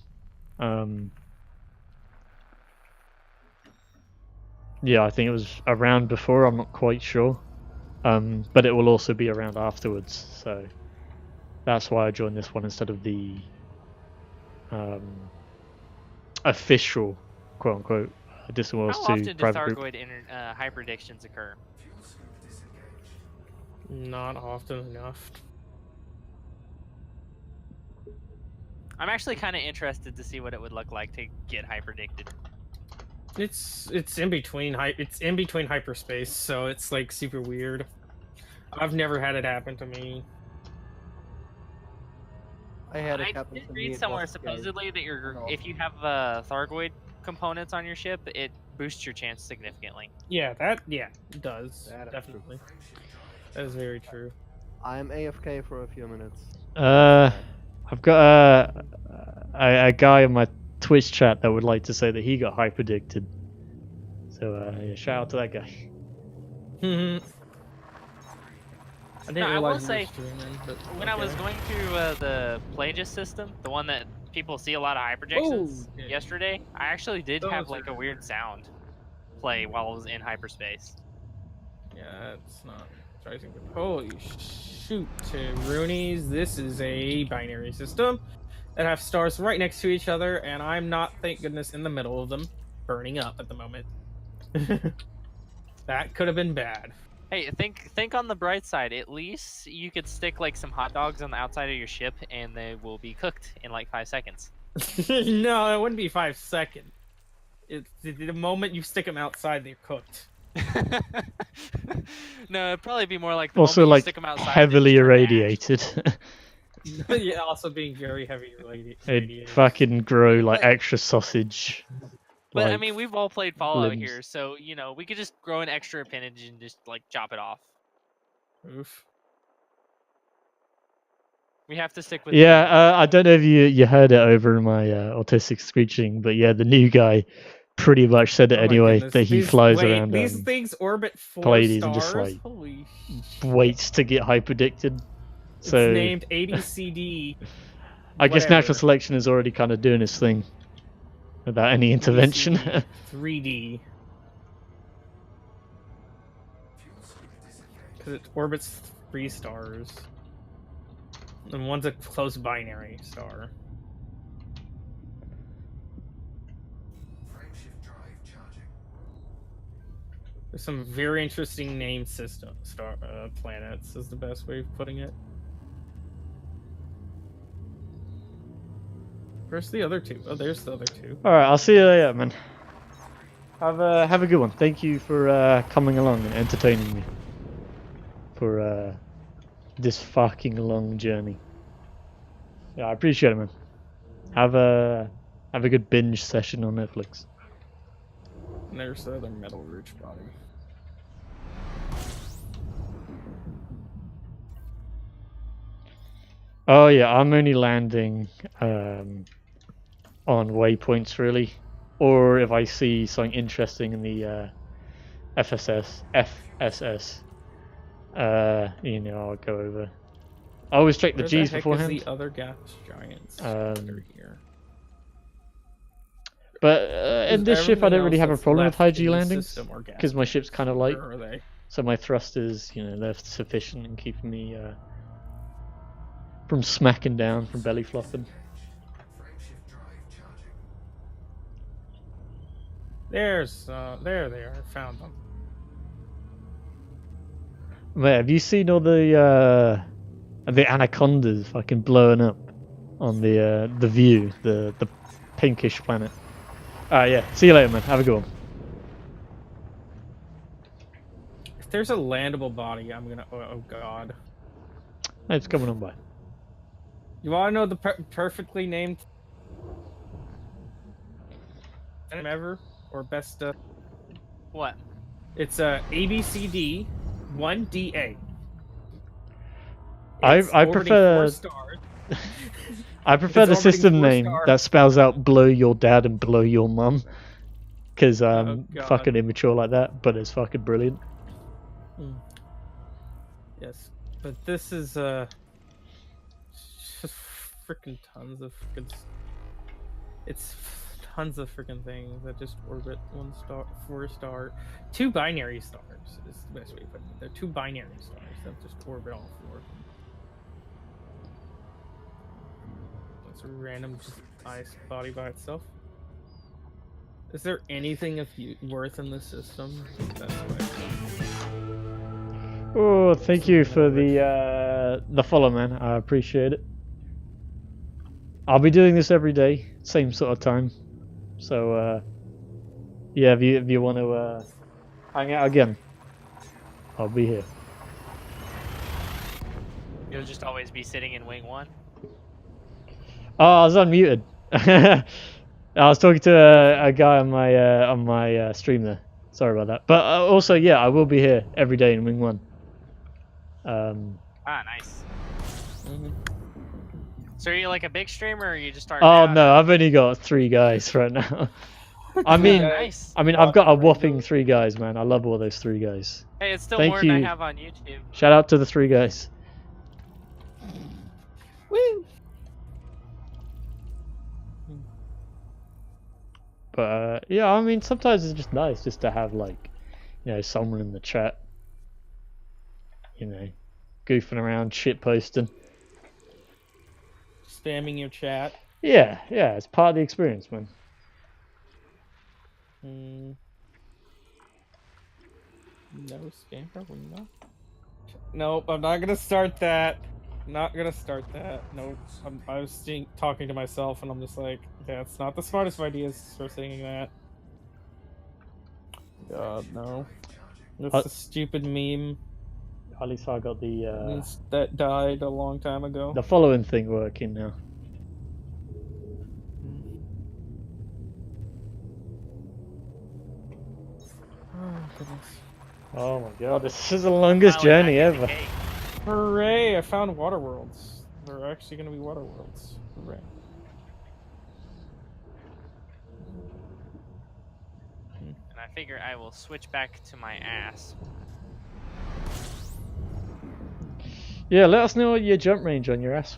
Yeah, I think it was around before, I'm not quite sure. But it will also be around afterwards, so that's why I joined this one instead of the official, quote unquote, Distant Worlds How 2 often do private group. Thargoid hyperdictions occur? Not often enough. I'm actually kind of interested to see what it would look like to get hyperdicted. It's in between hyperspace, so it's like super weird. I've never had it happen to me. I had it I happen did to me. read it somewhere was scary. supposedly that No. if you have Thargoid components on your ship, it boosts your chance significantly. Yeah, it does. That is Definitely. That is very true. I'm AFK for a few minutes. I've got a guy in my Twitch chat that would like to say that he got hyperdicted. So yeah, shout out to that guy. I didn't No, I realize will you say, were streaming, but when I was okay. going through the Plagueis system, the one that people see a lot of hyperjections Oh, yeah. yesterday, I actually did have Those like a are- weird sound play while I was in hyperspace. Yeah, it's not surprising. But holy shoot, Roonies! This is a binary system that have stars right next to each other, and I'm not, thank goodness, in the middle of them, burning up at the moment. That could have been bad. Hey, think on the bright side. At least you could stick like some hot dogs on the outside of your ship, and they will be cooked in like 5 seconds. No, it wouldn't be 5 seconds. The moment you stick them outside, they're cooked. No, it'd probably be more like the Also, moment you like, stick them outside. heavily irradiated. Yeah, also being very heavy It'd fucking grow like extra sausage. But I like, mean, we've all played Fallout limbs. here, so you know we could just grow an extra appendage and just like chop it off. Oof. We have to stick with. Yeah, I don't know if you heard it over my autistic screeching, but yeah, the new guy pretty much said it Oh my anyway, goodness. that he flies wait, around these things orbit 4 Pleiades stars? and just like Holy waits to get hyperdicted. So it's named ABCD. I guess whatever. natural selection is already kind of doing its thing without any intervention. ABCD 3D. Because it orbits 3 stars. And one's a close binary star. There's some very interesting named planets is the best way of putting it. Where's the other 2? Oh, there's the other 2. All right, I'll see you later, man. Have a good one. Thank you for coming along and entertaining me for this fucking long journey. Yeah, I appreciate it, man. Have a good binge session on Netflix. And there's the other metal-rich body. Oh yeah, I'm only landing on waypoints really, or if I see something interesting in the FSS, you know, I'll go over. I always check the G's beforehand. Is the other gas giants here? But in this ship, I don't really have a problem with high G landings because my ship's kind of light, Where are they? so my thrusters, you know, they're sufficient in keeping me from smacking down, from belly flopping. There they are. I found them. Mate, have you seen all the anacondas fucking blowing up on the view, the pinkish planet? Yeah. See you later, man. Have a good one. If there's a landable body, I'm gonna. Oh god. It's coming on by. You want to know the perfectly named ever or best? What? It's ABCD 1DA. I prefer. I prefer the system name that spells out "blow your dad" and "blow your mum," because I'm fucking immature like that. But it's fucking brilliant. Yes, but this is just freaking tons of freaking. It's tons of freaking things that just orbit 1 star, 4 star, 2 binary stars is the best way to put it. They're 2 binary stars that just orbit all 4 of them. It's a random just ice body by itself. Is there anything of worth in the system? That's Oh, thank you for the follow, man. I appreciate it. I'll be doing this every day, same sort of time. So, yeah, if you want to hang out again, I'll be here. You'll just always be sitting in Wing 1? Oh, I was unmuted. I was talking to a guy on my stream there. Sorry about that. But also, yeah, I will be here every day in Wing 1. Nice. So are you like a big streamer, or are you just starting? Oh no, I've only got 3 guys right now. I mean, nice. I mean, I've got a whopping 3 guys, man. I love all those 3 guys. Hey, it's still Thank more than I you. have on YouTube. Shout out to the 3 guys. Woo! But yeah, I mean, sometimes it's just nice just to have like, you know, someone in the chat, you know, goofing around, shit posting. Spamming your chat. Yeah, it's part of the experience, man. No scamper window. Nope, I'm not gonna start that. Not gonna start that. Nope. I was talking to myself, and I'm just like, that's not the smartest of ideas for saying that. God, no. That's a stupid meme. At least I got That died a long time ago. the following thing working now. Oh, goodness. Oh my god, this is the longest journey ever. Hooray! I found water worlds. There are actually going to be water worlds. Hooray! And I figure I will switch back to my ass. Yeah, let us know your jump range on your ass.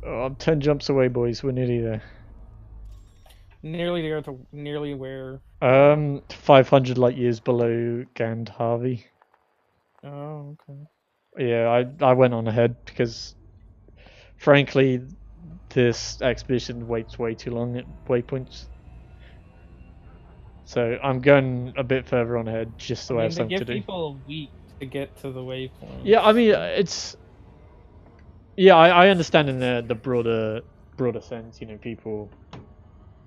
Oh, I'm 10 jumps away, boys. We're nearly there. Nearly there to nearly where? 500 light years below Gand Harvey. Oh, okay. Yeah, I went on ahead because, frankly, this expedition waits way too long at waypoints. So I'm going a bit further on ahead just so I have something to do. They give people a week to get to the waypoint. Yeah, I mean it's. Yeah, I understand in the broader sense. You know, people,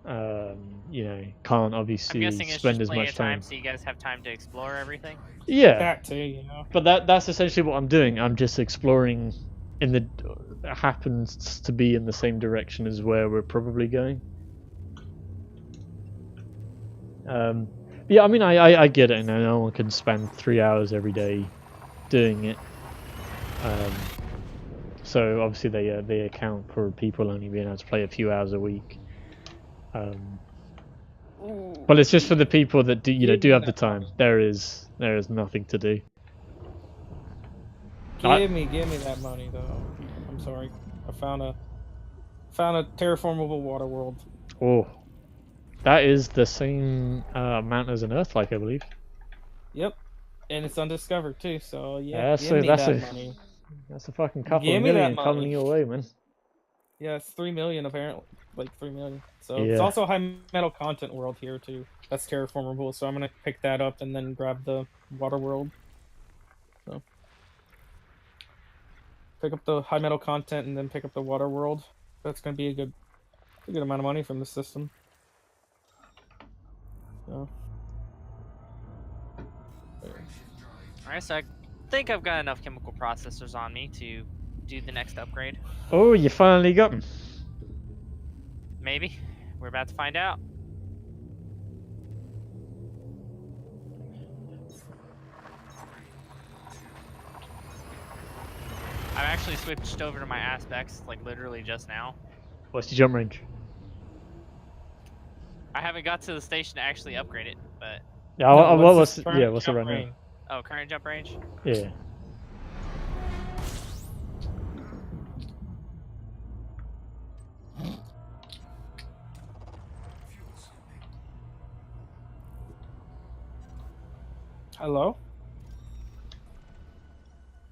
you know, can't obviously I'm guessing it's spend just as much time. so you guys have time to explore everything. Yeah, that too, you know. But that's essentially what I'm doing. I'm just exploring in the happens to be in the same direction as where we're probably going. Yeah, I mean, I get it. And no one can spend 3 hours every day doing it. So obviously they account for people only being able to play a few hours a week. But it's just for the people that do have the time. There is nothing to do. Give me that money though. I'm sorry. I found a terraformable water world. Oh, that is the same amount as an Earth-like, I believe. Yep, and it's undiscovered too. So yeah, yeah, give so me that money. That's a fucking couple Give of me that million money. coming your way, man. Yeah, it's 3 million apparently, like 3 million. So Yeah. it's also a high metal content world here too. That's terraformable. So I'm gonna pick that up and then grab the water world. So pick up the high metal content and then pick up the water world. That's gonna be a good amount of money from the system. So. Alright, so I think I've got enough chemical processors on me to do the next upgrade. Oh, you finally got them. Maybe. We're about to find out. I've actually switched over to my aspects, like literally just now. What's your jump range? I haven't got to the station to actually upgrade it, but... Yeah, No, what's it right now? Oh, current jump range? Yeah. Hello?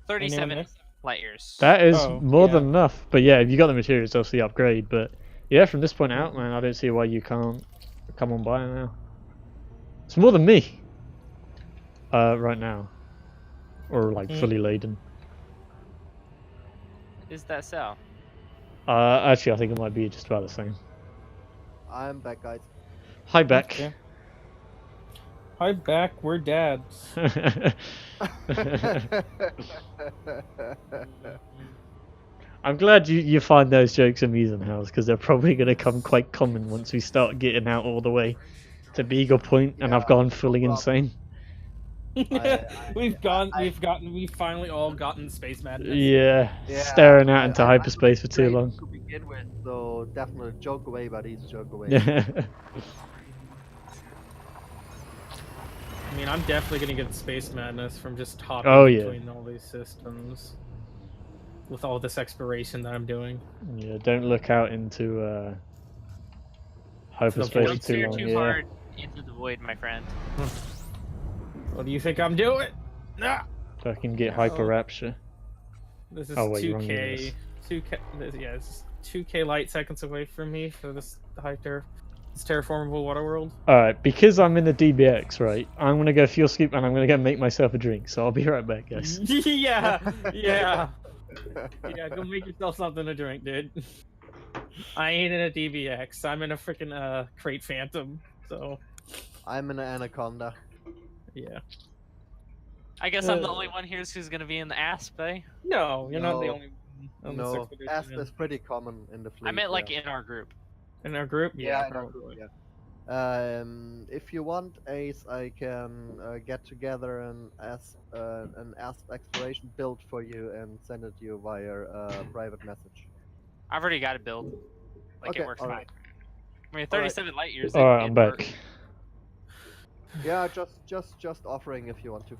37 light years. That is more yeah. than enough. But yeah, if you got the materials, obviously upgrade. But yeah, from this point out, man, I don't see why you can't come on by now. It's more than me. Right now. Or like fully laden. Is that so? Actually, I think it might be just about the same. I'm back, guys. Hi, Beck. Okay. Hi, Beck. We're dads. I'm glad you find those jokes amusing, House, because they're probably going to come quite common once we start getting out all the way to Beagle Point, and I've gone fully insane. We've finally all gotten space madness. Yeah, staring out into hyperspace for too long. To begin with, so definitely joke away, buddies, joke away. I mean, I'm definitely gonna get space madness from just hopping between all these systems. With all this exploration that I'm doing. Yeah, don't look out into hyperspace for too long. Too hard into the void, my friend. What do you think I'm doing? Nah. Fucking get hyper rapture. This is wait, 2K. 2K. Yeah, it's 2K light seconds away from me for this hyper. It's terraformable water world. Alright, because I'm in the DBX, right? I'm gonna go fuel scoop and I'm gonna go make myself a drink. So I'll be right back, guys. Yeah. Yeah, go make yourself something to drink, dude. I ain't in a DBX. I'm in a freaking crate phantom. So. I'm in an anaconda. Yeah. I guess I'm the only one here who's gonna be in the ASP, eh? No, you're not the No. only one on this No, expedition. asp is pretty common in the fleet. I meant like yeah. in our group. In our group? Yeah, in our probably. group, yeah. If you want, Ace, I can get together an asp exploration build for you and send it to you via private message. I've already got it built. Like Okay, it works fine. alright. I mean, 37 light years. Alright, I'm back. Yeah, just offering if you want to.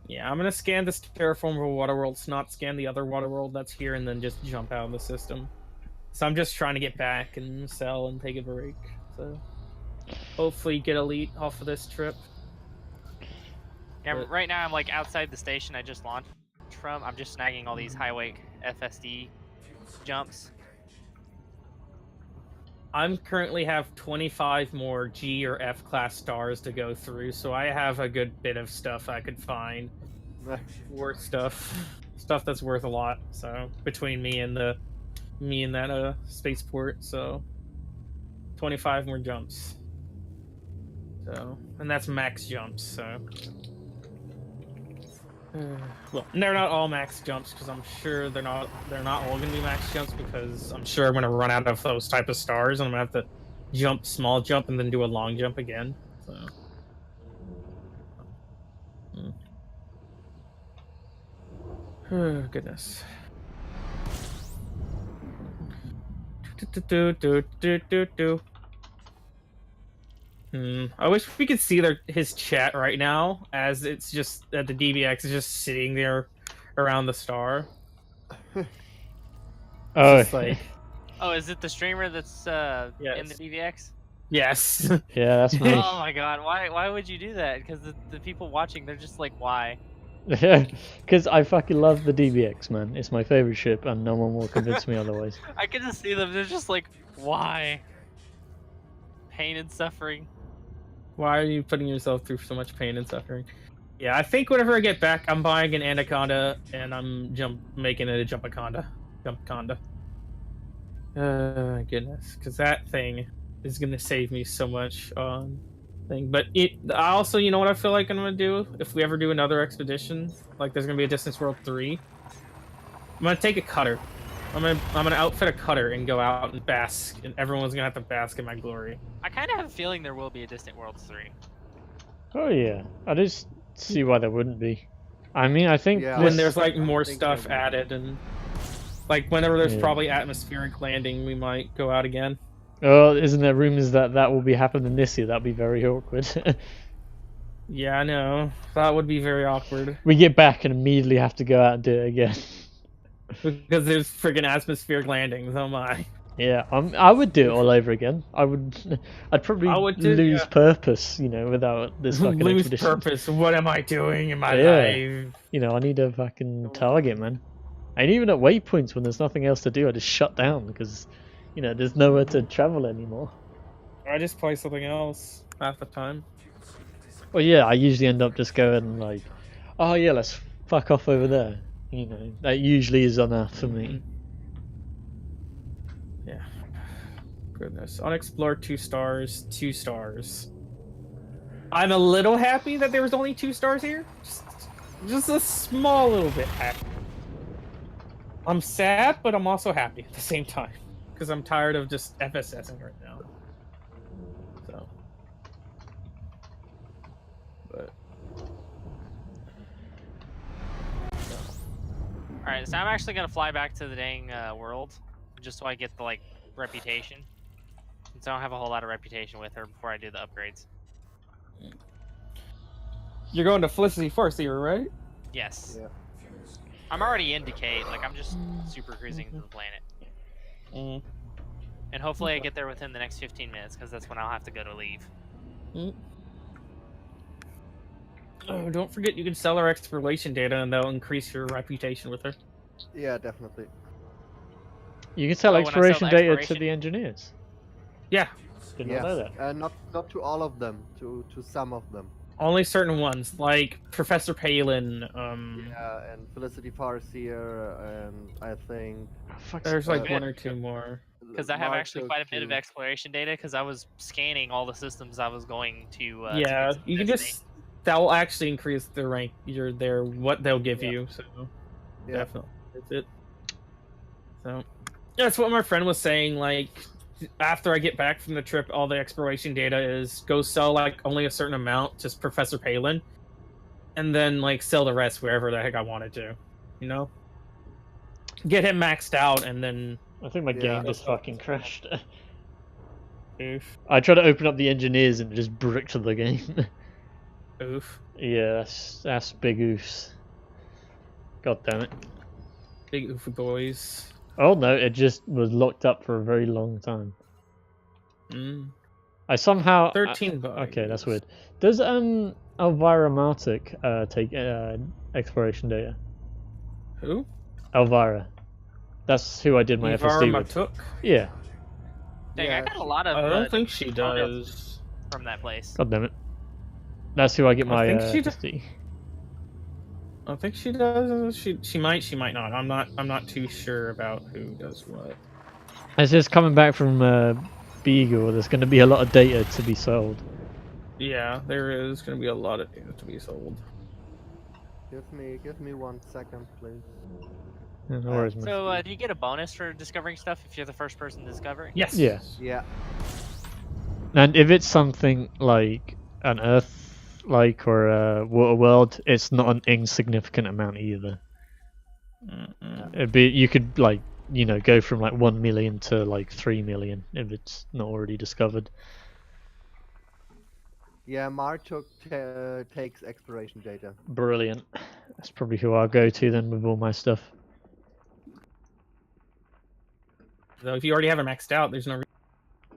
Yeah, I'm gonna scan this terraformable water world, not scan the other water world that's here, and then just jump out of the system. So I'm just trying to get back and sell and take a break. So hopefully get elite off of this trip. Yeah, But right now I'm like outside the station I just launched from. I'm just snagging all these high wake FSD jumps. I'm currently have 25 more G or F class stars to go through, so I have a good bit of stuff I could find. Worth stuff that's worth a lot. So between me and that spaceport, so 25 more jumps. So, and that's max jumps. So, well, they're not all max jumps because I'm sure they're not all gonna be max jumps because I'm sure I'm gonna run out of those type of stars and I'm gonna have to jump small jump and then do a long jump again. So. Oh, goodness. I wish we could see his chat right now, as it's just that the DBX is just sitting there around the star. Oh, like... Oh, is it the streamer that's yes. in the DVX? Yes. Yeah, that's me. Oh my god, why would you do that? Because the people watching, they're just like, why? Because I fucking love the DBX, man. It's my favorite ship, and no one will convince me otherwise. I can just see them. They're just like, why? Pain and suffering. Why are you putting yourself through so much pain and suffering? Yeah, I think whenever I get back, I'm buying an anaconda, and I'm making it a jumpaconda. Goodness, because that thing is gonna save me so much thing. But I also, you know what I feel like I'm gonna do if we ever do another expedition, like there's gonna be a Distance World 3. I'm gonna take a cutter. I'm gonna outfit a cutter and go out and bask, and everyone's gonna have to bask in my glory. I kind of have a feeling there will be a Distant Worlds 3. Oh yeah, I just see why there wouldn't be. I mean, I think when there's like more stuff added, and like whenever there's probably atmospheric landing, we might go out again. Oh, isn't there rumors that will be happening this year? That'd be very awkward. Yeah, I know. That would be very awkward. We get back and immediately have to go out and do it again. Because there's friggin' atmospheric landings, oh my. Yeah, I would do it all over again. I'd probably lose purpose, you know, without this fucking expedition. Purpose? What am I doing in my life? You know, I need a fucking target, man. And even at waypoints when there's nothing else to do, I just shut down because, you know, there's nowhere to travel anymore. I just play something else half the time. Well, yeah, I usually end up just going like, oh yeah, let's fuck off over there. You know, that usually is enough for me. Yeah. Goodness. Unexplored 2 stars, 2 stars. I'm a little happy that there was only 2 stars here. Just a small little bit happy. I'm sad, but I'm also happy at the same time. Because I'm tired of just FSSing right now. So. But. Alright, so I'm actually gonna fly back to the dang world, just so I get the, like, reputation. Since I don't have a whole lot of reputation with her before I do the upgrades. You're going to Felicity first here, right? Yes. Yeah. I'm already in Decay, like, I'm just super cruising to the planet. And hopefully I get there within the next 15 minutes, because that's when I'll have to go to leave. Oh, don't forget you can sell her exploration data and that'll increase your reputation with her. Yeah, definitely. You can sell exploration data to the engineers. Yeah, Did not know that. Not to all of them, to some of them. Only certain ones, like Professor Palin. Yeah, and Felicity Farseer, and I think There's like one or two more. Because I have actually quite a bit of exploration data, because I was scanning all the systems I was going to. Yeah, you can just that will actually increase the rank what they'll give you. So definitely, that's it. So that's what my friend was saying. Like after I get back from the trip, all the exploration data is go sell like only a certain amount, just Professor Palin, and then like sell the rest wherever the heck I wanted to. You know, get him maxed out, and then I think my game just fucking crashed. Oof. I tried to open up the engineers and it just bricked the game. Oof. Yeah, that's big oofs. God damn it. Big oofy boys. Oh no, it just was locked up for a very long time. I somehow 13 bucks. Okay, that's weird. Does Elvira Martic take exploration data? Who? Elvira. That's who I did my FSD with. Took? Yeah. Dang, I got a lot of. I don't think she does. From that place. God damn it. That's who I get my FSD. I think she does. She might not. I'm not too sure about who does what. As it's coming back from Beagle, there's going to be a lot of data to be sold. Yeah, there is going to be a lot of data to be sold. Give me 1 second, please. Yeah, no worries, man. So, do you get a bonus for discovering stuff if you're the first person to discover it? Yes. Yeah. Yeah. And if it's something like an Earth-like or a water world, it's not an insignificant amount either. It'd be, you could like, you know, go from like 1 million to like 3 million if it's not already discovered. Yeah, Martuk takes exploration data. Brilliant. That's probably who I'll go to then with all my stuff. So if you already have it maxed out, there's no.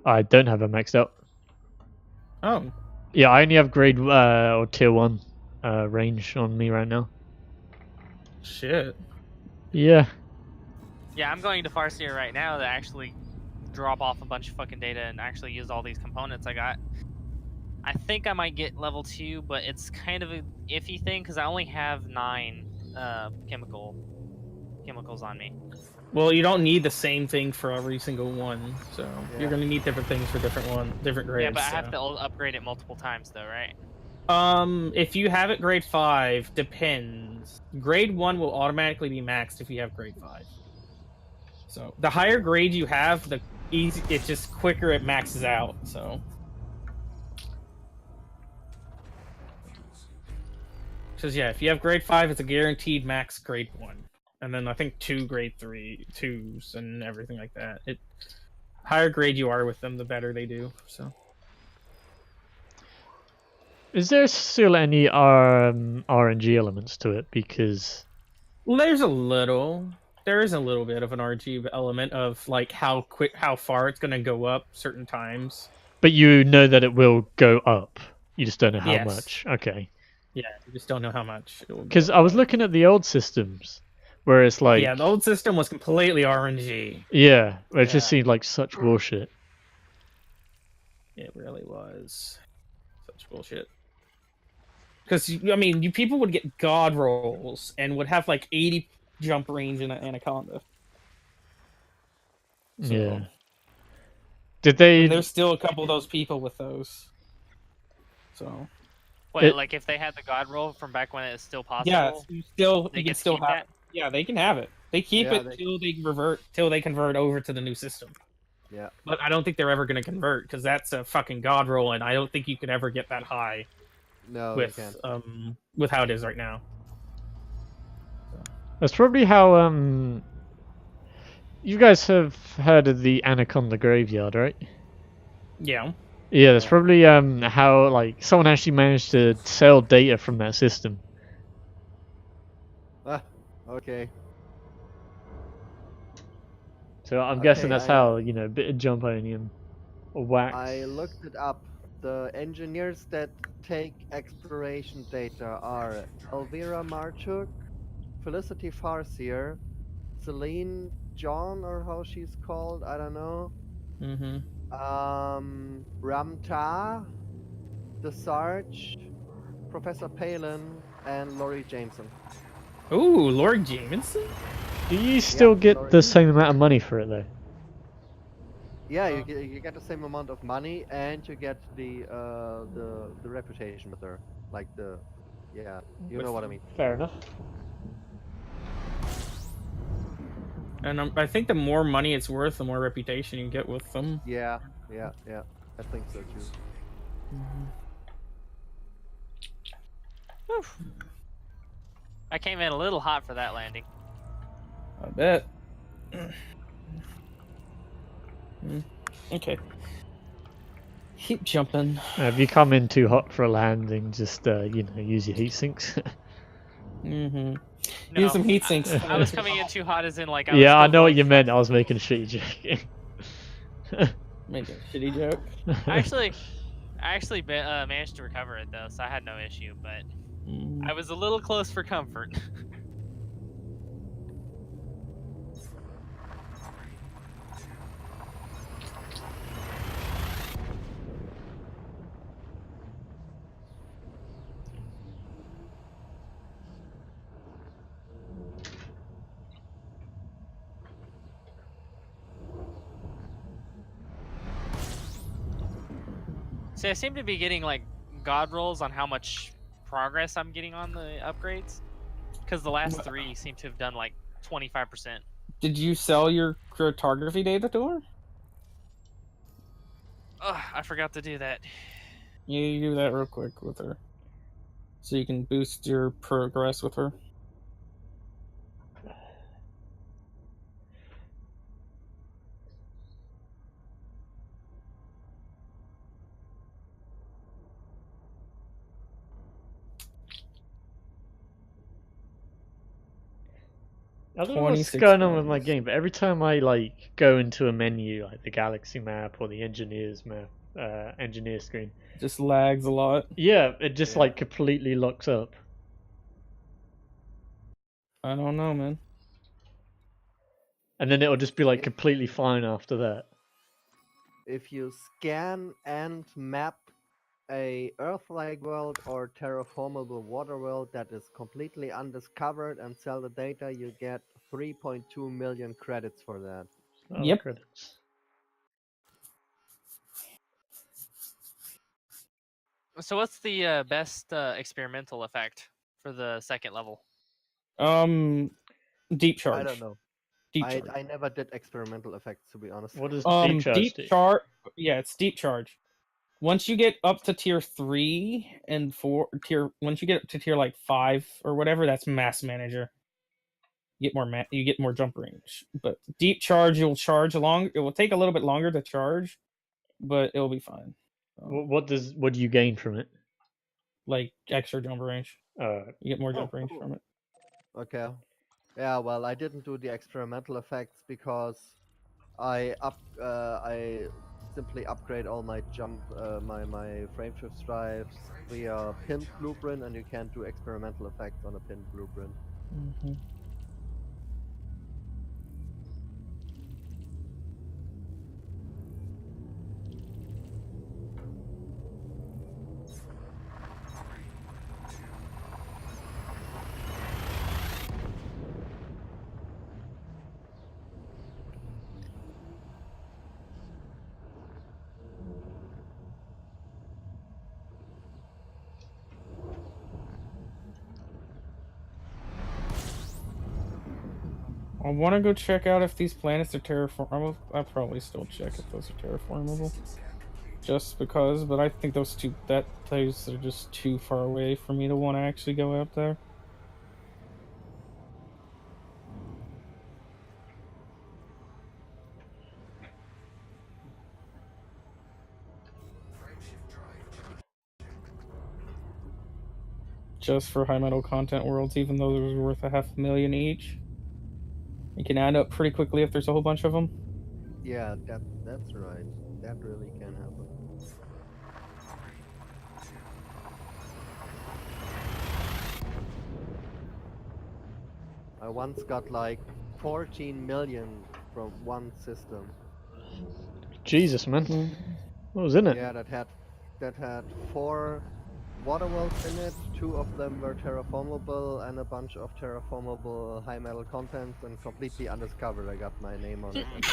I don't have it maxed out. Oh. Yeah, I only have grade or tier 1 range on me right now. Shit. Yeah. Yeah, I'm going to Farseer right now to actually drop off a bunch of fucking data and actually use all these components I got. I think I might get level 2, but it's kind of a iffy thing because I only have 9 chemicals on me. Well, you don't need the same thing for every single one, so you're gonna need different things for different grades. Yeah, but I have to upgrade it multiple times, though, right? If you have it grade 5, depends. Grade 1 will automatically be maxed if you have grade 5. So the higher grade you have, the it's just quicker it maxes out. So. Because yeah, if you have grade 5, it's a guaranteed max grade 1. And then I think 2 grade 2s and everything like that. Higher grade you are with them, the better they do. So, is there still any RNG elements to it? Because there is a little bit of an RNG element of like how far it's gonna go up certain times. But you know that it will go up. You just don't know how much. Okay. Yeah, you just don't know how much. Because I was looking at the old systems. Where it's like... Yeah, the old system was completely RNG. Yeah, it just seemed like such bullshit. It really was. Such bullshit. Because, I mean, you people would get god rolls and would have like 80 jump range in an Anaconda. So, yeah. Did they... There's still a couple of those people with those. So... Wait, like if they had the god roll from back when it was still possible? Yeah, you can still have that? Yeah, they can have it. They keep it till they convert over to the new system. Yeah. But I don't think they're ever going to convert because that's a fucking god roll, and I don't think you could ever get that high. No, with with how it is right now. So. That's probably how you guys have heard of the Anaconda Graveyard, right? Yeah. Yeah, that's probably how like someone actually managed to sell data from that system. Okay. So I'm guessing that's how, you know, a bit of jumponium or wax. I looked it up. The engineers that take exploration data are Elvira Marchuk, Felicity Farseer, Celine John, or how she's called, I don't know. Ramta, the Sarge, Professor Palin, and Laurie Jameson. Ooh, Lord Jameson? Do you still get Laurie. the same amount of money for it though? Yeah, you get the same amount of money, and you get the reputation with her, like you know what I mean. Fair enough. And I think the more money it's worth, the more reputation you get with them. Yeah, I think so too. Whew. I came in a little hot for that landing. I bet. Okay. Keep jumping. If you come in too hot for a landing, just use your heat sinks. No, Use some heat sinks. I was coming in too hot, as in like. Yeah, I know what you meant. I was making a shitty joke. Making a shitty joke. I actually managed to recover it though, so I had no issue. But I was a little close for comfort. See, I seem to be getting like god rolls on how much progress I'm getting on the upgrades, because the last 3 seem to have done like 25%. Did you sell your cartography data to her? Ugh, I forgot to do that. You do that real quick with her, so you can boost your progress with her. I don't know what's going on with my game, but every time I like go into a menu, like the galaxy map or the engineers map, engineer screen, it just lags a lot. Yeah, it just like completely locks up. I don't know, man. And then it'll just be like completely fine after that. If you scan and map a Earth-like world or terraformable water world that is completely undiscovered and sell the data, you get 3.2 million credits for that. Yep. Credits. So what's the best experimental effect for the second level? Deep charge. I don't know. Deep charge. I never did experimental effects, to be honest. What does deep charge do? Yeah, it's deep charge. Once you get up to tier 3 and 4, once you get up to tier like 5 or whatever, that's mass manager. You get more jump range. But deep charge, you'll charge along. It will take a little bit longer to charge, but it'll be fine. What do you gain from it? Like extra jump range. You get more jump range from it. Okay. Yeah, well, I didn't do the experimental effects because I simply upgrade all my my frameshift drives via pinned blueprint, and you can't do experimental effects on a pinned blueprint. I want to go check out if these planets are terraformable. I'll probably still check if those are terraformable. Just because, but I think those are just too far away for me to want to actually go out there. Just for high metal content worlds, even though they're worth $500,000 each. You can add up pretty quickly if there's a whole bunch of them. Yeah, that's right. That really can happen. I once got like 14 million from one system. Jesus, man. What was in it? Yeah, that had 4 water worlds in it. 2 of them were terraformable and a bunch of terraformable high metal contents and completely undiscovered. I got my name on it. And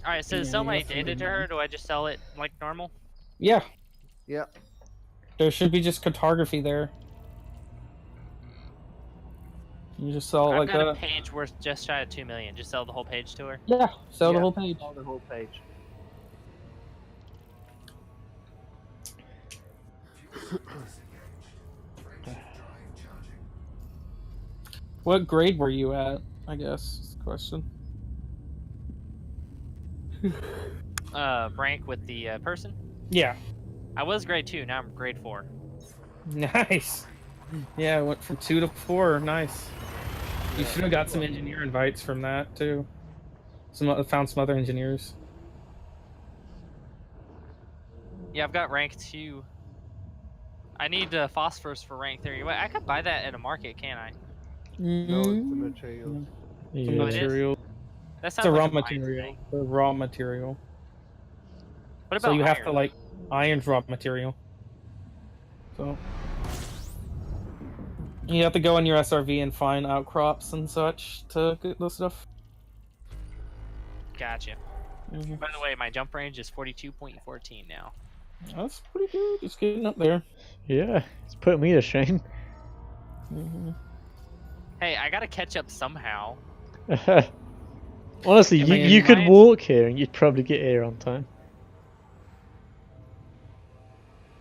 All right, so to sell my data to her, do I just sell it like normal? Yeah, yeah. there should be just cartography there. You just sell I've like got a page worth just shy of 2 million. Just sell the whole page to her. Yeah, sell the Yeah, whole page. All the whole page. What grade were you at? I guess is the question. Rank with the person. Yeah. I was grade 2. Now I'm grade 4. Nice. Yeah, it went from 2 to 4. Nice. You Yeah, should have got some engineer invites from that too. Found some other engineers. Yeah, I've got rank 2. I need phosphorus for rank 3. Wait, I could buy that at a market, can't I? No, it's the materials. The Yeah. material. That It's sounds a like raw a mines material. thing. The raw material. What So about you have iron? to like iron's raw material. So you have to go in your SRV and find outcrops and such to get this stuff. Gotcha. By the way, my jump range is 42.14 now. That's pretty good. It's getting up there. Yeah, it's putting me to shame. Hey, I gotta catch up somehow. Honestly, Am I you could flying? walk here and you'd probably get here on time.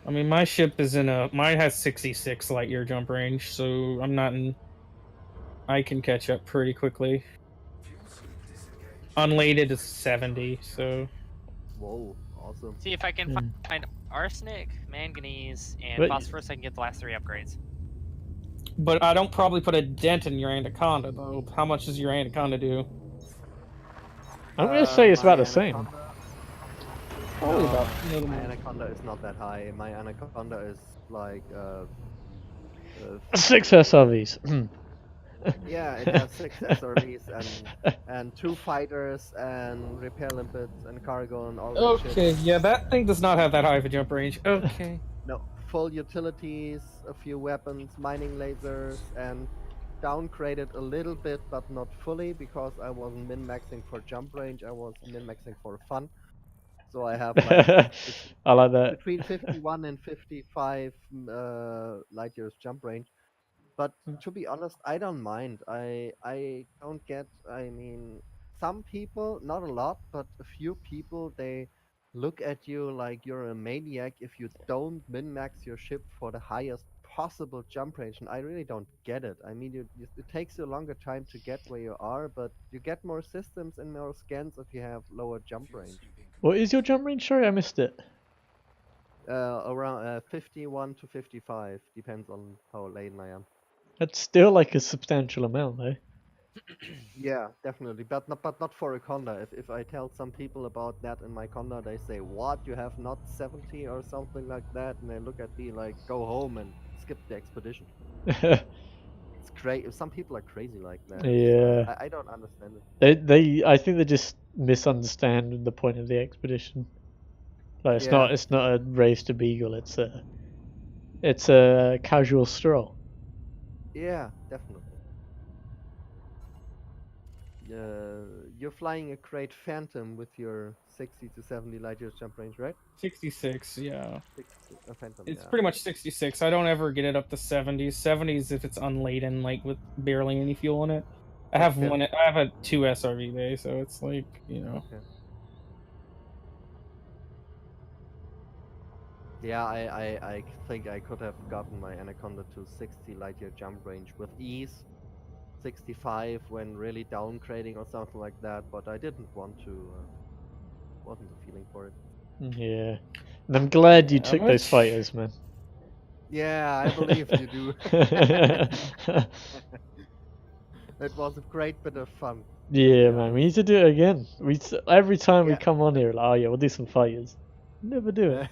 I mean, my ship is mine has 66 light year jump range, so I'm not in. I can catch up pretty quickly. Unlated is 70, so. Whoa, awesome. See if I can find arsenic, manganese, and But- phosphorus. I can get the last 3 upgrades. But I don't probably put a dent in your anaconda though. How much does your anaconda do? I'm gonna say it's My about the same. anaconda- Probably No, about. my anaconda is not that high. My anaconda is like 6 SRVs. yeah, it has 6 SRVs and 2 fighters and repair limpets and cargo and all that shit. Okay, yeah, that thing does not have that high of a jump range. Okay. No, full utilities, a few weapons, mining lasers, and downgraded a little bit, but not fully because I wasn't min-maxing for jump range. I was min-maxing for fun. So I have like I like that. between 51 and 55 light years jump range. But to be honest, I don't mind. I don't get. I mean, some people, not a lot, but a few people, they look at you like you're a maniac if you don't min max your ship for the highest possible jump range, and I really don't get it. I mean, it takes you a longer time to get where you are, but you get more systems and more scans if you have lower jump range. What is your jump range? Sorry, I missed it. Around 51 to 55, depends on how laden I am. That's still like a substantial amount, though. Yeah, definitely, but not for a conda. If I tell some people about that in my conda, they say, "What? You have not 70 or something like that?" And they look at me like, "Go home and skip the expedition." It's crazy. Some people are crazy like that. Yeah. I don't understand it. I think they just misunderstand the point of the expedition. Like Yeah. it's not a race to Beagle. It's a casual stroll. Yeah, definitely. You're flying a Great Phantom with your 60 to 70 light years jump range, right? 66, yeah. 60, a Phantom. It's Yeah. pretty much 66. I don't ever get it up to 70s. 70s if it's unladen, like with barely any fuel in it. I have Okay. I have a 2 SRV bay, so it's like, you know. Okay. Yeah, I think I could have gotten my Anaconda to 60 light year jump range with ease. 65 when really downgrading or something like that, but I didn't want to. Wasn't the feeling for it. Yeah. And I'm glad you Yeah, took those much- fighters, man. Yeah, I believe you do. It was a great bit of fun. Yeah, man, we need to do it again. Every time we Yeah. come on here, like, oh yeah, we'll do some fighters. Never do it.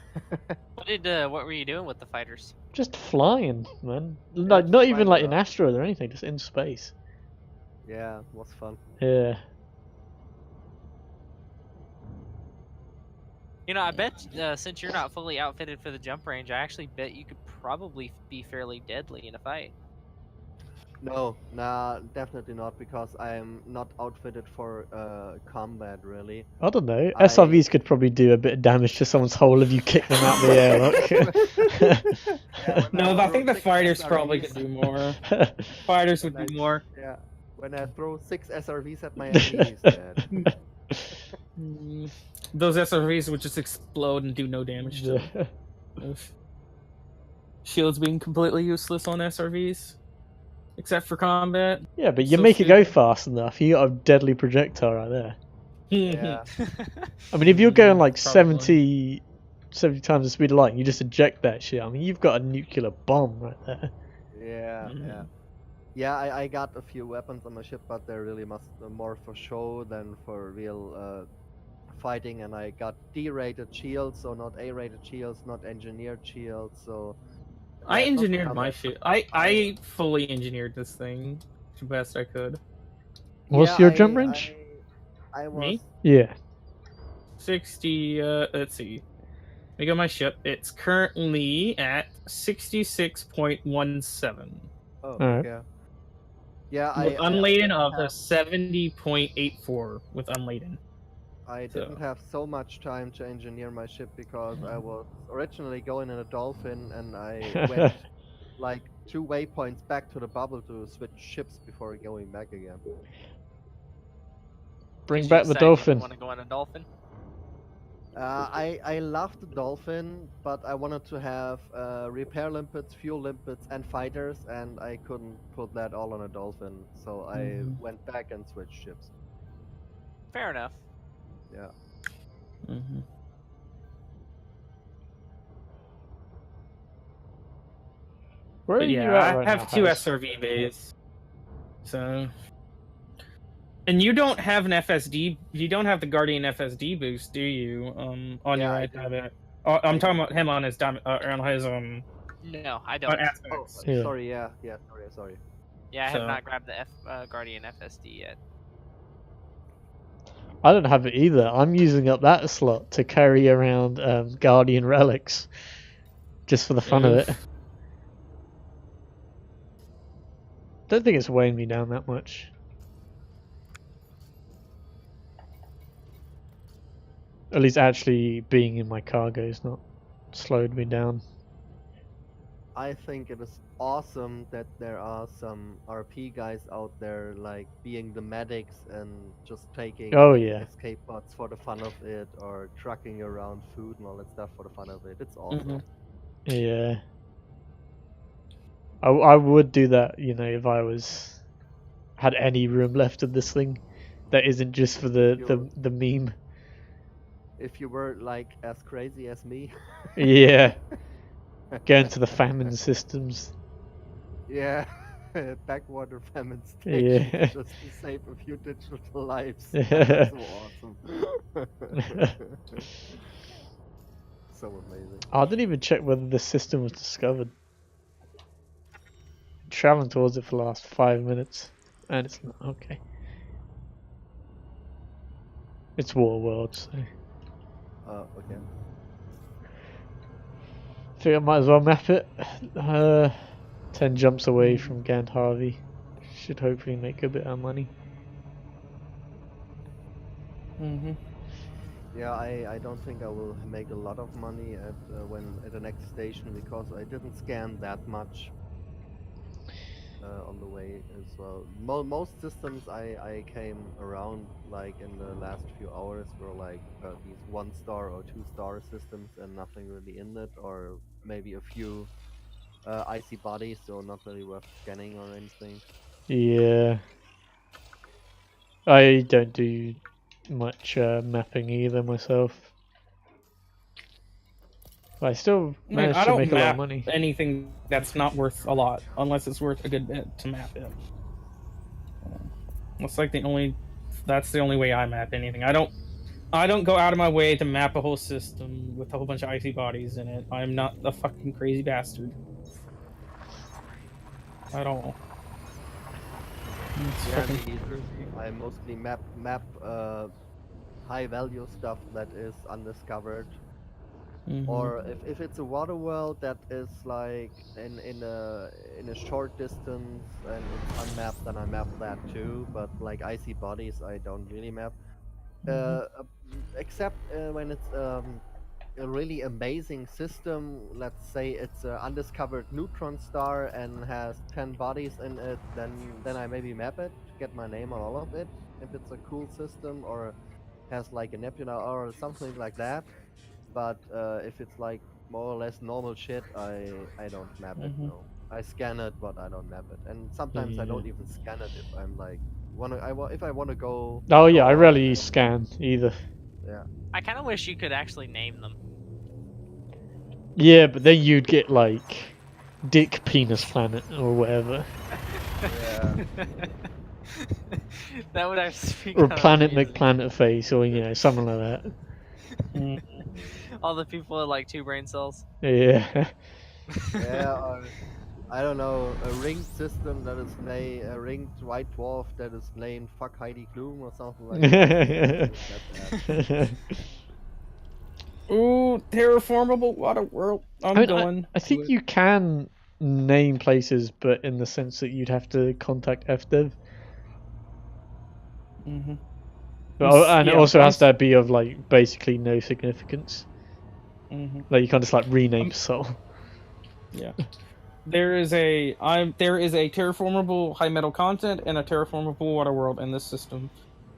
What were you doing with the fighters? Just flying, man. Yeah, Like, just not even flying like in around. asteroid or anything, just in space. Yeah, it was fun. Yeah. You know, I bet since you're not fully outfitted for the jump range, I actually bet you could probably be fairly deadly in a fight. No, nah, definitely not, because I am not outfitted for combat, really. I don't know. I SRVs could probably do a bit of damage to someone's hull if you kick them out the air. Like. No, I think the six fighters probably SRVs could do more. Fighters would when do I- more. Yeah, when I throw 6 SRVs at my enemy, he's dead. Those SRVs would just explode and do no damage to them. Shields being completely useless on SRVs, except for combat. Yeah, but you So make it go stupid. fast enough. You got a deadly projectile right there. Yeah. I mean, if you're going like Probably. 70 times the speed of light, and you just eject that shit. I mean, you've got a nuclear bomb right there. Yeah, yeah. Yeah, I got a few weapons on my ship, but they're really more for show than for real fighting. And I got D-rated shields, so not A-rated shields, not engineered shields. So I yeah, it's not for engineered my combat. shit. I fully engineered this thing the best I could. What's your jump range? I was Me? Yeah. 60. Let's see. Let me go my ship. It's currently at 66.17. Oh, Alright. yeah. Yeah, With I unladen didn't of a have- 70.84 with unladen. I didn't have so much time to engineer my ship because I was originally going in a Dolphin, and I went like 2 waypoints back to the bubble to switch ships before going back again. Bring back the dolphin. Want to go on a dolphin? I love the Dolphin, but I wanted to have repair limpets, fuel limpets, and fighters, and I couldn't put that all on a Dolphin, so I went back and switched ships. Fair enough. Yeah. Where are But you yeah, at I right have now, 2 Harris? SRV bays. So. And you don't have an FSD. You don't have the Guardian FSD boost, do you? On Yeah, your I iPad. Oh, I'm talking about him on his on his No, I on don't. Oh, aspects. Yeah. sorry, sorry. Yeah, I So- have not grabbed the Guardian FSD yet. I don't have it either. I'm using up that slot to carry around Guardian relics, just for the fun of it. Don't think it's weighing me down that much. At least actually being in my cargo has not slowed me down. I think it is awesome that there are some RP guys out there, like being the medics and just taking Oh yeah. escape pods for the fun of it, or trucking around food and all that stuff for the fun of it. It's awesome. Yeah. I would do that, you know, if I had any room left of this thing that isn't just for the meme. If you were like as crazy as me. Yeah. Going to the famine systems. Yeah. Backwater famine station Yeah. just to save a few digital lives. Yeah. That's so awesome. So amazing. I didn't even check whether the system was discovered. Traveling towards it for the last 5 minutes, and it's not okay. It's War World, so Oh, okay. think I might as well map it. 10 jumps away from Gand Harvey. Should hopefully make a bit of money. Yeah, I don't think I will make a lot of money at the next station, because I didn't scan that much on the way as well. Most systems I came around like in the last few hours were like these 1-star or 2-star systems, and nothing really in it, or maybe a few icy bodies, so not really worth scanning or anything. Yeah. I don't do much mapping either myself. But I still managed I to don't make a lot of map money. anything that's not worth a lot, unless it's worth a good bit to map it. That's like that's the only way I map anything. I don't go out of my way to map a whole system with a whole bunch of icy bodies in it. I'm not a fucking crazy bastard. At all. It's Yeah, fucking- me neither. I mostly map high value stuff that is undiscovered. Mhm. Or if it's a water world that is like in a short distance and it's unmapped, then I map that too. But like icy bodies, I don't really map. Mhm. Except when it's a really amazing system. Let's say it's an undiscovered neutron star and has 10 bodies in it. Then I maybe map it, get my name on all of it. If it's a cool system or has like a nebula or something like that. But if it's like more or less normal shit, I don't map it. Mhm. No, I scan it, but I don't map it. And sometimes I Yeah. don't even scan it if I'm like if I wanna Oh yeah, go I on. rarely scan either. Yeah. I kind of wish you could actually name them. Yeah, but then you'd get like Dick Penis Planet or whatever, Yeah. That would actually be or kind of Planet amazing. McPlanet Face, or something like that. Mhm. All the people with like 2 brain cells. Yeah. Yeah. I don't know, a ringed system that is a ringed white dwarf that is named Fuck Heidi Klum or something like that. That's bad. Ooh, terraformable water world. I I'm mean, going I to think it. you can name places, but in the sense that you'd have to contact FDev. Mhm. But and it Yeah, also has to be of like basically no significance. Mhm. Like you can't just like rename Soul. Yeah. There is a terraformable high metal content and a terraformable water world in this system.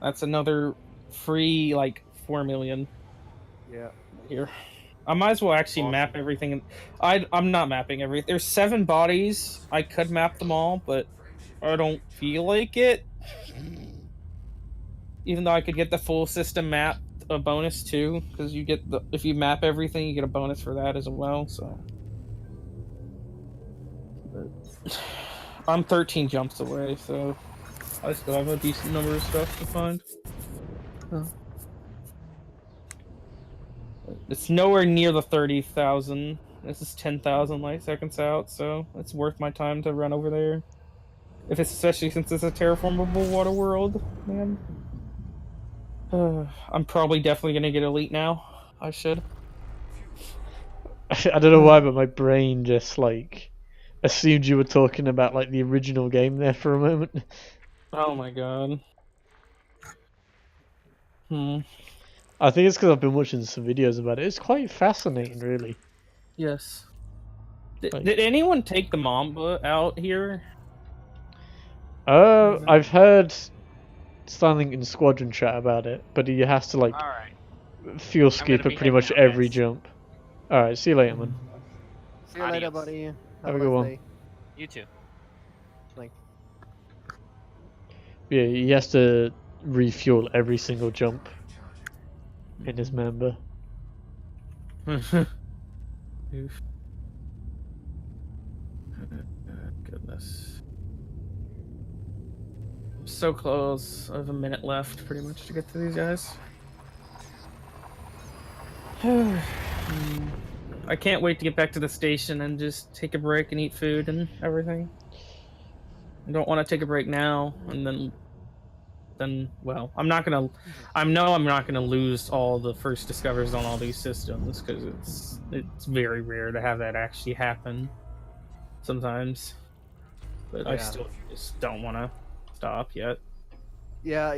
That's another free like 4 million Yeah. here. I might as well actually map Awesome. everything. I'm not mapping everything. There's 7 bodies. I could map them all, but I don't feel like it. Even though I could get the full system map a bonus too, because you get the if you map everything, you get a bonus for that as well. So, but I'm 13 jumps away, so I still have a decent number of stuff to find. Huh. It's nowhere near the 30,000. This is 10,000 light seconds out, so it's worth my time to run over there. If it's especially since it's a terraformable water world, man. I'm probably definitely gonna get elite now. I should. I don't know why, but my brain just like assumed you were talking about like the original game there for a moment. Oh my god. Hmm. I think it's because I've been watching some videos about it. It's quite fascinating, really. Yes. Like, Did anyone take the Mamba out here? I've heard something in Squadron chat about it, but he has to like All right, fuel I'm gonna skip be at pretty heading much out, every guys. jump. All right, see you later, man. See you later, Adios. buddy. Have Have a a good nice one. day. You too. Thanks. Yeah, he has to refuel every single jump in his member. Oof. Goodness. I'm so close. I have a minute left, pretty much, to get to these guys. I can't wait to get back to the station and just take a break and eat food and everything. I don't want to take a break now and then well, I'm not gonna. I'm not gonna lose all the first discoveries on all these systems because it's very rare to have that actually happen. Sometimes, but I Yeah. still just don't want to stop yet. Yeah,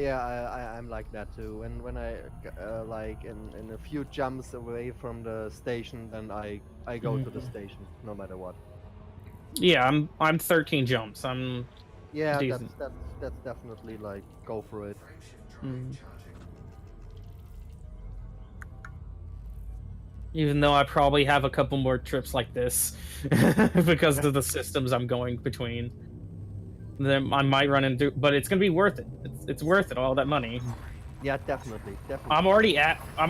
I'm like that too. When I like in a few jumps away from the station, then I go to the station no matter what. Yeah, I'm 13 jumps. I'm Yeah, decent. that's definitely like go for it. Even though I probably have a couple more trips like this because of the systems I'm going between. Then I might run into, but it's gonna be worth it. It's worth it. All that money. Yeah, definitely. I'm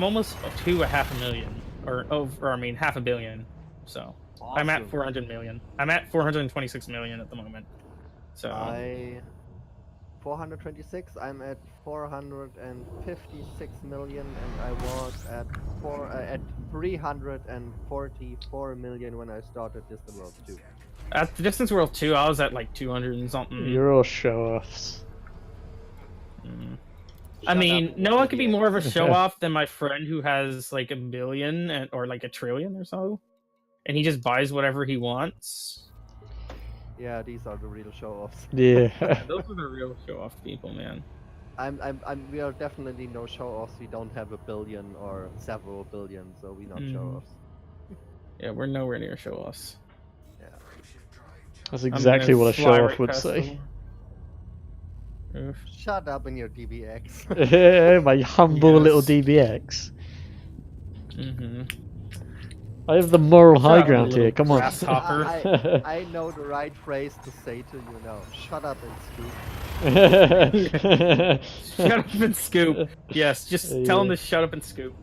almost to a 500,000, or I mean 500,000,000. So I'm at Awesome. 400 million. I'm at 426 million at the moment. So 426. I'm at 456 million, and I was at 344 million when I started Distant World 2. at the Distance World 2, I was at like 200 and something. You're all show offs. I Shut mean, up, no one could be more of a DBX. show off than my friend who has like a billion or like a trillion or so, and he just buys whatever he wants. Yeah, these are the real show-offs. Yeah. Yeah, those are the real show off people, man. We are definitely no show-offs. We don't have a billion or several billion, so we're not Mhm. show-offs. Yeah, we're nowhere near show offs. Yeah. That's I'm exactly gonna what a fly show off right would past say. them. Oof. Shut up in your DBX. My humble little Yes. DBX. Mm-hmm. I have the moral high Shut up, you ground here. little Come on. grasshopper. I know the right phrase to say to you now. Shut up and scoop. Shut up and scoop. Yes, just tell him Yeah. to shut up and scoop.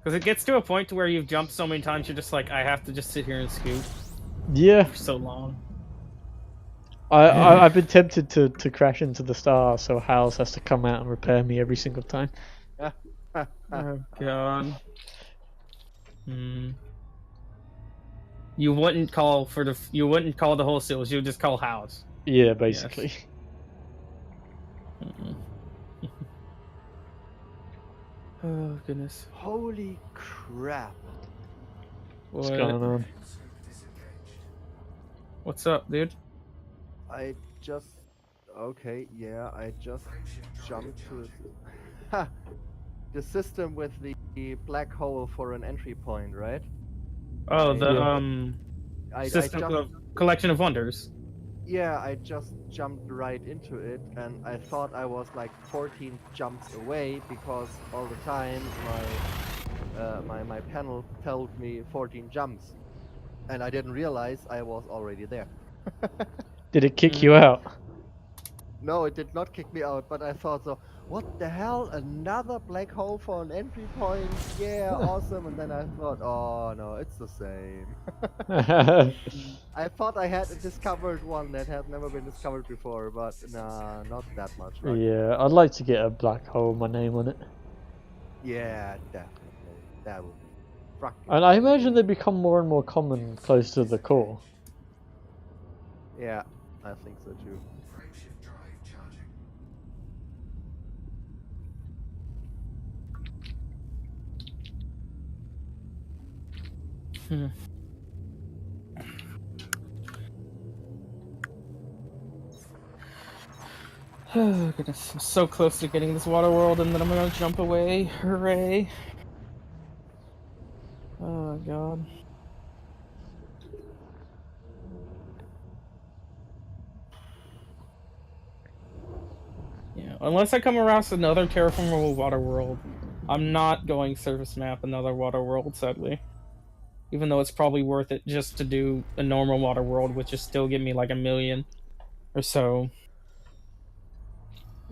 Because it gets to a point to where you've jumped so many times, you're just like, I have to just sit here and scoop Yeah. for so long. I've been tempted to crash into the star, so Howes has to come out and repair me every single time. Oh god. Hmm. You wouldn't call the whole seals. You would just call House. Yeah, basically. Yes. Mm-mm. Oh goodness. Holy crap. What's going on? What's up, dude? I just. Okay, yeah, I just jumped to. Ha! The system with the black hole for an entry point, right? Oh, the Yeah. I system just. of collection of wonders. Yeah, I just jumped right into it, and I thought I was like 14 jumps away because all the time my panel told me 14 jumps, and I didn't realize I was already there. Did it kick you out? No, it did not kick me out, but I thought so. What the hell? Another black hole for an entry point? Yeah, awesome. And then I thought, oh no, it's the same. I thought I had discovered one that had never been discovered before, but nah, not that much. Right? Yeah, I'd like to get a black hole with my name on it. Yeah, definitely. That would be fucking. And I imagine they become more and more common close to the core. Yeah, I think so too. Oh goodness, I'm so close to getting this water world, and then I'm gonna jump away. Hooray! Oh god. Yeah, unless I come across another terraformable water world, I'm not going surface map another water world, sadly. Even though it's probably worth it just to do a normal water world, which is still give me like 1 million or so.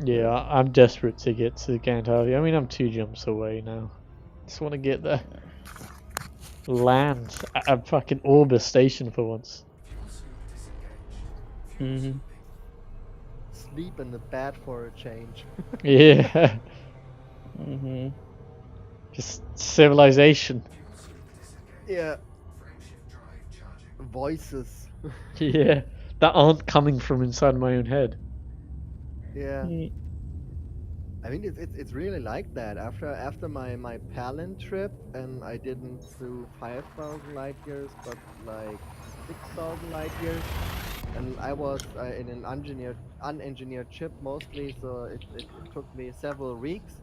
Yeah, I'm desperate to get to Gantharvia. I mean, I'm 2 jumps away now. Just want to get there. Land at a fucking Orbis station for once. Mm-hmm. Sleep in the bed for a change. Yeah. Mm-hmm. Just civilization. Yeah. Voices. Yeah. That aren't coming from inside my own head. Yeah. I mean, it's really like that. After my Palin trip, and I didn't do 5,000 light years, but like 6,000 light years, and I was in an unengineered ship mostly, so it took me several weeks,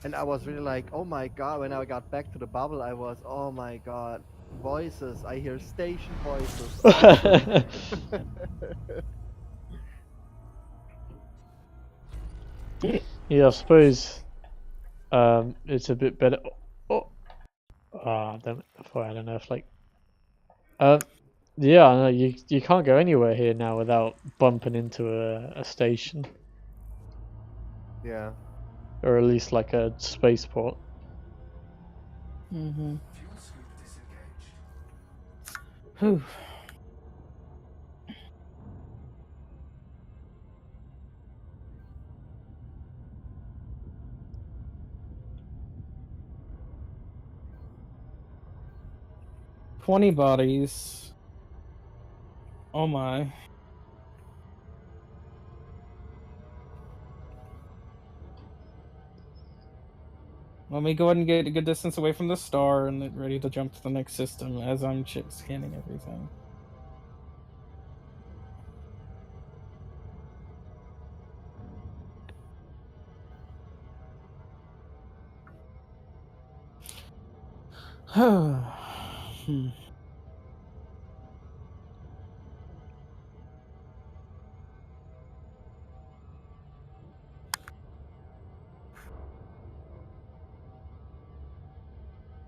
and I was really like, oh my god. When I got back to the bubble, I was, oh my god, voices. I hear station voices. Awesome. Yeah, I suppose it's a bit better. Oh, damn it! I don't know if like, yeah, no, you can't go anywhere here now without bumping into a station, Yeah. or at least like a spaceport. Mm-hmm. Whew. $20 bodies. Oh my. Let me go ahead and get a good distance away from the star and get ready to jump to the next system as I'm scanning everything.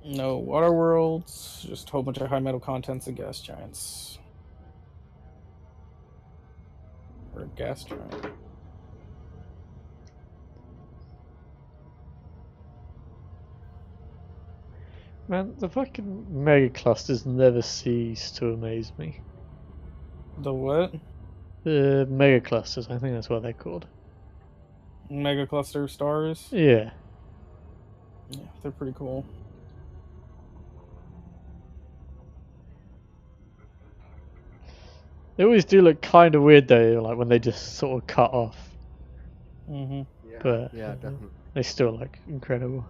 No water worlds, just a whole bunch of high metal contents and gas giants. Or a gas giant. Man, the fucking mega clusters never cease to amaze me. The what? The mega clusters, I think that's what they're called. Mega cluster stars? Yeah. Yeah, they're pretty cool. They always do look kind of weird though, like when they just sort of cut off. Mm-hmm. Yeah, But yeah, definitely. they still look incredible.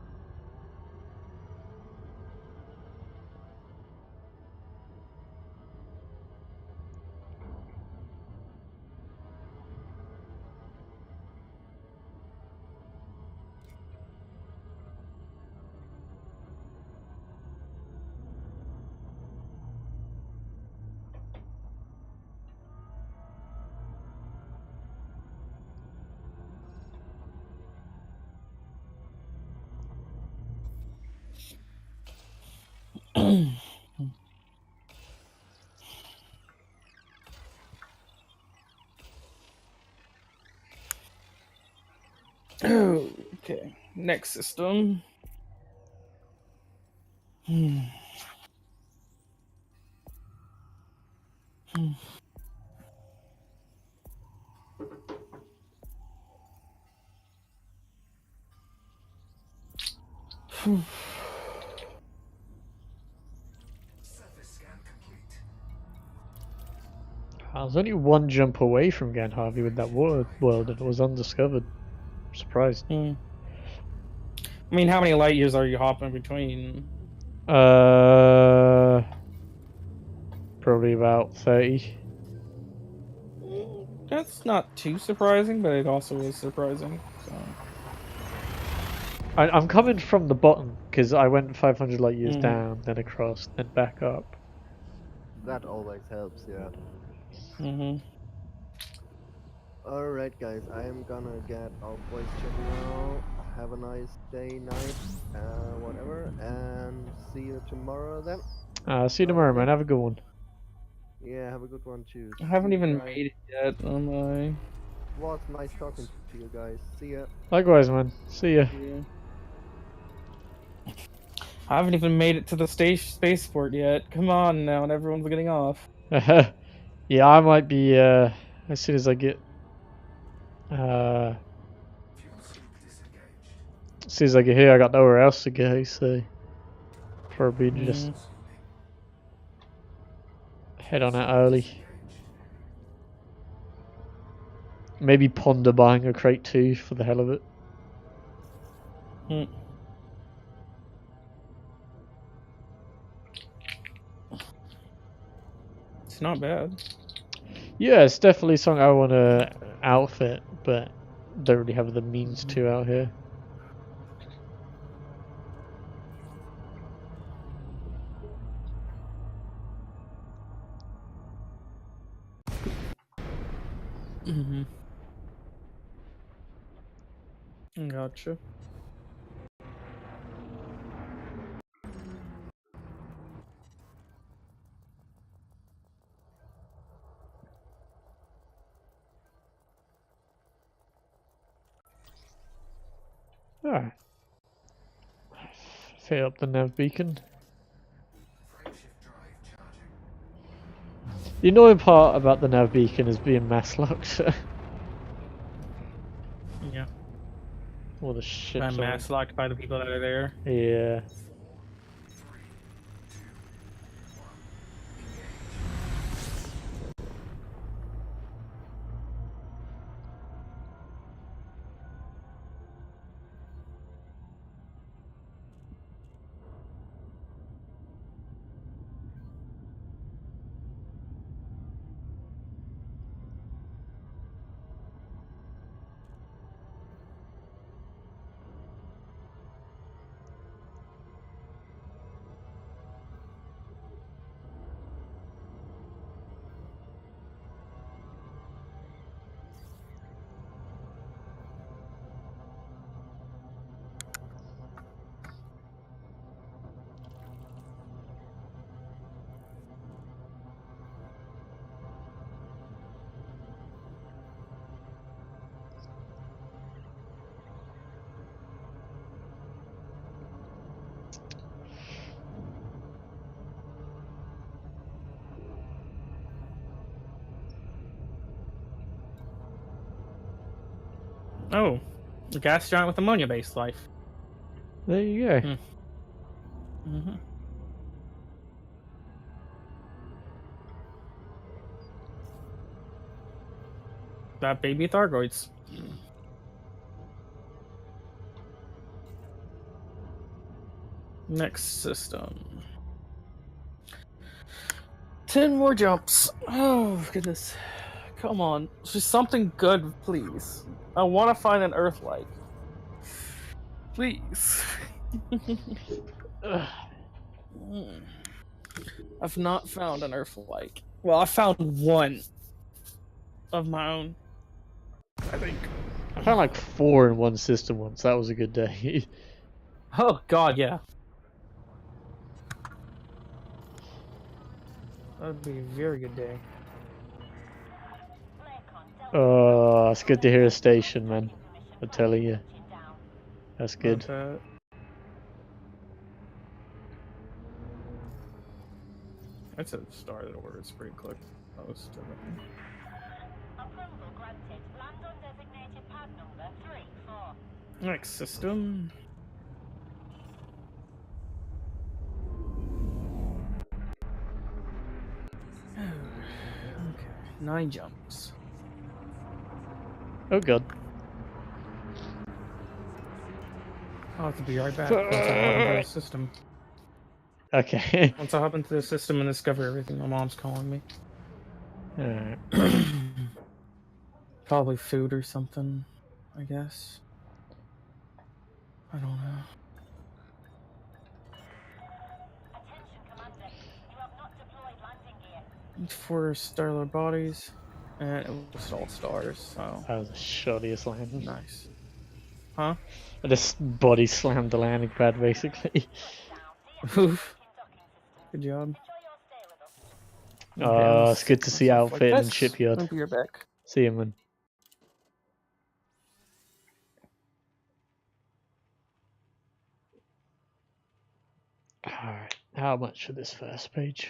Okay, next system. I was only one jump away from getting Harvey with that water world and it was undiscovered. I'm surprised. I mean, how many light years are you hopping between? Probably about 30. That's not too surprising, but it also is surprising. So. I'm coming from the bottom because I went 500 light years Mhm. down, then across, then back up. That always helps, yeah. Mm-hmm. Alright guys, I am gonna get off voice chat now. Have a nice day, night, whatever, and see you tomorrow then. See you tomorrow, man. Have a good one. Yeah, have a good one too. I haven't See you even guys. made it yet, am I? Was nice talking to you guys. See ya. Likewise, man. See ya. Yeah. I haven't even made it to the spaceport yet. Come on now, and everyone's getting off. Yeah, I might be, as soon as I get, as soon as I get here, I got nowhere else to go, so probably just head on out early. Maybe ponder buying a crate too, for the hell of it. It's not bad. Yeah, it's definitely something I want to outfit, but don't really have the means to out here. Gotcha. Alright. Fit up the nav beacon. The annoying part about the nav beacon is being mass locked. Yeah. All the shit. I'm mass locked by the people that are there. Yeah. Oh, a gas giant with ammonia-based life. There you go. Mm-hmm. That baby Thargoids. Next system. 10 more jumps. Oh, goodness. Come on. Just something good, please. I want to find an Earth-like. Please. I've not found an Earth-like. Well, I found one of my own, I think. I found like 4 in one system once. That was a good day. Oh, God, yeah. That'd be a very good day. Oh, it's good to hear a station, man. I'm telling you. That's good. That's a started order. It's pretty close to it. Next system. Okay, 9 jumps. Oh god. I'll have to be right back once I hop into the system. Okay. Once I hop into the system and discover everything, my mom's calling me. Alright. Probably food or something, I guess. I don't know. For stellar bodies, and it was all stars, so. That was the shoddiest landing. Nice. Huh? I just body slammed the landing pad basically. Oof. Good job. It's good to see Outfit and Shipyard. I'll be right back. See you, man. Alright, how much for this first page?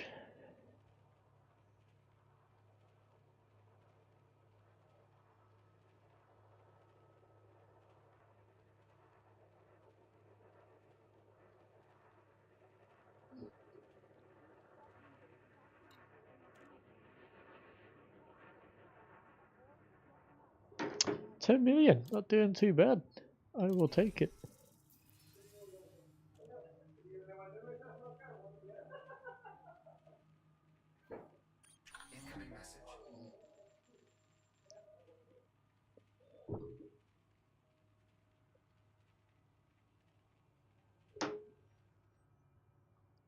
$10 million, not doing too bad. I will take it.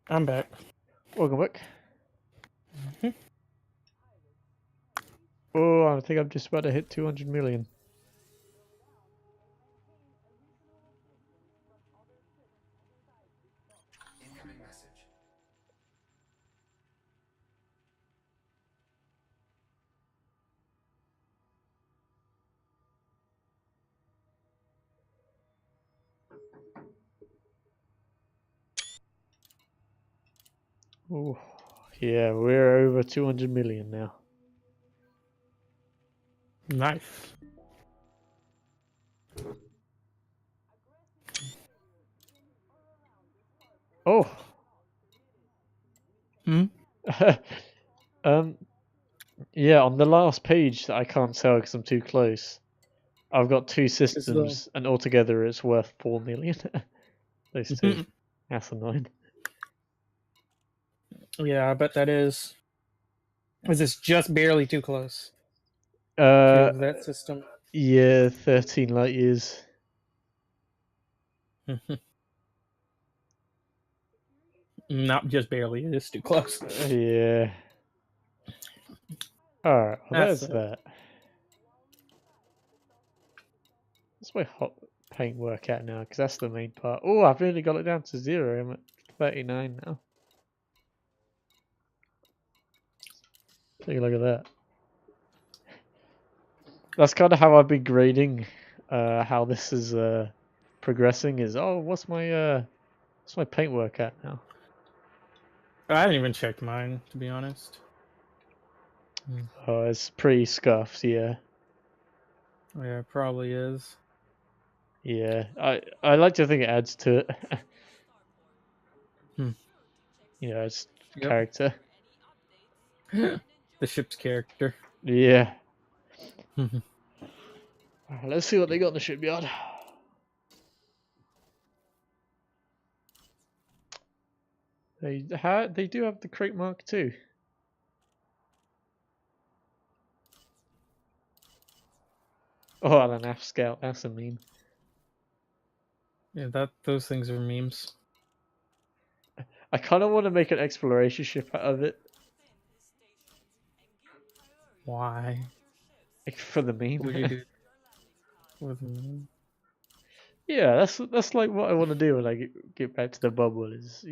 I'm back. Welcome back. Oh, I think I'm just about to hit 200 million. Oh, yeah, we're over 200 million now. Nice. Oh. Hmm? Yeah, on the last page that I can't tell because I'm too close. I've got 2 systems, and altogether it's worth 4 million. Those 2. That's annoying. Yeah, I bet that is. Is this just barely too close? Uh, To that system. yeah, 13 light years. Not just barely, it is too close. Yeah. Alright, well That's there's that. What's my hot paint work at now? Because that's the main part. Oh, I've really got it down to 0. I'm at 39 now. Take a look at that. That's kind of how I've been grading how this is progressing. Is what's my paint work at now? I haven't even checked mine, to be honest. Oh, it's pretty scuffed, yeah. Yeah, it probably is. Yeah, I like to think it adds to it. Hmm. You know, it's Yep. character. The ship's character. Yeah. Let's see what they got in the shipyard. They do have the crate mark too. Oh, and an F scout. That's a meme. Yeah, those things are memes. I kind of want to make an exploration ship out of it. Why Like, for the meme. would you do with me? Yeah, that's like what I want to do when I get back to the bubble. Is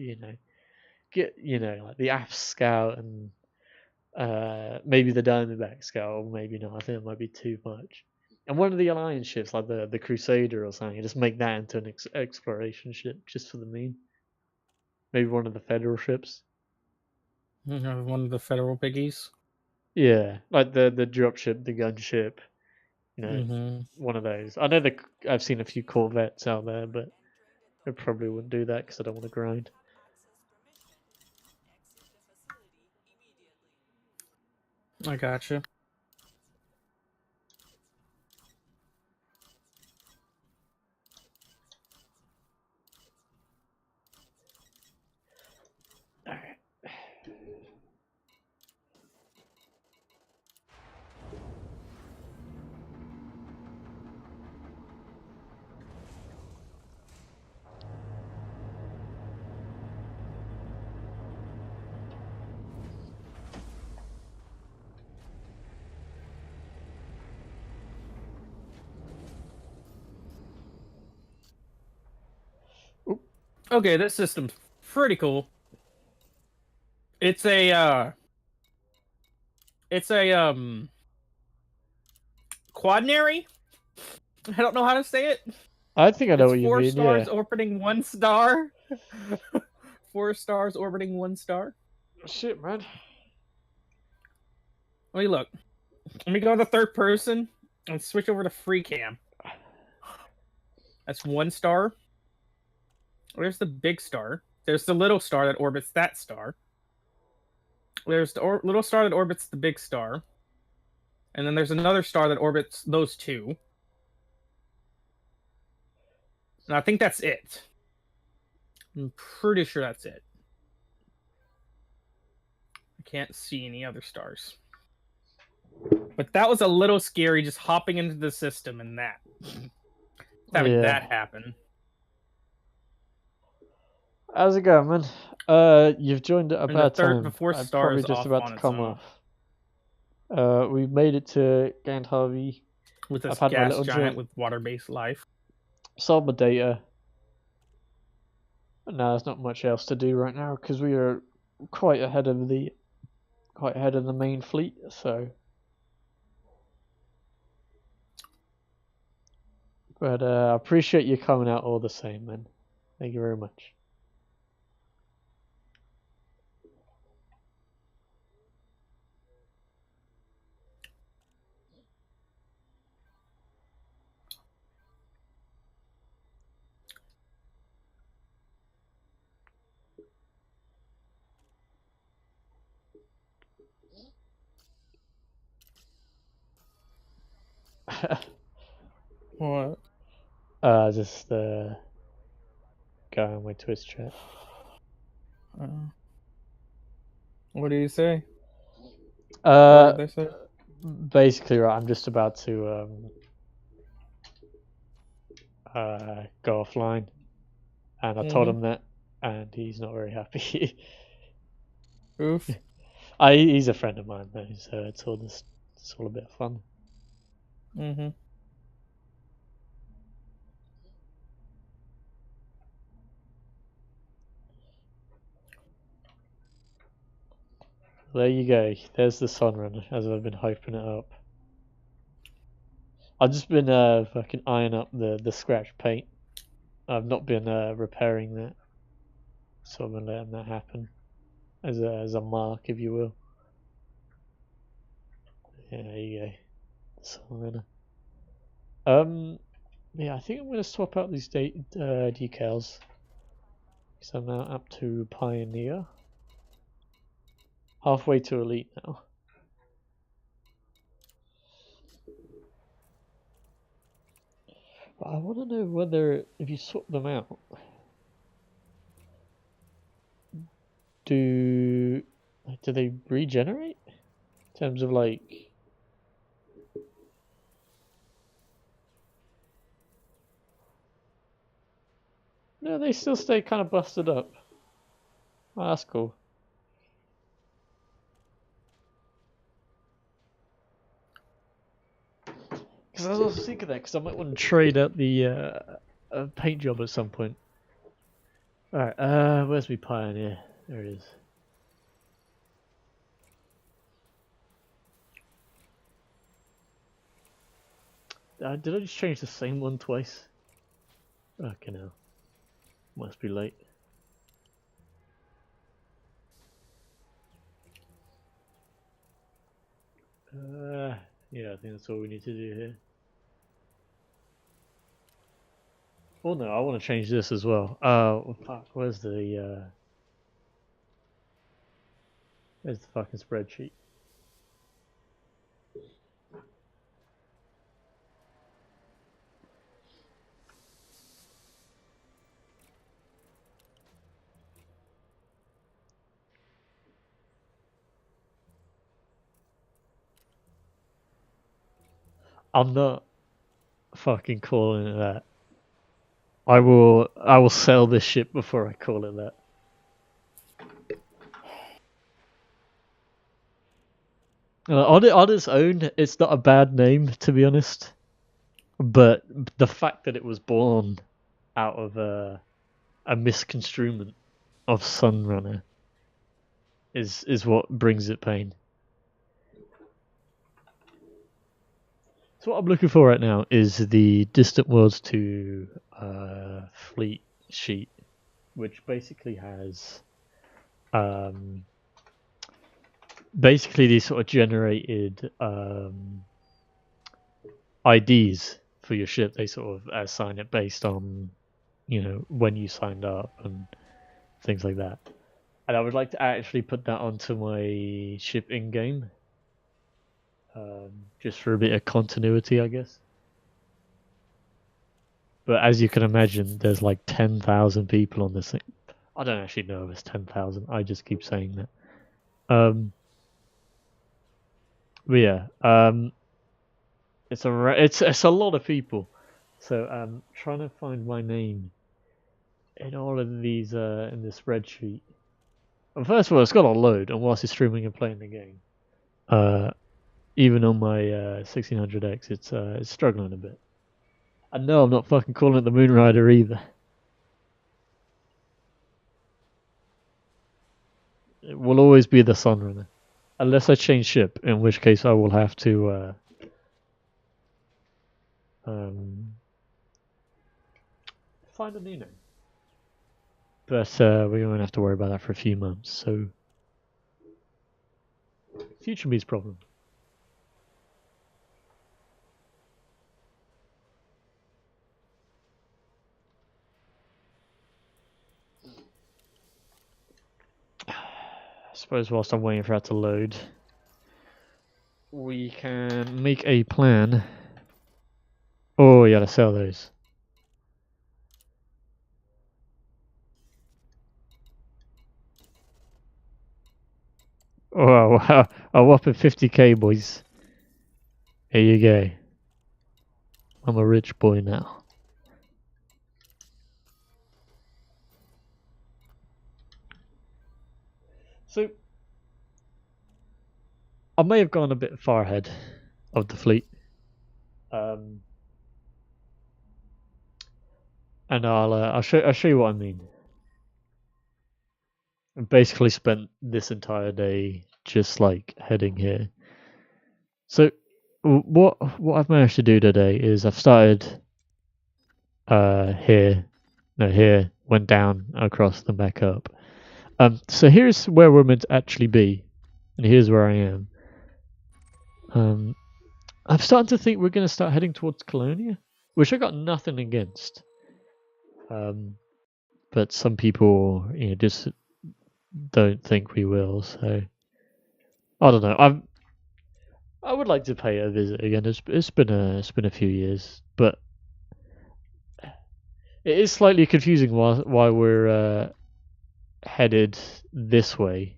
get like the F scout and maybe the Diamondback scout, or maybe not. I think it might be too much. And one of the alliance ships, like the Crusader or something, just make that into an exploration ship just for the meme. Maybe one of the Federal ships. One of the federal piggies. Yeah, like the dropship, the gunship. Mm-hmm. One of those. I know I've seen a few Corvettes out there, but I probably wouldn't do that because I don't want to grind. I gotcha. Alright. Okay, this system's pretty cool. It's a quadnary. I don't know how to say it. I think I know It's what you 4 mean. stars Yeah. orbiting 1 star. 4 stars orbiting 1 star. Shit, man. Let me look. Let me go to third person and switch over to free cam. That's 1 star. There's the big star. There's the little star that orbits that star. There's the little star that orbits the big star. And then there's another star that orbits those two. And I think that's it. I'm pretty sure that's it. I can't see any other stars. But that was a little scary, just hopping into the system and that. Having that happen. How's it going, man? You've joined at a bad time. The 4th I'm star probably is just off about on to its come own. off. We've made it to Gant Harvey. With this I've had my gas little giant drink. with water-based life. Sold my data. No, there's not much else to do right now because we are quite ahead of the main fleet. So, but I appreciate you coming out all the same, man. Thank you very much. What? Just going on my Twitch chat. What do you say? What did they say? Basically, right. I'm just about to go offline, and I told him that, and he's not very happy. Oof. He's a friend of mine though, so it's all a bit of fun. Mm-hmm. There you go. There's the Sunrun, as I've been hyping it up. I've just been fucking eyeing up the scratch paint. I've not been repairing that, so I've been letting that happen as a mark, if you will. Yeah, there you go. Sunrunner. Yeah, I think I'm gonna swap out these decals. Because I'm now up to Pioneer. Halfway to Elite now. But I want to know whether, if you swap them out, do they regenerate? In terms of like... No, they still stay kind of busted up. Oh, that's cool. Because I was also thinking that, because I might want to trade out the paint job at some point. Alright, where's my Pioneer? There it is. Did I just change the same one twice? Okay, now. Must be late. Yeah, I think that's all we need to do here. Oh no, I want to change this as well. Fuck, where's the fucking spreadsheet? I'm not fucking calling it that. I will sell this ship before I call it that. On its own, it's not a bad name, to be honest. But the fact that it was born out of a misconstruement of Sunrunner is what brings it pain. So what I'm looking for right now is the Distant Worlds 2 fleet sheet, which basically has basically these sort of generated IDs for your ship. They sort of assign it based on, you know, when you signed up and things like that. And I would like to actually put that onto my ship in game. Just for a bit of continuity, I guess. But as you can imagine, there's like 10,000 people on this thing. I don't actually know if it's 10,000. I just keep saying that. But yeah, it's a lot of people. So I'm trying to find my name in all of these in this spreadsheet. And first of all, it's got to load, and whilst it's streaming and playing the game, even on my 1600X, it's struggling a bit. And no, I'm not fucking calling it the Moonrider either. It will always be the Sunrunner. Unless I change ship, in which case I will have to find a new name. But we won't have to worry about that for a few months, so... Future me's problem. I suppose whilst I'm waiting for that to load, we can make a plan. Oh, you gotta sell those. Oh, wow. A whopping 50k, boys. Here you go. I'm a rich boy now. So, I may have gone a bit far ahead of the fleet. And I'll show you what I mean. I basically spent this entire day just like heading here. So what I've managed to do today is I've started here, went down across then back up. So here's where we're meant to actually be, and here's where I am. I'm starting to think we're going to start heading towards Colonia, which I got nothing against. But some people, just don't think we will. So I don't know. I would like to pay a visit again. It's been a few years, but it is slightly confusing why we're headed this way.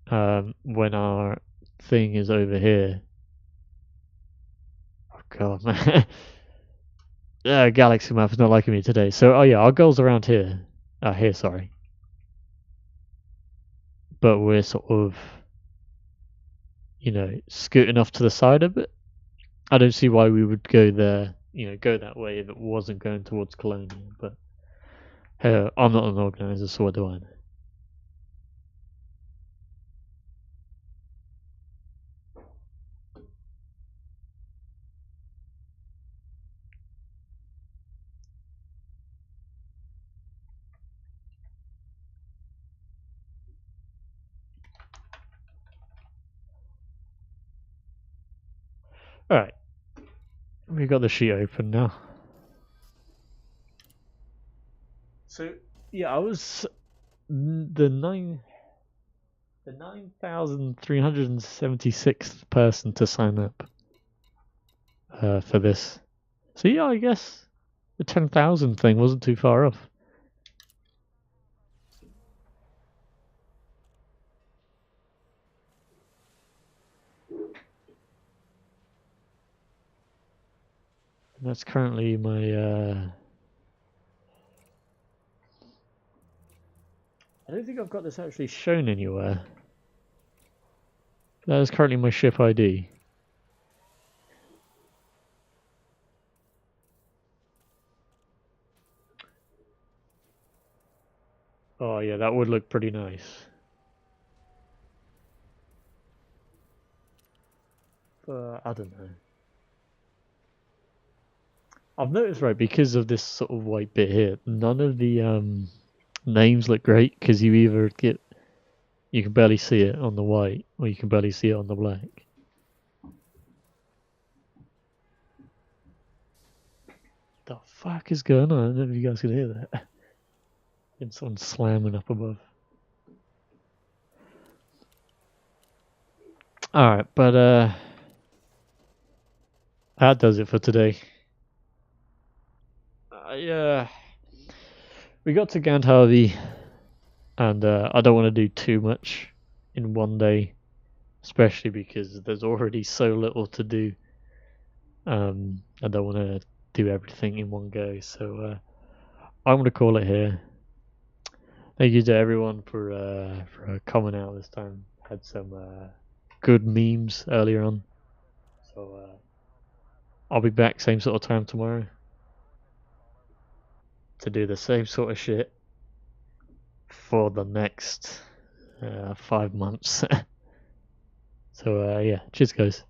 When our thing is over here. Oh god, man. Galaxy map is not liking me today. So, oh yeah, our goal's around here. Here, sorry. But we're sort of, scooting off to the side a bit. I don't see why we would go there, go that way if it wasn't going towards Colonia. But I'm not an organizer, so what do I know? Alright. We got the sheet open now. So, yeah, I was the 9,376th person to sign up for this. So yeah, I guess the 10,000 thing wasn't too far off. And that's currently my I don't think I've got this actually shown anywhere. That is currently my ship ID. Oh yeah, that would look pretty nice. But I don't know. I've noticed, right, because of this sort of white bit here, none of the names look great because you can barely see it on the white or you can barely see it on the black. The fuck is going on? I don't know if you guys can hear that. And someone slamming up above. Alright, but that does it for today. We got to Gandharvi, and I don't want to do too much in one day, especially because there's already so little to do. I don't want to do everything in one go, so I'm going to call it here. Thank you to everyone for coming out this time. Had some good memes earlier on, so I'll be back same sort of time tomorrow to do the same sort of shit for the next 5 months. So yeah, cheers guys.